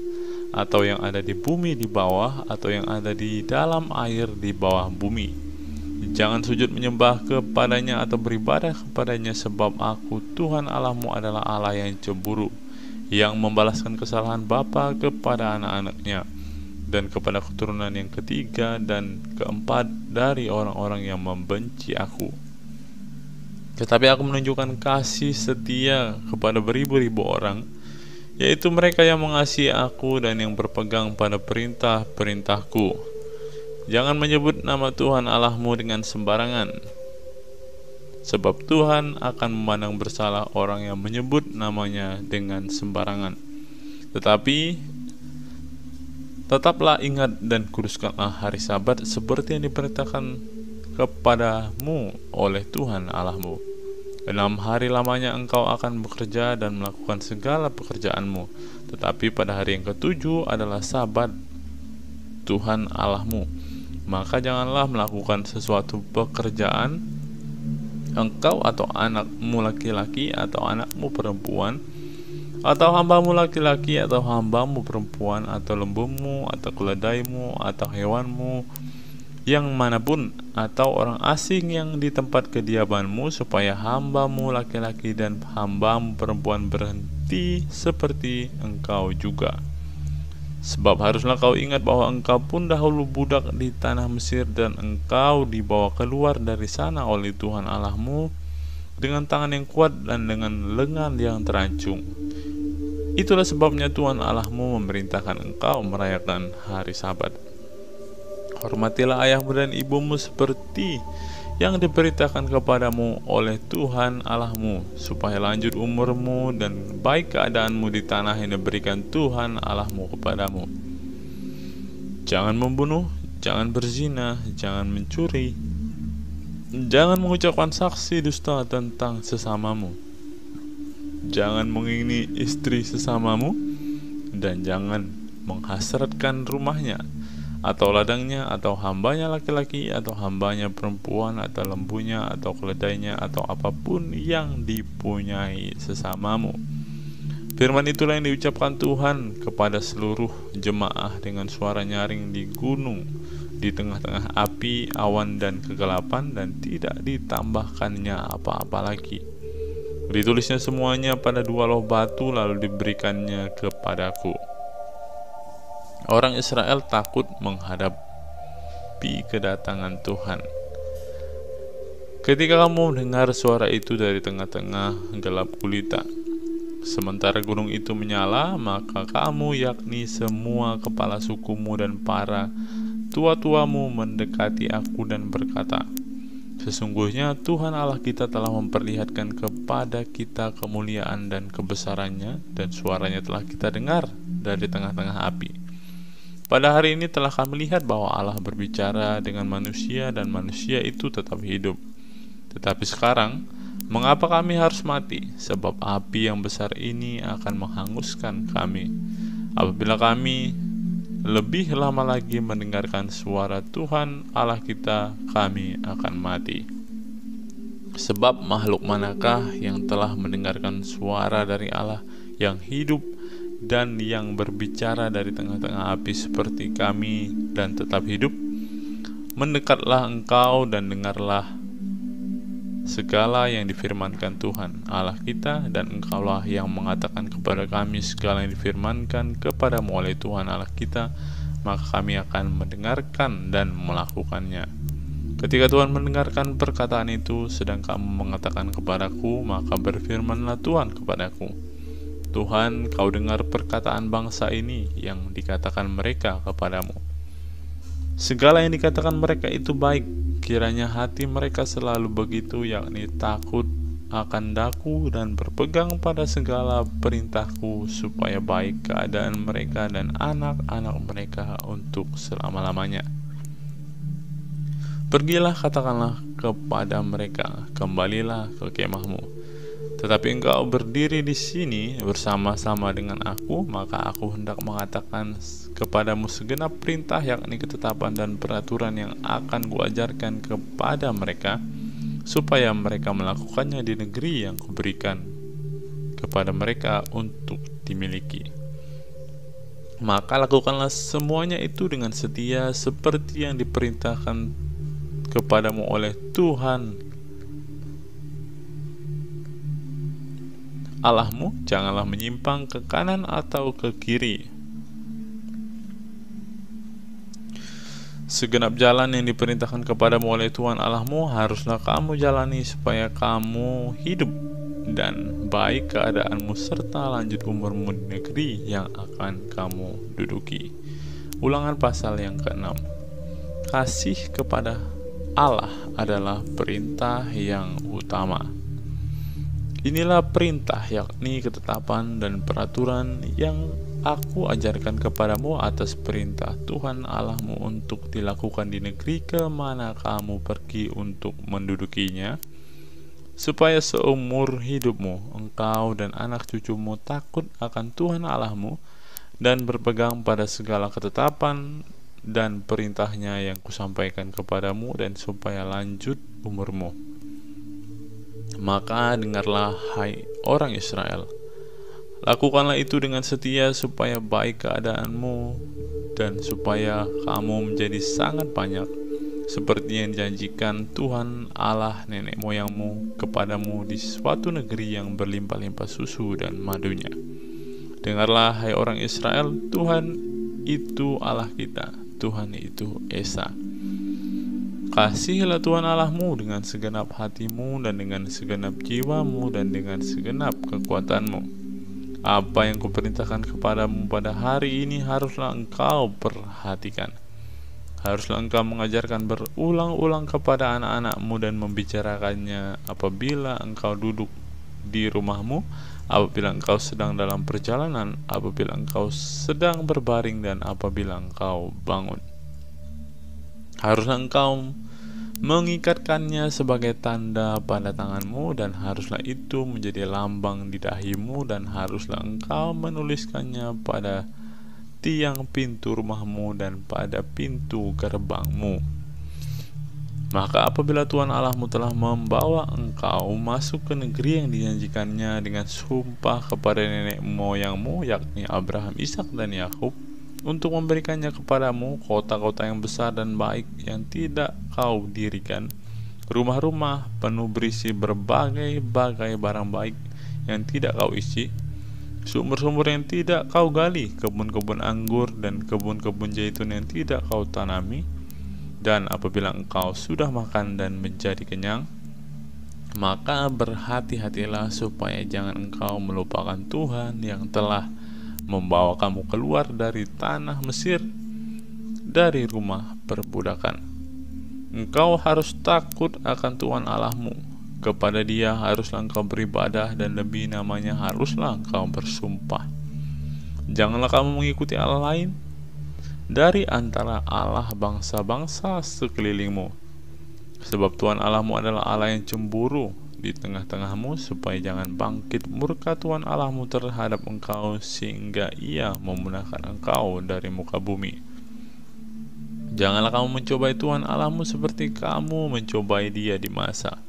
atau yang ada di bumi di bawah, atau yang ada di dalam air di bawah bumi. Jangan sujud menyembah kepadanya atau beribadah kepadanya, sebab aku Tuhan Allahmu adalah Allah yang cemburu, yang membalaskan kesalahan bapa kepada anak-anaknya dan kepada keturunan yang ketiga dan keempat dari orang-orang yang membenci aku. Tetapi aku menunjukkan kasih setia kepada beribu-ribu orang, yaitu mereka yang mengasihi aku dan yang berpegang pada perintah-perintahku. Jangan menyebut nama Tuhan Allahmu dengan sembarangan, sebab Tuhan akan memandang bersalah orang yang menyebut namanya dengan sembarangan. Tetapi tetaplah ingat dan kuduskanlah hari Sabat seperti yang diperintahkan kepadamu oleh Tuhan Allahmu. 6 hari lamanya engkau akan bekerja dan melakukan segala pekerjaanmu, tetapi pada hari yang ke-7 adalah Sabat Tuhan Allahmu. Maka janganlah melakukan sesuatu pekerjaan, engkau atau anakmu laki-laki atau anakmu perempuan, atau hambamu laki-laki atau hambamu perempuan, atau lembumu atau keledaimu atau hewanmu yang manapun, atau orang asing yang di tempat kediamanmu, supaya hambamu laki-laki dan hambamu perempuan berhenti seperti engkau juga. Sebab haruslah kau ingat bahwa engkau pun dahulu budak di tanah Mesir, dan engkau dibawa keluar dari sana oleh Tuhan Allahmu dengan tangan yang kuat dan dengan lengan yang terancung. Itulah sebabnya Tuhan Allahmu memerintahkan engkau merayakan hari Sabat. Hormatilah ayahmu dan ibumu seperti yang diperintahkan kepadamu oleh Tuhan Allahmu, supaya lanjut umurmu dan baik keadaanmu di tanah yang diberikan Tuhan Allahmu kepadamu. Jangan membunuh, jangan berzina, jangan mencuri, jangan mengucapkan saksi dusta tentang sesamamu, jangan mengingini istri sesamamu, dan jangan menghasratkan rumahnya, atau ladangnya, atau hambanya laki-laki, atau hambanya perempuan, atau lembunya, atau keledainya, atau apapun yang dipunyai sesamamu. Firman itulah yang diucapkan Tuhan kepada seluruh jemaah dengan suara nyaring di gunung, di tengah-tengah api, awan, dan kegelapan, dan tidak ditambahkannya apa-apa lagi. Ditulisnya semuanya pada 2 loh batu, lalu diberikannya kepadaku. Orang Israel takut menghadapi kedatangan Tuhan. Ketika kamu mendengar suara itu dari tengah-tengah gelap gulita, sementara gunung itu menyala, maka kamu, yakni semua kepala sukumu dan para tua-tuamu, mendekati aku dan berkata, "Sesungguhnya Tuhan Allah kita telah memperlihatkan kepada kita kemuliaan dan kebesarannya, dan suaranya telah kita dengar dari tengah-tengah api. Pada hari ini telah kami lihat bahwa Allah berbicara dengan manusia, dan manusia itu tetap hidup. Tetapi sekarang, mengapa kami harus mati? Sebab api yang besar ini akan menghanguskan kami. Apabila kami lebih lama lagi mendengarkan suara Tuhan Allah kita, kami akan mati. Sebab makhluk manakah yang telah mendengarkan suara dari Allah yang hidup dan yang berbicara dari tengah-tengah api seperti kami dan tetap hidup? Mendekatlah engkau dan dengarlah segala yang difirmankan Tuhan Allah kita, dan engkaulah yang mengatakan kepada kami segala yang difirmankan kepadamu oleh Tuhan Allah kita, maka kami akan mendengarkan dan melakukannya. Ketika Tuhan mendengarkan perkataan itu, sedang kamu mengatakan kepadaku, maka berfirmanlah Tuhan kepadaku, Tuhan, kau dengar perkataan bangsa ini yang dikatakan mereka kepadamu. Segala yang dikatakan mereka itu baik, kiranya hati mereka selalu begitu, yakni takut akan daku dan berpegang pada segala perintahku, supaya baik keadaan mereka dan anak-anak mereka untuk selama-lamanya. Pergilah, katakanlah kepada mereka, kembalilah ke kemahmu. Tetapi engkau berdiri di sini bersama-sama dengan aku, maka aku hendak mengatakan kepadamu segenap perintah, yakni ketetapan dan peraturan yang akan kuajarkan kepada mereka, supaya mereka melakukannya di negeri yang kuberikan kepada mereka untuk dimiliki. Maka lakukanlah semuanya itu dengan setia, seperti yang diperintahkan kepadamu oleh Tuhan Allahmu. Janganlah menyimpang ke kanan atau ke kiri. Segenap jalan yang diperintahkan kepadamu oleh Tuhan Allahmu haruslah kamu jalani, supaya kamu hidup dan baik keadaanmu serta lanjut umurmu di negeri yang akan kamu duduki. Ulangan pasal yang ke-6. Kasih kepada Allah adalah perintah yang utama. Inilah perintah, yakni ketetapan dan peraturan yang aku ajarkan kepadamu atas perintah Tuhan Allahmu untuk dilakukan di negeri kemana kamu pergi untuk mendudukinya, supaya seumur hidupmu engkau dan anak cucumu takut akan Tuhan Allahmu dan berpegang pada segala ketetapan dan perintahnya yang kusampaikan kepadamu, dan supaya lanjut umurmu. Maka dengarlah, hai orang Israel, lakukanlah itu dengan setia, supaya baik keadaanmu dan supaya kamu menjadi sangat banyak, seperti yang dijanjikan Tuhan Allah nenek moyangmu kepadamu di suatu negeri yang berlimpah-limpah susu dan madunya. Dengarlah, hai orang Israel, Tuhan itu Allah kita, Tuhan itu Esa. Kasihilah Tuhan Allahmu dengan segenap hatimu dan dengan segenap jiwamu dan dengan segenap kekuatanmu. Apa yang kuperintahkan kepadamu pada hari ini haruslah engkau perhatikan. Haruslah engkau mengajarkan berulang-ulang kepada anak-anakmu dan membicarakannya apabila engkau duduk di rumahmu, apabila engkau sedang dalam perjalanan, apabila engkau sedang berbaring, dan apabila engkau bangun. Haruslah engkau mengikatkannya sebagai tanda pada tanganmu, dan haruslah itu menjadi lambang di dahimu, dan haruslah engkau menuliskannya pada tiang pintu rumahmu dan pada pintu gerbangmu. Maka apabila Tuhan Allahmu telah membawa engkau masuk ke negeri yang dijanjikannya dengan sumpah kepada nenek moyangmu, yakni Abraham, Ishak, dan Yakub, untuk memberikannya kepadamu kota-kota yang besar dan baik yang tidak kau dirikan, rumah-rumah penuh berisi berbagai-bagai barang baik yang tidak kau isi, sumur-sumur yang tidak kau gali, kebun-kebun anggur dan kebun-kebun zaitun yang tidak kau tanami. Dan apabila engkau sudah makan dan menjadi kenyang, maka berhati-hatilah supaya jangan engkau melupakan Tuhan yang telah membawa kamu keluar dari tanah Mesir, dari rumah perbudakan. Engkau harus takut akan Tuhan Allahmu. Kepada Dia haruslah engkau beribadah, dan demi namanya haruslah engkau bersumpah. Janganlah kamu mengikuti Allah lain dari antara Allah bangsa-bangsa sekelilingmu, sebab Tuhan Allahmu adalah Allah yang cemburu di tengah-tengahmu, supaya jangan bangkit murka Tuhan Allahmu terhadap engkau sehingga Ia memunahkan engkau dari muka bumi. Janganlah kamu mencobai Tuhan Allahmu seperti kamu mencobai Dia di masa.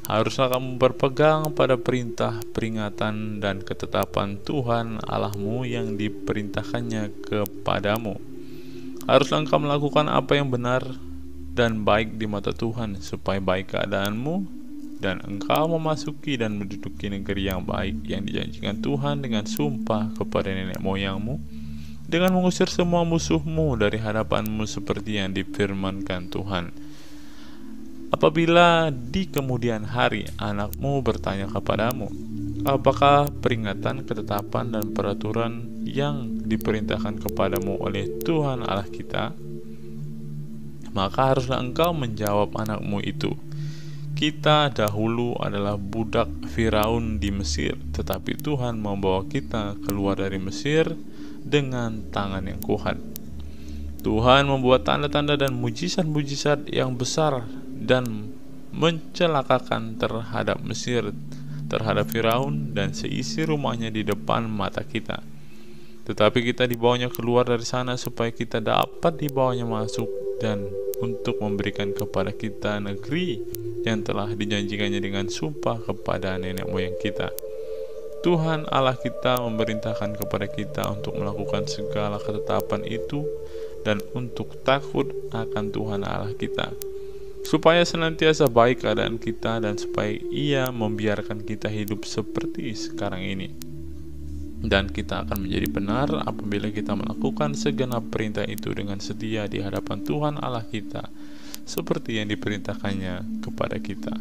Haruslah kamu berpegang pada perintah, peringatan, dan ketetapan Tuhan Allahmu yang diperintahkannya kepadamu. Haruslah engkau melakukan apa yang benar dan baik di mata Tuhan, supaya baik keadaanmu dan engkau memasuki dan menduduki negeri yang baik yang dijanjikan Tuhan dengan sumpah kepada nenek moyangmu, dengan mengusir semua musuhmu dari hadapanmu seperti yang difirmankan Tuhan. Apabila di kemudian hari anakmu bertanya kepadamu, apakah peringatan, ketetapan, dan peraturan yang diperintahkan kepadamu oleh Tuhan Allah kita maka haruslah engkau menjawab anakmu itu, kita dahulu adalah budak Firaun di Mesir, tetapi Tuhan membawa kita keluar dari Mesir dengan tangan yang kuat. Tuhan membuat tanda-tanda dan mujizat-mujizat yang besar dan mencelakakan terhadap Mesir, terhadap Firaun dan seisi rumahnya di depan mata kita. Tetapi kita dibawanya keluar dari sana supaya kita dapat dibawanya masuk dan untuk memberikan kepada kita negeri yang telah dijanjikannya dengan sumpah kepada nenek moyang kita. Tuhan Allah kita memerintahkan kepada kita untuk melakukan segala ketetapan itu dan untuk takut akan Tuhan Allah kita, supaya senantiasa baik keadaan kita dan supaya Ia membiarkan kita hidup seperti sekarang ini. Dan kita akan menjadi benar apabila kita melakukan segenap perintah itu dengan setia di hadapan Tuhan Allah kita, seperti yang diperintahkannya kepada kita.